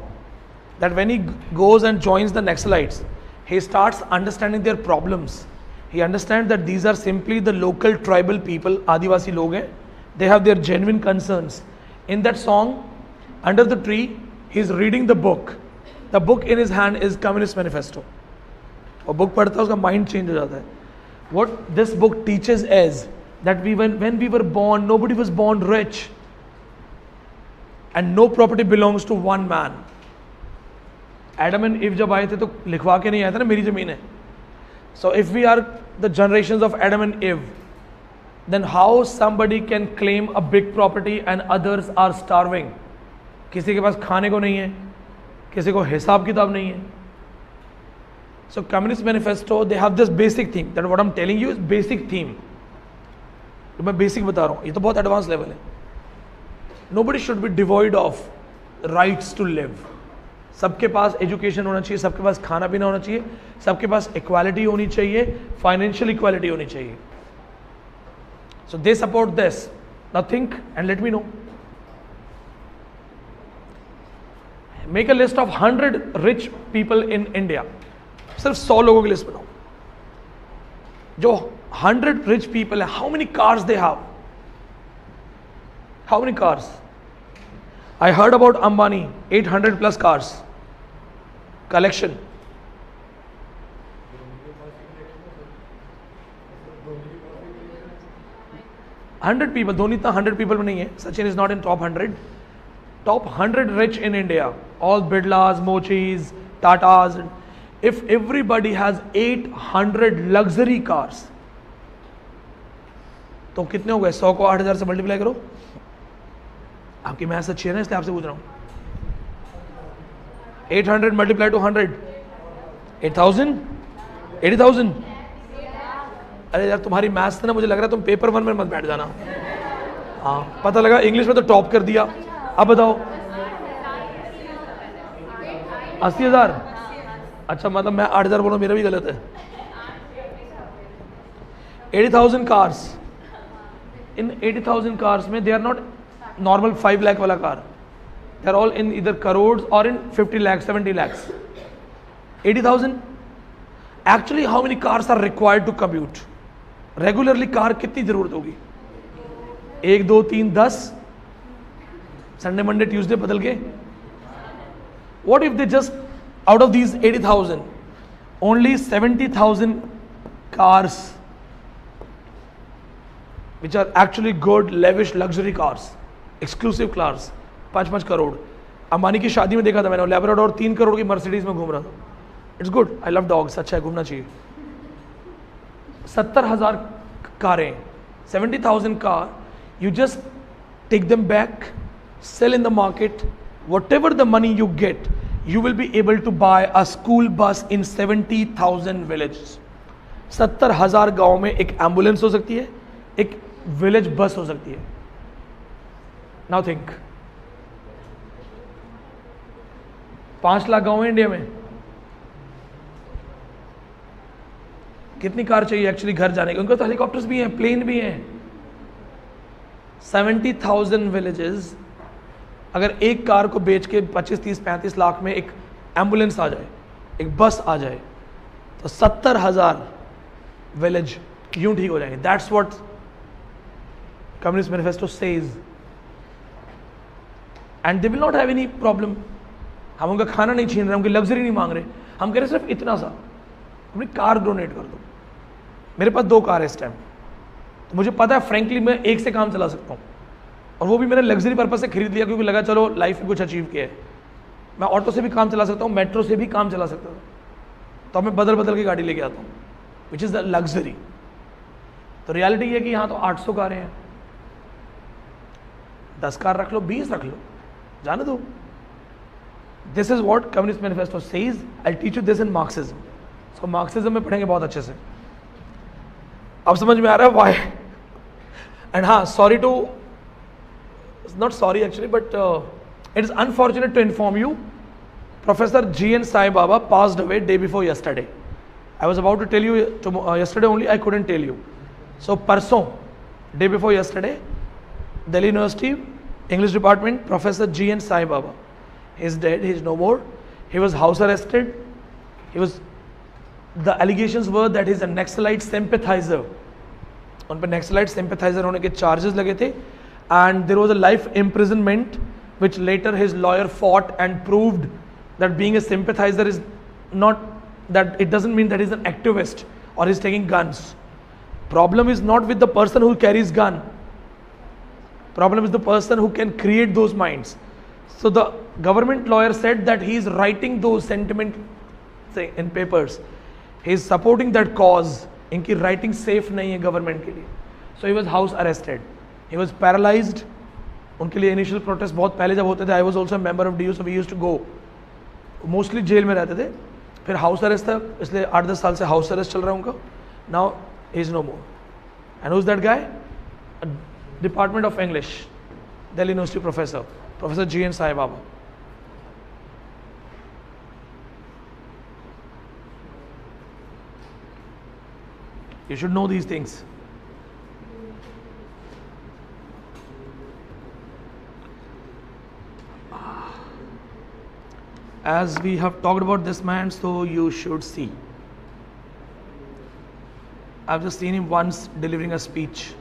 that when he goes and joins the Naxalites, he starts understanding their problems. He understands that these are simply the local tribal people, Adivasi log hain. They have their genuine concerns. In that song, under the tree, he is reading the book. The book in his hand is Communist Manifesto. और book पढ़ता है उसका mind change हो जाता है. What this book teaches is that when we were born, nobody was born rich, and no property belongs to one man. Adam and Eve जब आए थे तो लिखवा के नहीं आया था ना मेरी ज़मीन है. So if we are the generations of Adam and Eve, then how somebody can claim a big property and others are starving? किसी के पास खाने को नहीं है, किसी को हिसाब किताब नहीं है. So Communist Manifesto, they have this basic theme, that what I'm telling you is basic theme. तो मैं basic बता रहा हूँ, ये तो बहुत advanced level है. Nobody should be devoid of rights to live. सबके पास education होना चाहिए, सबके पास खाना पीना होना चाहिए, सबके पास equality होनी चाहिए, financial equality होनी चाहिए. So they support this. Now think and let me know. Make a list of 100 rich people in India. सिर्फ 100 लोगों की लिस्ट बनाओ जो 100 रिच पीपल है. How many cars they have? How many cars? I heard about Ambani 800 plus cars collection. Hundred people, Dhoni इतना 100 people में नहीं है. Sachin is not in top 100. Top 100 rich in India, all Birlas, मोचीज, Tatas. If everybody has 800 luxury cars, तो कितने हो गए? 100 को 8000 से मल्टीप्लाई करो. आपकी मैथ्स अच्छी है ना, इसलिए आपसे पूछ रहा हूं. 800 मल्टीप्लाई टू 100, 8000. 80,000. अरे यार तुम्हारी मैथ्स ना, मुझे लग रहा है तुम पेपर 1 में मत बैठ जाना. हाँ पता लगा इंग्लिश में तो टॉप कर दिया. अब बताओ 80,000. अच्छा मतलब मैं 8,000 बोलूँ मेरा भी गलत है. 80,000 कार्स. इन 80,000 कार्स में they are not normal 5 lakh वाला कार. दे आर ऑल इन इधर करोड़ और in 50 lakh 70 lakhs. 80,000. Actually how many cars are required to commute? Regularly car कितनी जरूरत होगी? 1 2 3 10. संडे मंडे ट्यूसडे बदल के. What if they just out of these 80,000, only 70,000 cars which are actually good, lavish, luxury cars, exclusive cars, 5 crore. Ambani की शादी में देखा था मैंने, लैब्राडोर 3 करोड़ की मर्सिडीज में घूम रहा था. It's good, I love dogs, अच्छा है, घूमना चाहिए. 70,000 कारें, 70,000 car, you just take them back, sell in the market, whatever the money you get, you will be able to buy a school bus in 70,000 villages. 70,000 गाँव में एक ambulance हो सकती है, एक विलेज बस हो सकती है. नाउ थिंक 5 लाख गांव है इंडिया में, कितनी कार चाहिए एक्चुअली घर जाने की? उनके तो हेलीकॉप्टर्स भी हैं, प्लेन भी हैं। 70,000 विलेजेस, अगर एक कार को बेच के 25, 30, 35 लाख में एक एम्बुलेंस आ जाए, एक बस आ जाए, तो 70,000 विलेज यूं ठीक हो जाएंगे। That's what communist manifesto says, and they will not have any problem. हम उनका खाना नहीं छीन रहे, उनकी लग्जरी नहीं मांग रहे, हम कह रहे सिर्फ इतना सा, अपनी कार डोनेट कर दो। मेरे पास 2 कार है इस टाइम, तो मुझे पता है फ्रेंकली मैं एक से काम चला सकता हूँ, और वो भी मैंने लग्जरी पर्पज से खरीद लिया क्योंकि लगा चलो लाइफ में कुछ अचीव किया है। मैं ऑटो से भी काम चला सकता हूँ, मेट्रो से भी काम चला सकता हूँ, तो मैं बदल बदल के गाड़ी लेके आता हूँ, विच इज़ द लग्जरी। तो रियलिटी ये कि यहाँ तो 800 कारें हैं, 10 कार रख लो, 20 रख लो, जाने दो। This is what communist manifesto says. I teach you this in Marxism. इसको मार्क्सिज्म में पढ़ेंगे बहुत अच्छे से। अब समझ में आ रहा है वाई। एंड हाँ, sorry to, not sorry actually, but it is unfortunate to inform you, professor G.N. Sai Baba passed away day before yesterday. I was about to tell you yesterday only, I couldn't tell you. So परसों, day before yesterday, Delhi University English Department, Professor G.N. Sai Baba, he is dead, he is no more. He was house arrested. The allegations were that he is a Naxalite sympathizer. उन पर Naxalite sympathizer होने के charges लगे थे, and there was a life imprisonment, which later his lawyer fought and proved that being a sympathizer is not, that it doesn't mean that he's an activist or he's taking guns. Problem is not with the person who carries gun. Problem is the person who can create those minds. So the government lawyer said that he is writing those sentiment in papers. He is supporting that cause. इनकी writing safe नहीं है government के लिए. So he was house arrested. He was paralyzed. उनके लिए initial protest बहुत पहले जब होते थे, I was also a member of DU, so we used to go. Mostly jail में रहते थे. फिर house arrest था, इसलिए 8-10 साल से house arrest चल रहा है उनका. Now he is no more. And who's that guy? A Department of English, Delhi University professor, Professor G.N. Sai Baba. You should know these things. As we have talked about this man, so you should see. I've just seen him once delivering a speech.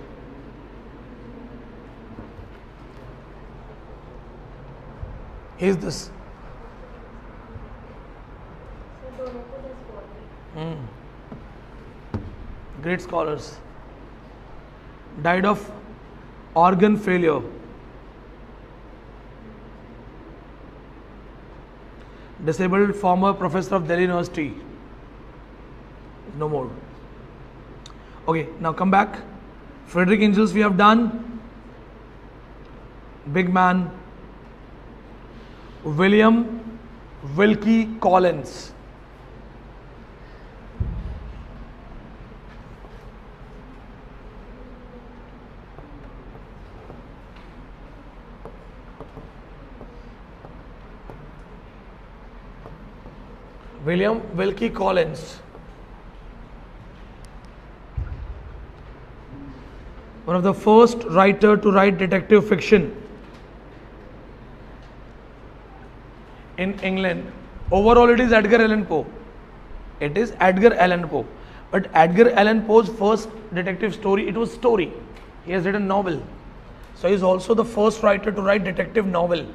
He's this. Great scholars. Died of organ failure. Disabled former professor of Delhi University. No more. Okay, now come back. Frederick Engels we have done. Big man. Wilkie Collins. Wilkie Collins. One of the first writer to write detective fiction in England. Overall it is Edgar Allan Poe. It is Edgar Allan Poe. But Edgar Allan Poe's first detective story, it was story. He has written novel. So he is also the first writer to write detective novel.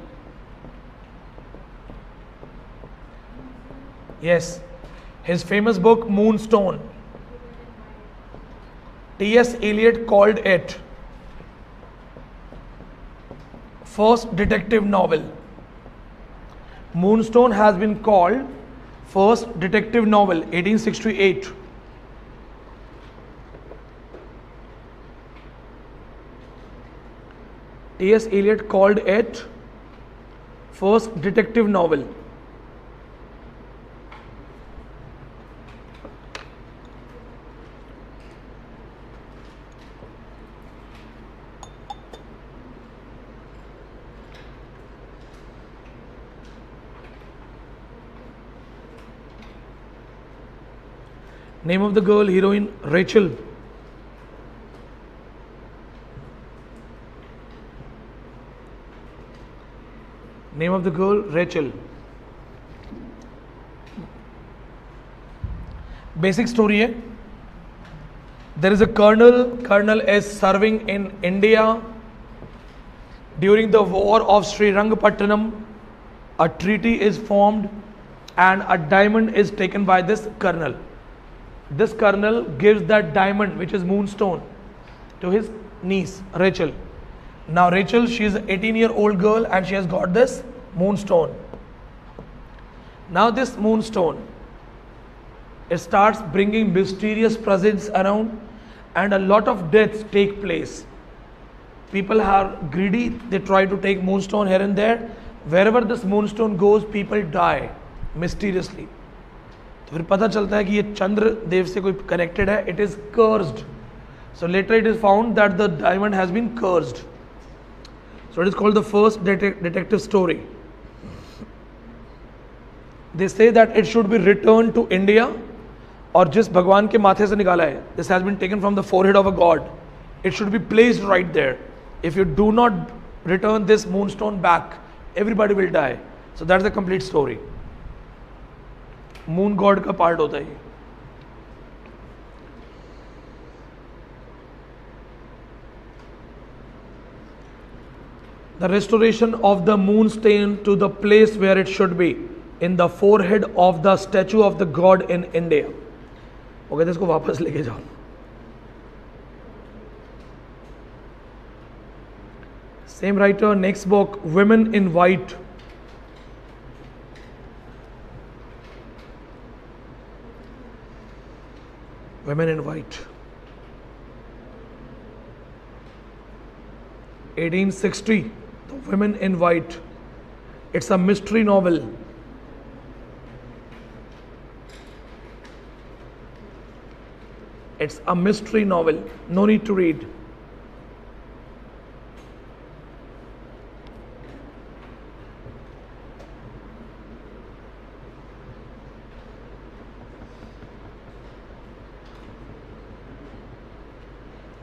Yes. His famous book Moonstone. T.S. Eliot called it first detective novel. Moonstone has been called first detective novel, 1868. T.S. Eliot called it first detective novel. Name of the girl, heroine, Rachel. Name of the girl, Rachel. Basic story है. There is a colonel. Colonel is serving in India during the war of Srirangapatnam. A treaty is formed and a diamond is taken by this colonel. This colonel gives that diamond, which is moonstone, to his niece Rachel. Now Rachel, she is an 18-year-old girl and she has got this moonstone. Now this moonstone, it starts bringing mysterious presence around and a lot of deaths take place. People are greedy, they try to take moonstone here and there. Wherever this moonstone goes, people die mysteriously. तो फिर पता चलता है कि ये चंद्र देव से कोई connected है. It is cursed. So later it is found that the diamond has been cursed. So it is called the first detective story. They say that it should be returned to India. और जिस भगवान के माथे से निकाला है, this has been taken from the forehead of a god. It should be placed right there. If you do not return this moonstone back, everybody will die. So that's the complete story. Moon god का part होता है. The restoration of the moonstone to the place where it should be, in the forehead of the statue of the god in India. वो कहते इसको वापस लेके जाओ. Same writer, next book, Women in White. Women in White. 1860, The Women in White. It's a mystery novel. It's a mystery novel. No need to read.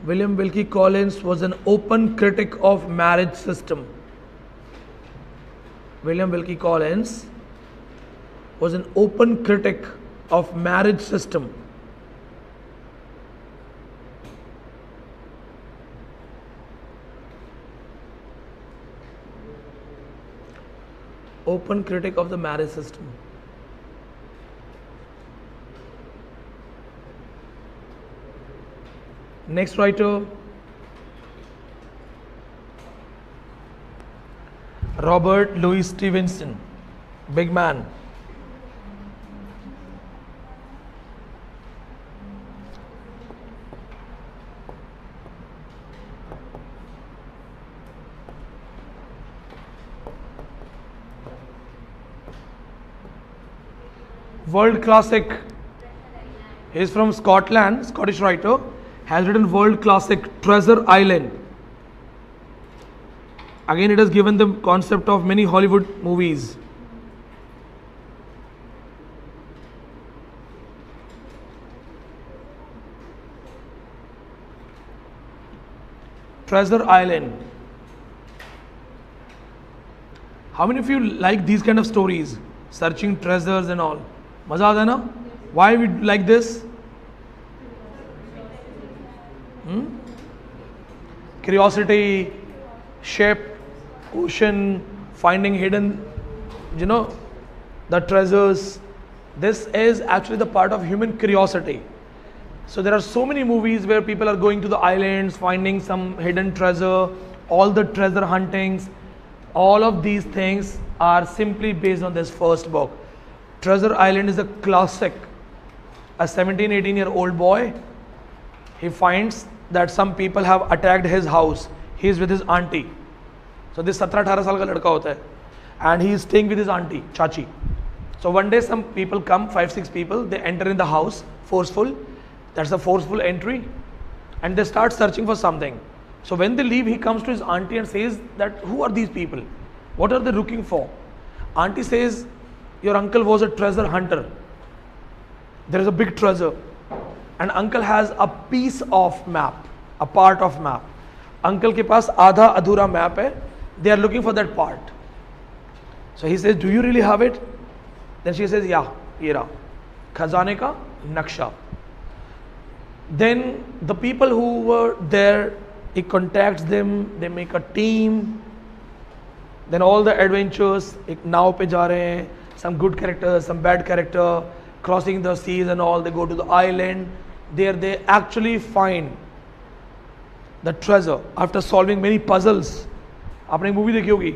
Wilkie Collins was an open critic of marriage system. Wilkie Collins was an open critic of marriage system. Open critic of the marriage system. Next writer, Robert Louis Stevenson, big man. World classic. He is from Scotland, Scottish writer. Has written world classic Treasure Island. Again, it has given the concept of many Hollywood movies. Treasure Island. How many of you like these kind of stories? Searching treasures and all. Maza aata hai na? Why we like this? Curiosity, ship, ocean, finding hidden, the treasures. This is actually the part of human curiosity. So there are so many movies where people are going to the islands, finding some hidden treasure, all the treasure huntings. All of these things are simply based on this first book. Treasure Island is a classic. A 17, 18-year-old boy, he finds that some people have attacked his house. He is with his auntie. So this 17-18 साल का लड़का होता है, and he is staying with his auntie, Chachi. So one day some people come, 5-6 people, they enter in the house, forceful. That's a forceful entry, and they start searching for something. So when they leave, he comes to his auntie and says that, who are these people? What are they looking for? Auntie says, your uncle was a treasure hunter. There is a big treasure. and uncle has a piece of map, a part of map. Uncle के पास आधा अधूरा map है. They are looking for that part. So he says, do you really have it? Then she says, yeah, ये रहा खजाने का नक्शा. Then the people who were there, he contacts them, they make a team. Then all the adventures, एक नाव पे जा रहे हैं, some good characters, some bad character, crossing the seas and all, they go to the island. There they actually find the treasure after solving many puzzles. आपने एक movie देखी होगी,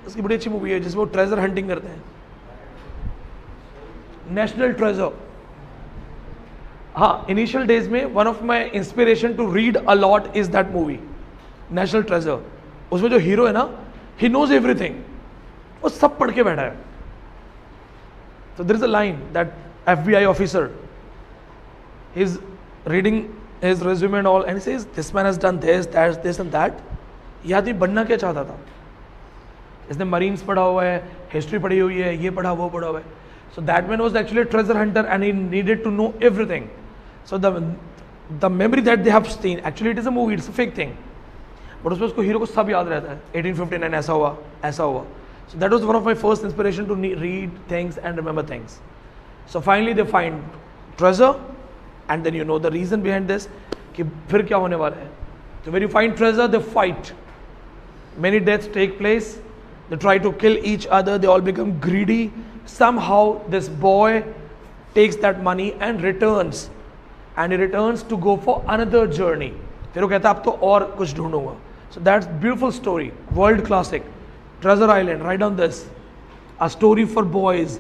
उसकी बड़ी अच्छी मूवी है जिसमें वो ट्रेजर हंटिंग करते हैं, नेशनल ट्रेजर. हाँ, इनिशियल डेज में one of my inspiration to read a lot is that movie National Treasure. उसमें जो हीरो है ना, ही नोज एवरीथिंग, वो सब पढ़ के बैठा है. So there is a line that FBI officer is reading his resume and all, and he says, "This man has done this, that, this and that." ये आदमी बनना क्या चाहता था? इसने मरीन्स पढ़ा हुआ है, हिस्ट्री पढ़ी हुई है, ये पढ़ा वो पढ़ा हुआ है. So that man was actually a treasure hunter and he needed to know everything. So the memory that they have seen, actually it is a movie, it's a fake thing. But उसमें उसको hero को सब याद रहता है. 1859 ऐसा हुआ, ऐसा हुआ. So that was one of my first inspiration to read things and remember things. So finally they find treasure, and then you know the reason behind this कि फिर क्या होने वाला है. So when you find treasure, they fight. Many deaths take place. They try to kill each other. They all become greedy. Somehow this boy takes that money and returns. And he returns to go for another journey. फिर वो कहता है अब तो और कुछ ढूंढूंगा. So that's beautiful story, world classic. Treasure Island, write down this. A story for boys.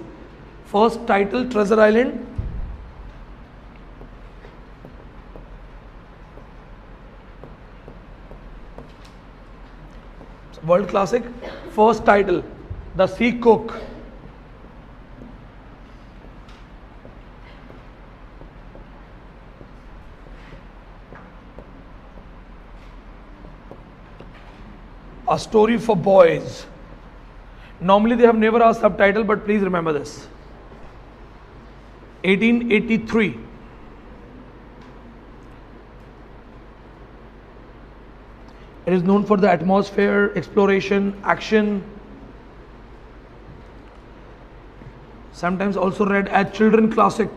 First title, Treasure Island. World classic. First title, The Sea Cook. A story for boys. Normally they have never asked subtitle, but please remember this. 1883. It is known for the atmosphere, exploration, action. Sometimes also read as children classic.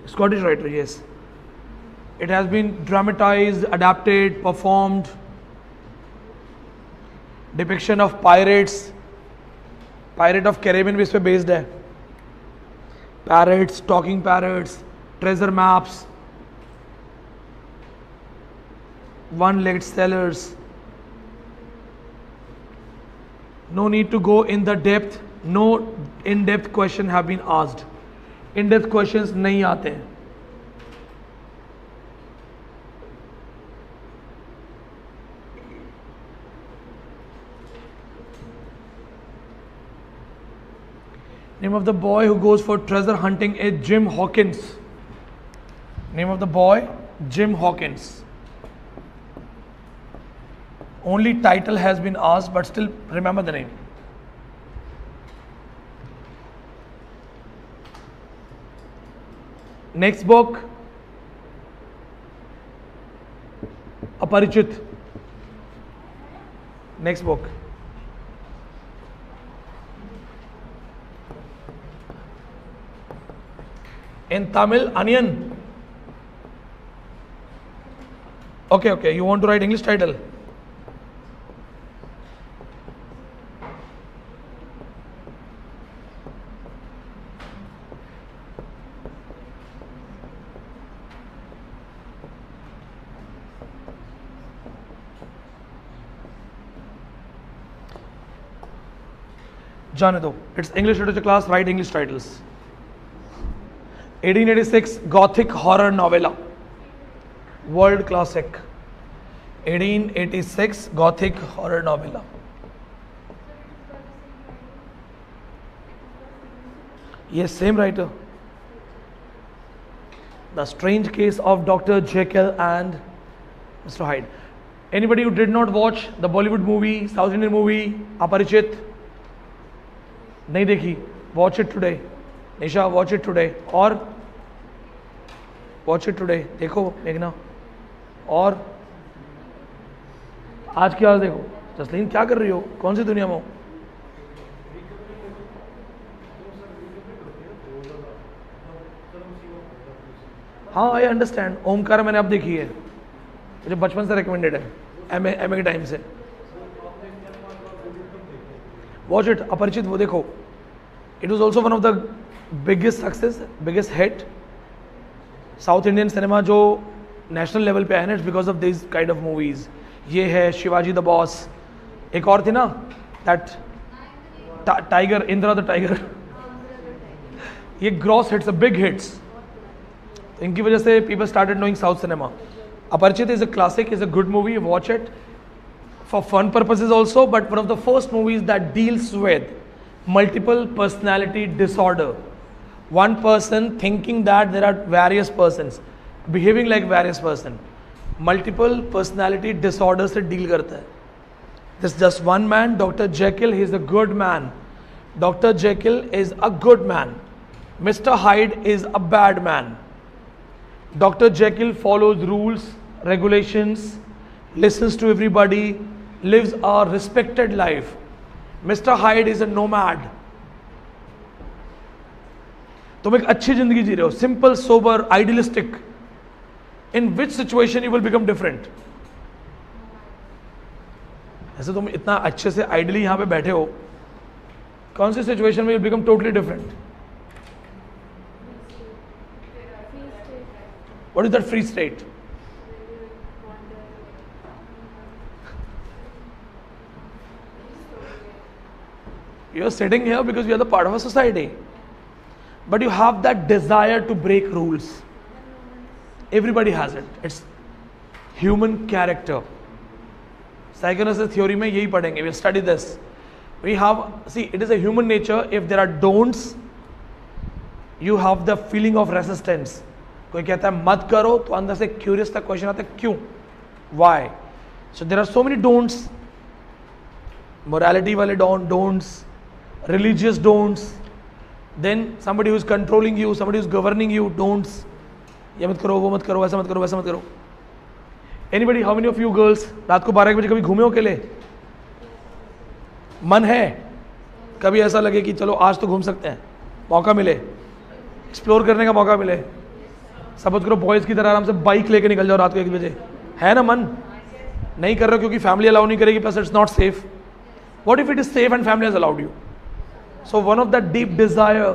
Scottish writer, yes. It has been dramatized, adapted, performed. Depiction of pirates. Pirate of Caribbean भी इस पे based है. Parrots, talking parrots, treasure maps, one-legged sailors. No need to go in the depth. No in-depth question have been asked. In-depth questions नहीं आते हैं. Name of the boy who goes for treasure hunting is Jim Hawkins. Name of the boy, Jim Hawkins. Only title has been asked, but still remember the name. Next book, Aparichit. Next book. In Tamil, onion. Okay, you want to write English title? जाने दो. It's English literature class, write English titles. 1886 Gothic horror novella. World classic. 1886 Gothic horror novella. Yes, same writer. The Strange Case of Dr. Jekyll and Mr. Hyde. Anybody who did not watch the Bollywood movie, South Indian movie, Aparichit? नहीं देखी, watch it today. Nisha watch it today, और watch it today देखो मेघना, और आज की आज देखो। जसलीन क्या कर रही हो, कौन सी दुनिया में हो? हाँ आई अंडरस्टैंड, ओमकार मैंने अब देखी है, मुझे बचपन से रिकमेंडेड है, एम ए के टाइम से। वॉच इट, अपरिचित वो देखो, it was also one of the biggest success, biggest hit South Indian cinema जो नेशनल लेवल पे आया ना, it's because of this kind of movies. ये है शिवाजी द बॉस, एक और थी ना that tiger, Indira the tiger. ये ग्रॉस हिट्स, बिग हिट्स, इनकी वजह से people started knowing South cinema. Aparichit is a classic, is a good movie, watch it for fun purposes also, but one of the first movies that deals with multiple personality disorder. One person thinking that there are various persons, behaving like various person. Multiple personality disorder से deal करता है. There's just one man, Dr. Jekyll, he is a good man. Dr. Jekyll is a good man. Mr. Hyde is a bad man. Dr. Jekyll follows rules, regulations, listens to everybody, lives a respected life. Mr. Hyde is a nomad. तुम एक अच्छी जिंदगी जी रहे हो, simple, sober, idealistic. In which situation you will become different? ऐसे तुम इतना अच्छे से आइडियली यहां पे बैठे हो, कौन सी सिचुएशन में you become totally different? What is that free state? You are sitting here because you are the part of a society, but you have that desire to break rules. Everybody has it. It's human character. Psychoanalysis theory में यही पढ़ेंगे. We'll study this. We have, see, it is a human nature. If there are don'ts, you have the feeling of resistance. कोई कहता है मत करो, तो अंदर से curious सा question आता है, क्यों? Why? So there are so many don'ts. Morality वाले don'ts. Religious don'ts, then somebody who is controlling you, somebody who is governing you, don'ts. ये मत करो, वो मत करो, ऐसा मत करो, वैसा मत करो. Anybody, how many of you girls रात को 12 बजे कभी घूमे हो अकेले? मन है कभी ऐसा लगे कि चलो आज तो घूम सकते हैं, मौका मिले, एक्सप्लोर करने का मौका मिले, सपोज करो बॉयज की तरह आराम से बाइक लेके निकल जाओ रात को 1 बजे, है ना मन? नहीं कर रहे हो क्योंकि फैमिली अलाउ नहीं करेगी, plus it's not safe. What if it is safe and family has allowed you? So one of that deep desire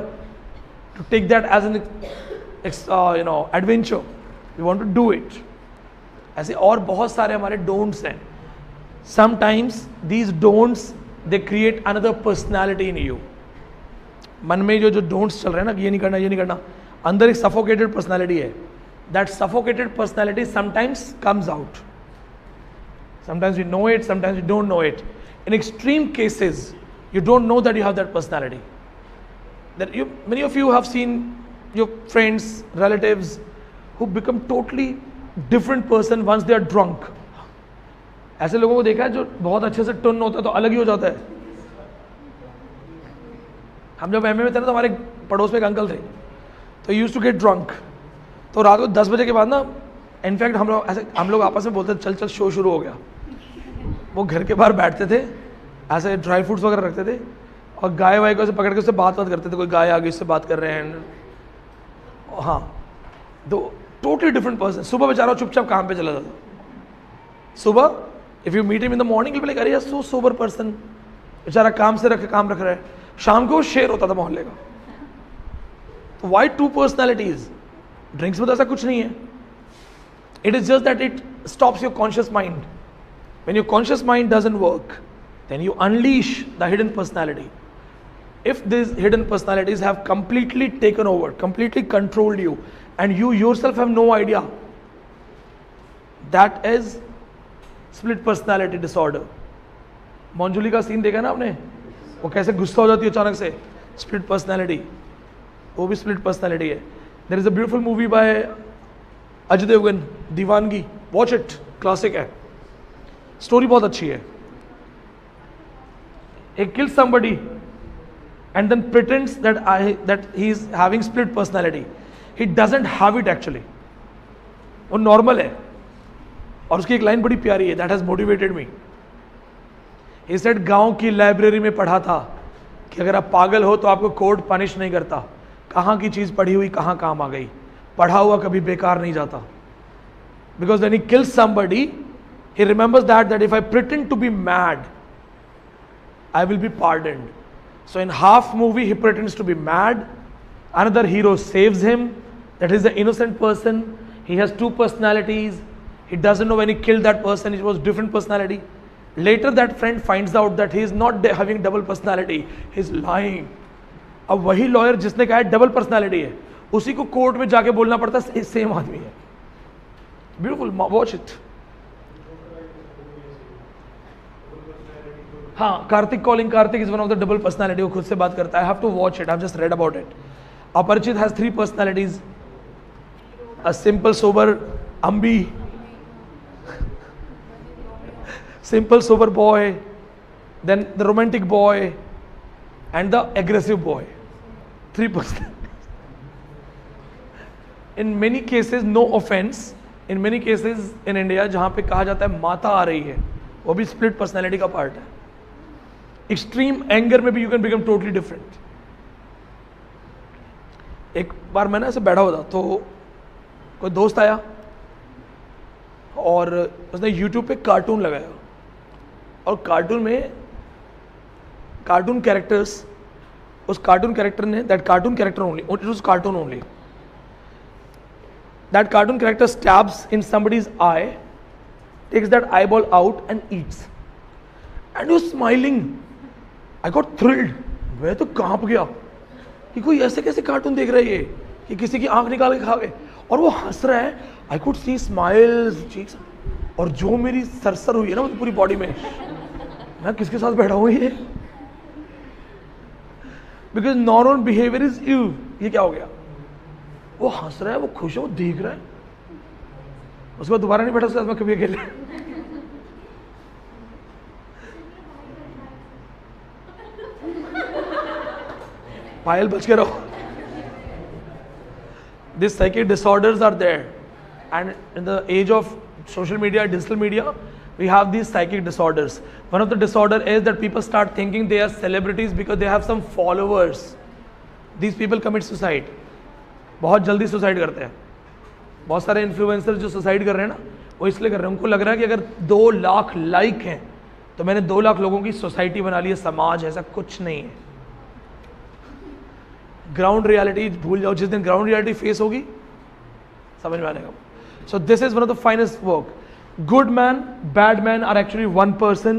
to take that as an adventure, we want to do it. ऐसे और बहुत सारे हमारे don'ts हैं. Sometimes these don'ts they create another personality in you. मन में जो don'ts चल रहे हैं ना, ये नहीं करना, ये नहीं करना, अंदर एक suffocated personality है. That suffocated personality sometimes comes out. Sometimes we know it, sometimes we don't know it. In extreme cases, you don't know that you have that personality. Many of you have seen your friends, relatives who become totally different person once they are drunk. ऐसे लोगों को देखा है जो बहुत अच्छे से टुन होता है तो अलग ही हो जाता है. हम जब एमए में थे ना तो हमारे पड़ोस में एक अंकल थे, तो यूज्ड टू गेट ड्रंक. तो रात को 10 बजे के बाद ना, इनफैक्ट हम लोग आपस में बोलते थे चल चल शो शुरू हो गया. वो घर के बाहर बैठते थे, ऐसे ड्राई फ्रूट्स वगैरह रखते थे और गाय वाय को ऐसे पकड़ के उससे बात करते थे. कोई गाय आ गई, उससे बात कर रहे हैं. हाँ, दो टोटली डिफरेंट पर्सन. सुबह बेचारा चुपचाप काम पे चला जाता. सुबह if you meet him in the morning, you will be like अरे यार सो सोबर पर्सन, बेचारा काम रख रहा है. शाम को शेर होता था मोहल्ले का. तो व्हाई टू पर्सनैलिटीज? ड्रिंक्स में तो ऐसा कुछ नहीं है. It is just that it stops your conscious mind. When your conscious mind doesn't work, then you unleash the hidden personality. If these hidden personalities have completely taken over, completely controlled you, and you yourself have no idea, that is split personality disorder. Manjuli का scene देखा ना आपने, वो कैसे गुस्सा हो जाती है अचानक से, split personality, वो भी split personality है. There is a beautiful movie by Ajay Devgan, दीवानगी. Watch it, classic है. स्टोरी बहुत अच्छी है. He kills somebody and then pretends that he is having split personality. He doesn't have it actually. वो normal है. और उसकी एक लाइन बड़ी प्यारी है, that has motivated me. He said, गांव की लाइब्रेरी में पढ़ा था कि अगर आप पागल हो तो आपको कोर्ट पनिश नहीं करता. कहाँ की चीज़ पढ़ी हुई कहाँ काम आ गई. पढ़ा हुआ कभी बेकार नहीं जाता. Because when he kills somebody, he remembers that if I pretend to be mad, I will be pardoned. So in half movie, he pretends to be mad. Another hero saves him. That is the innocent person. He has two personalities. He doesn't know when he killed that person, it was different personality. Later that friend finds out that he is not having double personality. He is lying. अब वही lawyer जिसने कहा है double personality है, उसी को court में जाके बोलना पड़ता है सेम आदमी है. Beautiful, watch it. हाँ, Karthik calling Karthik is one of the double personality. वो खुद से बात करता है. I have to watch it. I have just read about it. Aparichit has 3 personalities. A simple sober Ambi, simple sober boy, then the romantic boy, and the aggressive boy. 3 personalities. In many cases, no offense, in many cases in India जहाँ पे कहा जाता है माता आ रही है, वो भी split personality का part है. Extreme anger में भी you can become totally different. एक बार मैं ना ऐसे बैठा हुआ था तो कोई दोस्त आया और उसने YouTube पे कार्टून लगाया. और कार्टून में कार्टून कैरेक्टर्स, उस कार्टून कैरेक्टर ने that cartoon character only, it was cartoon only, that cartoon character stabs in somebody's eye, takes that eyeball out and eats and you smiling. I got thrilled. मैं तो कांप गया कि कोई ऐसे कैसे कार्टून देख रहा है ये कि किसी की आंख निकाल के खा गए. और वो हंस रहा है. I could see smiles cheeks. और जो मेरी सरसर हुई है ना पूरी बॉडी में, मैं किसके साथ बैठा हूँ ये. Because normal behaviour is you. ये क्या हो गया. वो हंस रहा है, वो खुश है, वो देख रहा है. उसके बाद दोबारा नहीं बैठा उसके साथ मैं कभी अकेले. पायल बच के रहो. These psychic disorders are there, and in the age of social media, digital media, we have these psychic disorders. One of the disorder is that people start thinking they are celebrities because they have some followers. These people commit suicide. बहुत जल्दी suicide करते हैं. बहुत सारे influencer जो suicide कर रहे हैं ना, वो इसलिए कर रहे हैं, उनको लग रहा है कि अगर 2 लाख लाइक हैं तो मैंने 2 लाख लोगों की सोसाइटी बना ली है. समाज ऐसा कुछ नहीं है. ग्राउंड रियलिटी भूल जाओ. जिस दिन ग्राउंड रियलिटी फेस होगी समझ में आएगा. So this is one of the finest work. Good man, bad man are actually one person.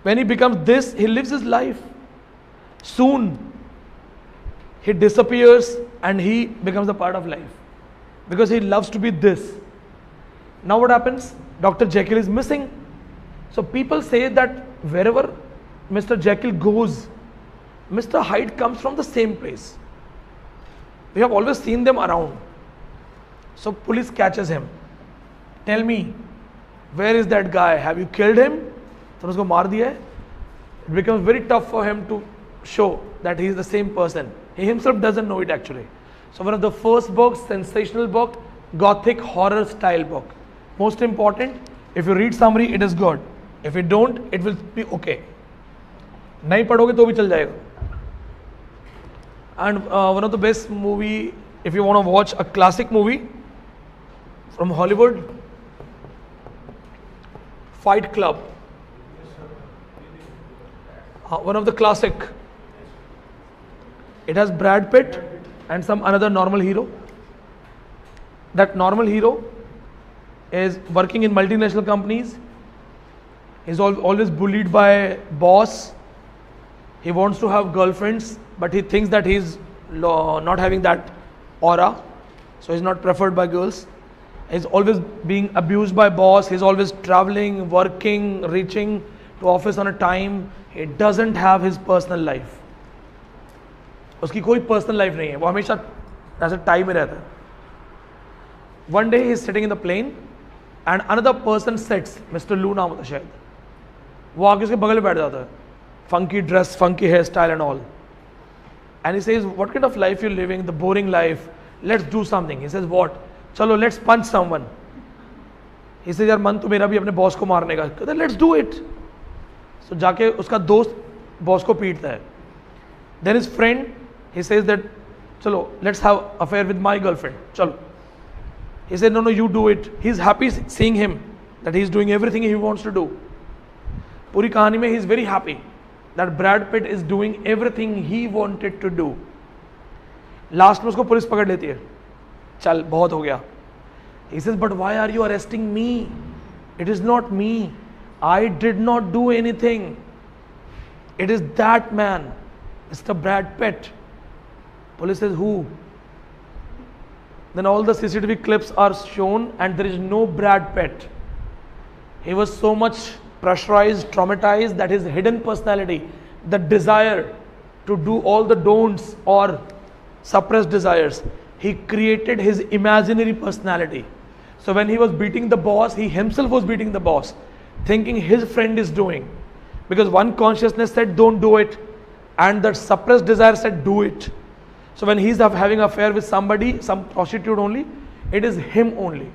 When he becomes this, he lives his life. Soon, he disappears and he becomes a part of life. Because he loves to be this. Now what happens? Dr. Jekyll is missing. So people say that wherever Mr. Jekyll goes, Mr. Hyde comes from the same place. We have always seen them around. So police catches him. Tell me, where is that guy? Have you killed him? तो उसको मार दिया है. It becomes very tough for him to show that he is the same person. He himself doesn't know it actually. So one of the first books, sensational book, gothic horror style book. Most important, if you read summary, it is good. If you don't, it will be okay. नहीं पढ़ोगे तो भी चल जाएगा. And one of the best movie, if you want to watch a classic movie from Hollywood, Fight Club. One of the classic. It has Brad Pitt and some another normal hero. That normal hero is working in multinational companies. He's always bullied by boss. He wants to have girlfriends, but he thinks that he's not having that aura, so he's not preferred by girls. He's always being abused by boss. He's always traveling, working, reaching to office on a time. He doesn't have his personal life. उसकी कोई personal life नहीं है. वो हमेशा ऐसे time में रहता है. One day he's sitting in the plane and another person sits. Mr. Lou नाम होता शायद. वो आके उसके बगल में बैठ जाता है. Funky dress, funky hairstyle and all. and he says, what kind of life you're living, the boring life, let's do something. He says, what? Chalo, let's punch someone. He says, यार मन तो मेरा भी अपने बॉस को मारने का. कहते let's do it. So जाके उसका दोस्त बॉस को पीटता है. Then his friend, he says that, चलो, let's have affair with my girlfriend. चलो. He said, no, you do it. He's happy seeing him, that he's doing everything he wants to do. पूरी कहानी में he's very happy that Brad Pitt is doing everything he wanted to do. Last में उसको police पकड़ लेती है. चल, बहुत हो गया. He says, but why are you arresting me? It is not me. I did not do anything. It is that man, Mr. Brad Pitt. Police says, who? Then all the CCTV clips are shown and there is no Brad Pitt. He was so much pressurized, traumatized that his hidden personality, the desire to do all the don'ts or suppressed desires, he created his imaginary personality. So when he was beating the boss, he himself was beating the boss, thinking his friend is doing. Because one consciousness said don't do it and that suppressed desire said do it. So when he's having an affair with somebody, some prostitute only, it is him only.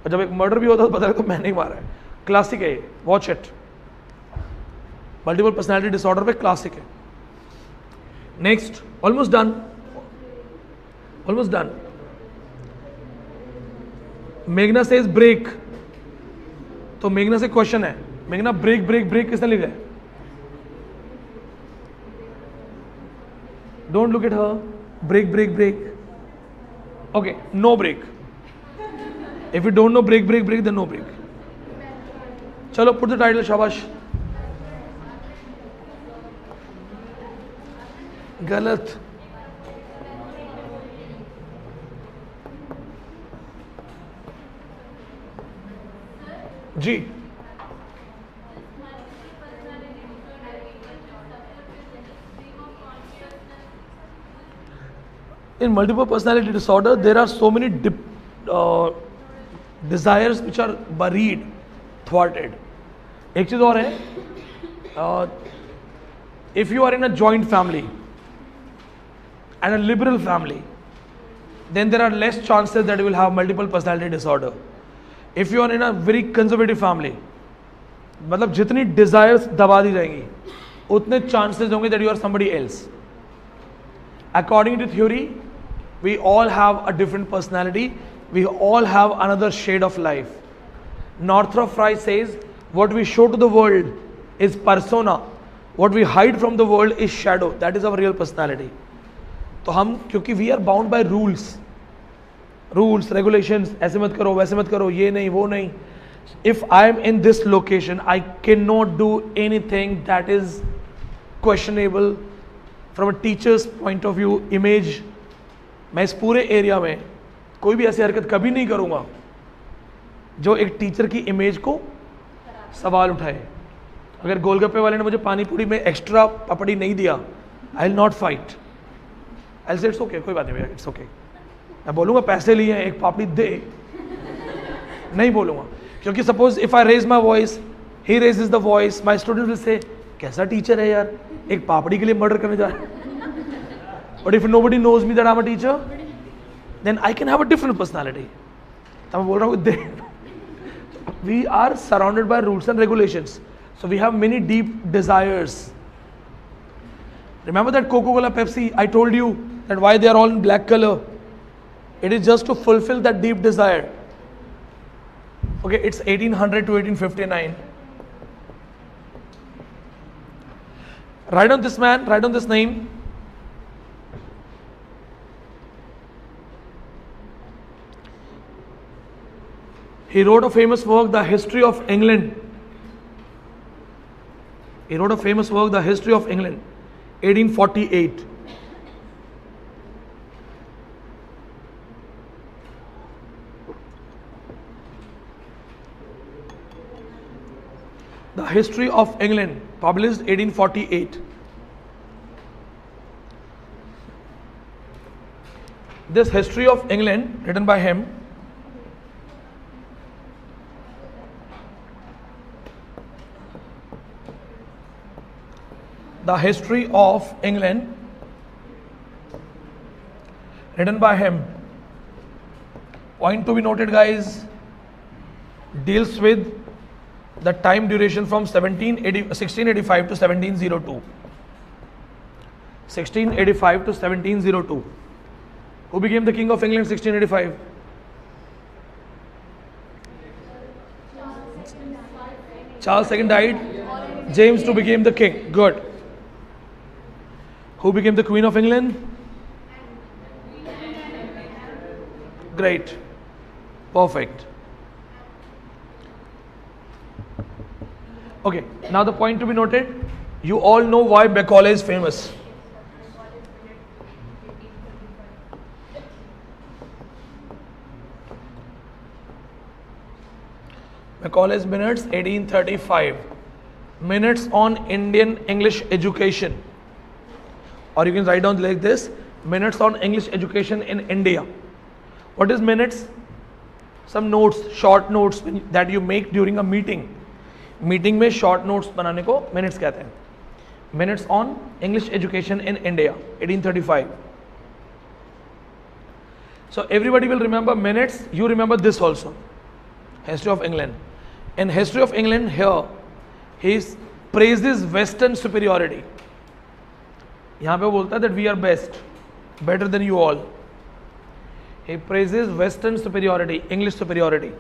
और जब एक murder भी होता है तो पता है तो मैं नहीं मारा है. क्लासिक है ये, watch it. Multiple personality disorder पे क्लासिक है. Next, almost done. Almost done. मेघना सेज ब्रेक. तो मेघना से क्वेश्चन है, मेघना ब्रेक ब्रेक ब्रेक किसने लिखा है? Don't look at her. Break break break. Okay, no break. If you don't know break break break then no break. चलो पुट द टाइटल. शाबाश. गलत. जी. In multiple personality disorder, there are so many desires which are buried, thwarted. एक चीज और है, if you are in a joint family and a liberal family, then there are less chances that you will have multiple personality disorder. If you are in a very conservative family, मतलब जितनी desires दबा दी जाएंगी उतने chances होंगे that you are somebody else. According to theory, we all have a different personality. We all have another shade of life. Northrop Frye says, what we show to the world is persona. What we hide from the world is shadow. That is our real personality. तो हम, क्योंकि we are bound by rules, regulations, ऐसे मत करो, वैसे मत करो, ये नहीं, वो नहीं. If I am in this location, I cannot do anything that is questionable from a teacher's point of view, image. मैं इस पूरे एरिया में कोई भी ऐसी हरकत कभी नहीं करूँगा जो एक टीचर की इमेज को सवाल उठाए. अगर गोलगप्पे वाले ने मुझे पानी पूरी में एक्स्ट्रा पापड़ी नहीं दिया, I will not fight. I will say it's okay, कोई बात नहीं भैया, इट्स ओके. मैं बोलूँगा पैसे लिए हैं, एक पापड़ी दे. नहीं बोलूँगा, क्योंकि suppose if I raise my voice, he raises the voice, my student will say कैसा टीचर है यार, एक पापड़ी के लिए मर्डर करने जा रहा है. But if nobody knows me that I'm a teacher, then I can have a different personality. तो मैं बोल रहा हूँ, we are surrounded by rules and regulations, so we have many deep desires. Remember that Coca-Cola, Pepsi, I told you that why they are all in black color. It is just to fulfill that deep desire. Okay, it's 1800 to 1859. Write on this man, write on this name. He wrote a famous work, The History of England. He wrote a famous work, The History of England, 1848. The History of England, published 1848. This History of England, written by him, The History of England written by him. Point to be noted, guys, deals with the time duration from 1685 to 1702. 1685 to 1702. Who became the King of England 1685? Charles II died. James II became the king. Good. Who became the Queen of England? Great. Perfect. Okay, now the point to be noted, you all know why Macaulay is famous. Macaulay's Minutes, 1835. Minutes on Indian English Education. Or you can write down like this, Minutes on English Education in India. What is minutes? Some notes, short notes that you make during a meeting. Meeting में short notes बनाने को minutes कहते हैं. Minutes on English Education in India, 1835. So everybody will remember minutes. You remember this also. History of England. In History of England, here he praises Western superiority. यहाँ पे बोलता है that we are best, better than you all. He praises Western superiority, English superiority.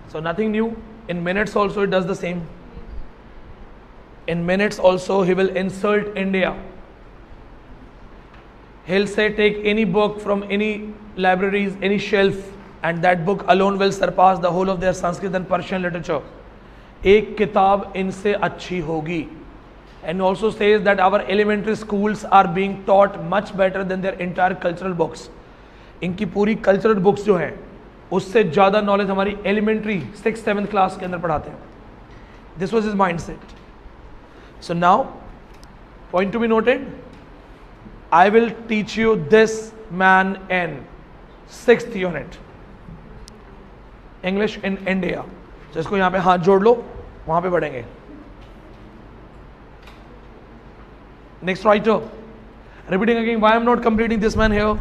So nothing new. In minutes also it does the same. In minutes also he will insult India. He'll say take any book from any libraries, any shelf, and that book alone will surpass the whole of their Sanskrit and Persian literature. एक किताब इनसे अच्छी होगी. And also says that our elementary schools are being taught much better than their entire cultural books. इनकी पूरी cultural books जो हैं उससे ज़्यादा knowledge हमारी elementary 6th 7th class के अंदर पढ़ाते हैं. This was his mindset. So now, point to be noted, I will teach you this man in 6th unit. English in India. So इसको यहाँ पे हाथ जोड़ लो, वहाँ पे पढ़ेंगे. Next writer, repeating again, why I am not completing this man here?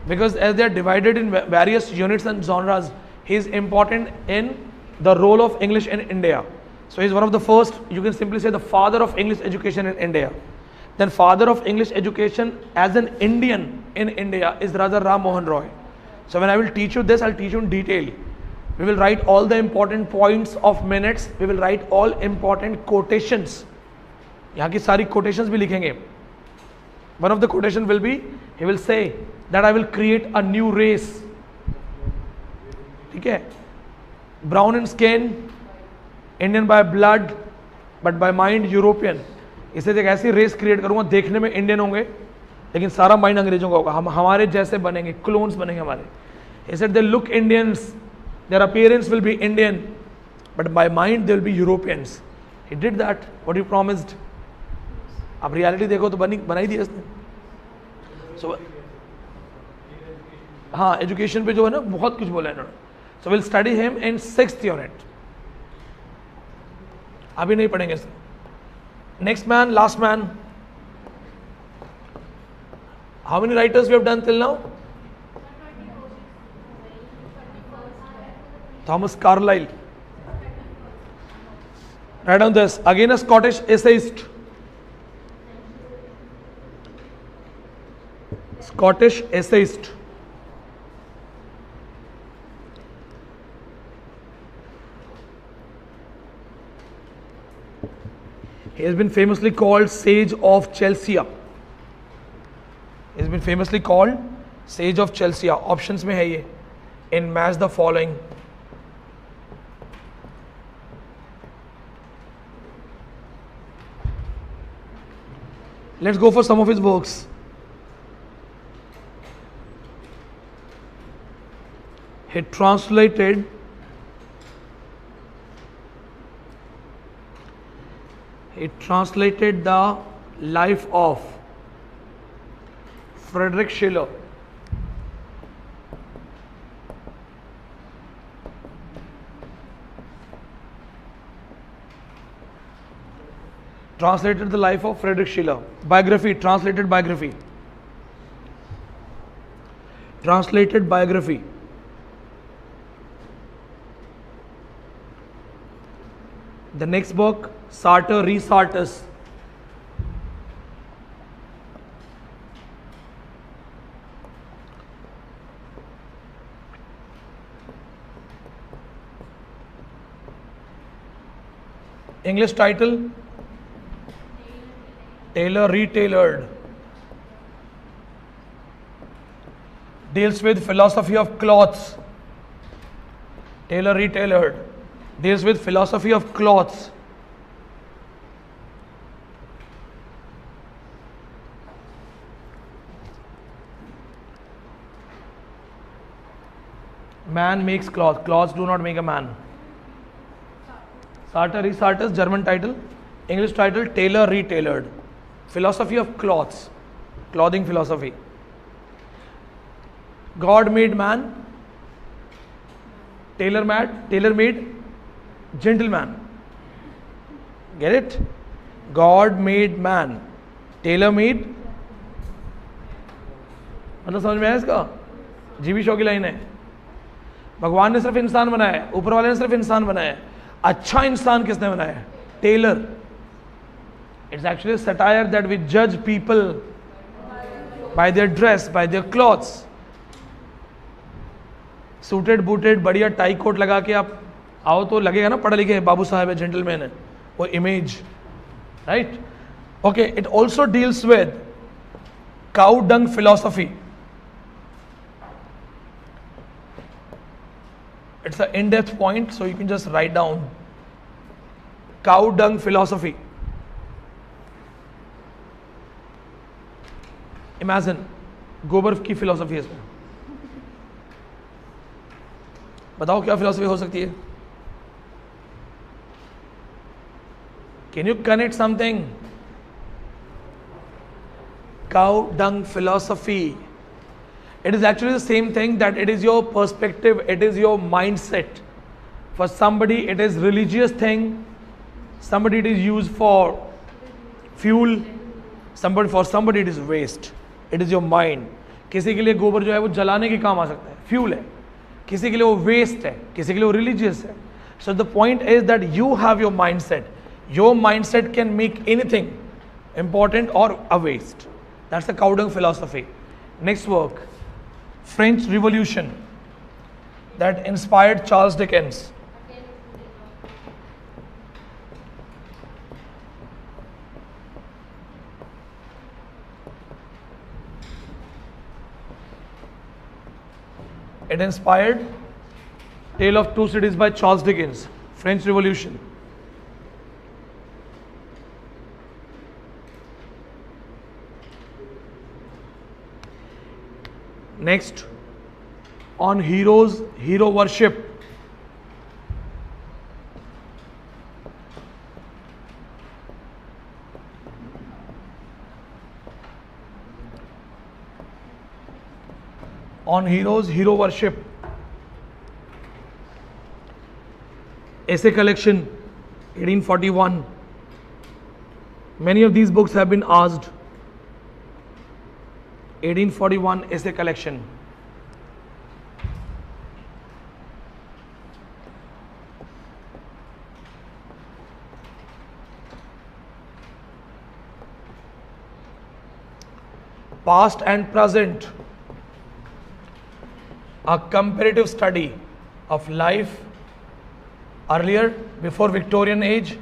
Because as they are divided in various units and genres, he is important in the role of English in India. So he is one of the first, you can simply say the father of English education in India. Then father of English education as an Indian in India is Raja Ram Mohan Roy. So when I will teach you this, I will teach you in detail. We will write all the important points of minutes. We will write all important quotations. यहाँ की सारी quotations भी लिखेंगे. One of the quotation will be, he will say that I will create a new race. ठीक है? Brown in skin, Indian by blood, but by mind European. इसे एक ऐसी रेस क्रिएट करूंगा, देखने में इंडियन होंगे लेकिन सारा माइंड अंग्रेजों का होगा. हम हमारे जैसे बनेंगे, क्लोन्स बनेंगे हमारे. He said they look Indians, their appearance will be Indian, but by mind they will be Europeans. He did that, what he promised. अब रियलिटी देखो तो बनाई दी इसने. So हाँ, एजुकेशन पे जो है ना बहुत कुछ बोला है इन्होंने. So we'll study him in 6th unit. अभी नहीं पढ़ेंगे. Next man, last man. How many writers we have done till now? Thomas Carlyle. Write down this. Again a Scottish essayist. Scottish essayist. He has been famously called Sage of Chelsea. He has been famously called Sage of Chelsea. Options में है ये. In match the following. Let's go for some of his works. He translated the life of Friedrich Schiller. translated the life of Friedrich Schiller. Biography, translated biography. Translated biography. The next book, Sartor Resartus. English title, Tailor Retailored. Deals with philosophy of clothes. Tailor Retailored. Deals with philosophy of clothes. Man makes cloth. Clothes do not make a man. Sartor Resartus, German title. English title, Tailor Retailored. Philosophy of clothes. Clothing philosophy. God made man. Tailor-made gentleman. Get it? God made man. Tailor-made. मतलब समझ में आया इसका? जीवी show की line है. भगवान ने सिर्फ इंसान बनाया है, ऊपर वाले ने सिर्फ इंसान बनाया है. अच्छा इंसान किसने बनाया है? Taylor. It's actually a satire that we judge people by their dress, by their clothes. Suited booted बढ़िया टाई कोट लगा के आप आओ तो लगेगा ना पढ़े लिखे बाबू साहब है, जेंटलमैन है, वो image, right? Okay, it also deals with cow dung philosophy. It's an in-depth point, so you can just write down cow dung philosophy. Imagine गोबर की फिलोसफी है इसमें. बताओ क्या फिलोसफी हो सकती है? Can you connect something? Cow dung philosophy. It is actually the same thing, that it is your perspective, it is your mindset. For somebody it is religious thing, somebody it is used for fuel, for somebody it is waste. It is your mind. किसी के लिए गोबर जो है वो जलाने के काम आ सकता है, फ्यूल है. किसी के लिए वो वेस्ट है, किसी के लिए वो रिलीजियस है. So the point is that you have your mindset. Your mindset can make anything important or a waste. That's the cow dung philosophy. Next work, French Revolution, that inspired Charles Dickens. It inspired Tale of Two Cities by Charles Dickens, French Revolution. Next, on heroes, hero worship. On heroes, hero worship. Essay collection, 1841. Many of these books have been asked. 1841 essay collection. Past and present, a comparative study of life earlier, before Victorian age,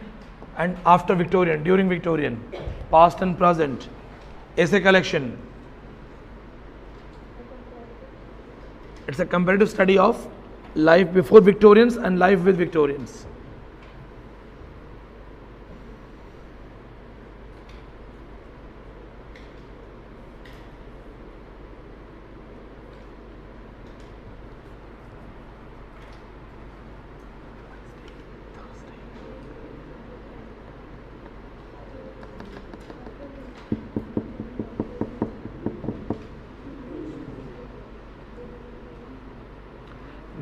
and after Victorian, during Victorian. Past and present, essay collection. It's a comparative study of life before Victorians and life with Victorians.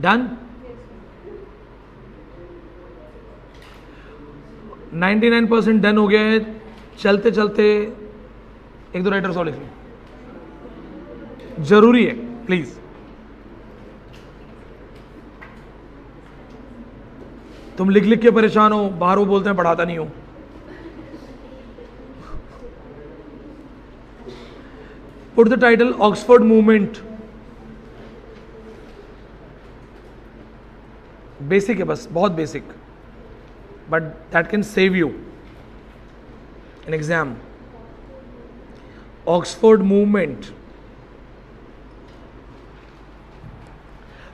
Done? 99% done हो गया है. चलते चलते एक दो writers और लिख लो, जरूरी है प्लीज। तुम लिख लिख के परेशान हो, बाहर वो बोलते हैं पढ़ाता नहीं हो। Put the title Oxford movement. Basic है बस, बहुत basic, but that can save you in exam. Oxford movement.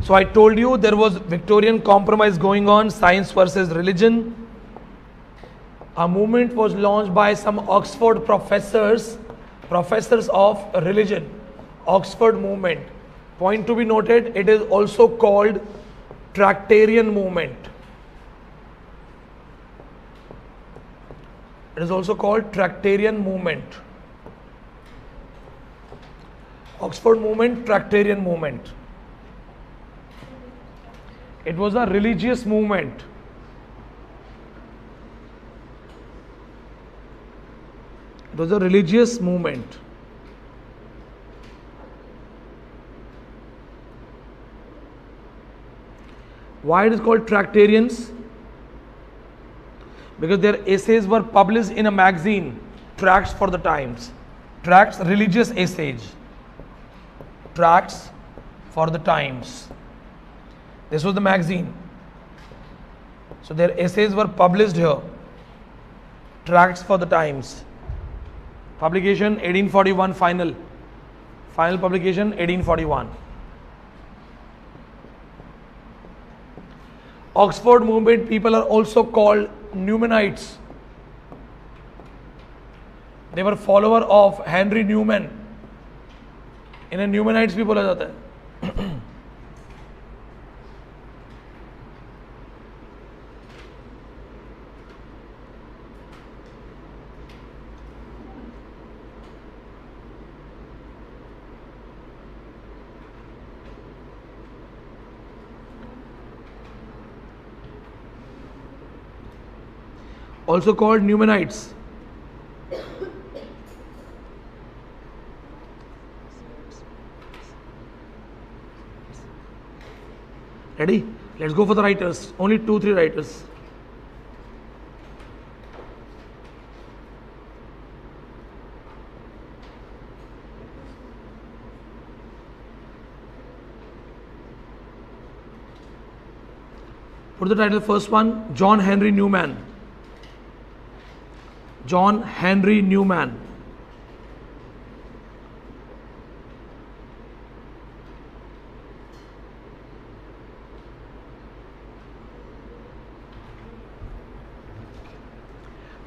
So I told you there was Victorian compromise going on, science versus religion. A movement was launched by some Oxford professors of religion. Oxford movement. Point to be noted, it is also called Tractarian movement. It is also called Tractarian movement. Oxford movement, Tractarian movement. It was a religious movement. It was a religious movement. Why it is called Tractarians? Because their essays were published in a magazine, Tracts for the Times. Tracts, religious essays. Tracts for the Times. This was the magazine. So their essays were published here. Tracts for the Times. Publication 1841 final. Final publication 1841. Oxford movement people are also called Newmanites. They were follower of Henry Newman. इन्हें Newmanites भी बोला जाता है. Also called Newmanites. Ready? Let's go for the writers. Only 2-3 writers. Put the title, first one, John Henry Newman. John Henry Newman.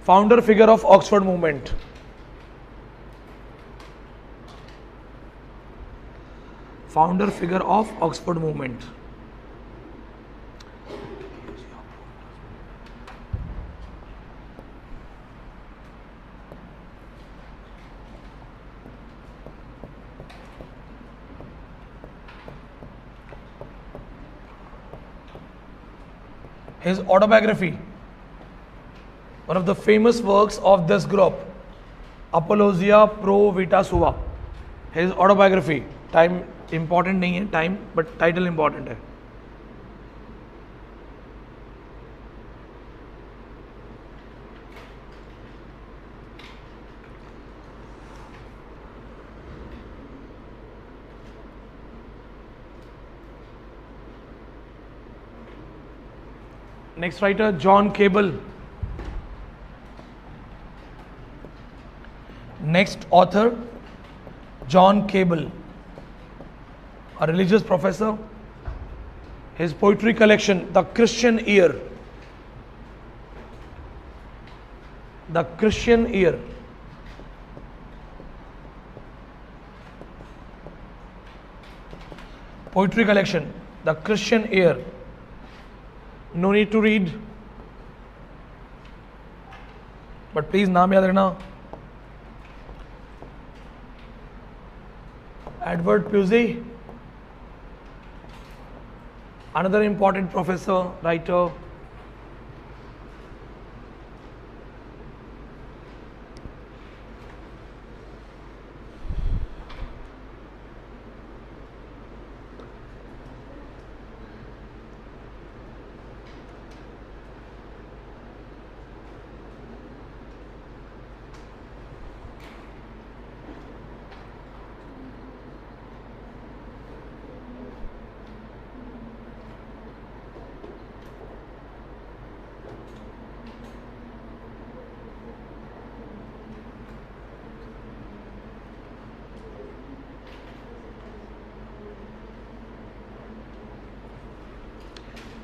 Founder figure of Oxford movement. Founder figure of Oxford movement. His autobiography, one of the famous works of this group, Apologia Pro Vita Sua. His autobiography, time important नहीं है time, but title important है. Next writer, John Cable. Next author, John Cable, a religious professor. His poetry collection, The Christian Year. The Christian Year. Poetry collection, The Christian Year. No need to read, but please नाम याद रखना. Edward Pusey, another important professor, writer.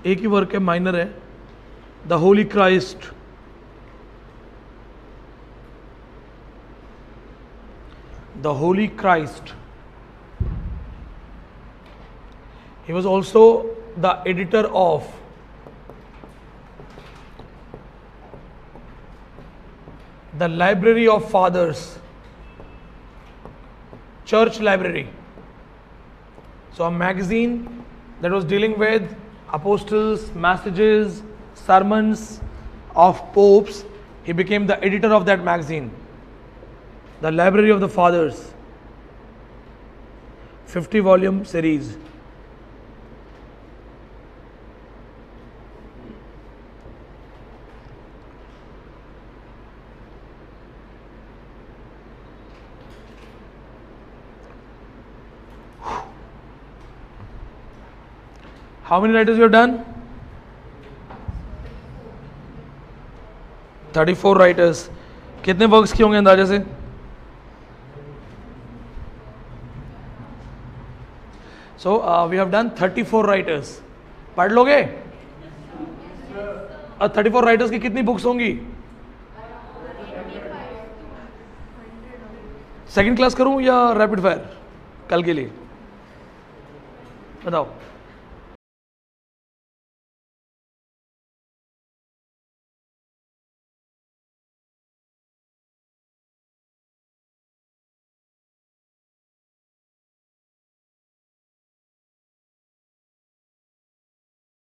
एक ही work है, minor है, the Holi Christ, the Holi Christ. He was also the editor of the Library of Fathers, Church Library. So a magazine that was dealing with apostles, messages, sermons of popes. He became the editor of that magazine, the Library of the Fathers, 50-volume series. How many writers you have done? 34 writers. कितने works किए होंगे अंदाजे से? So we have done 34 writers. पढ़ लोगे? 34 writers की कितनी books होंगी? सेकंड क्लास करूं या रैपिड फायर कल के लिए? बताओ.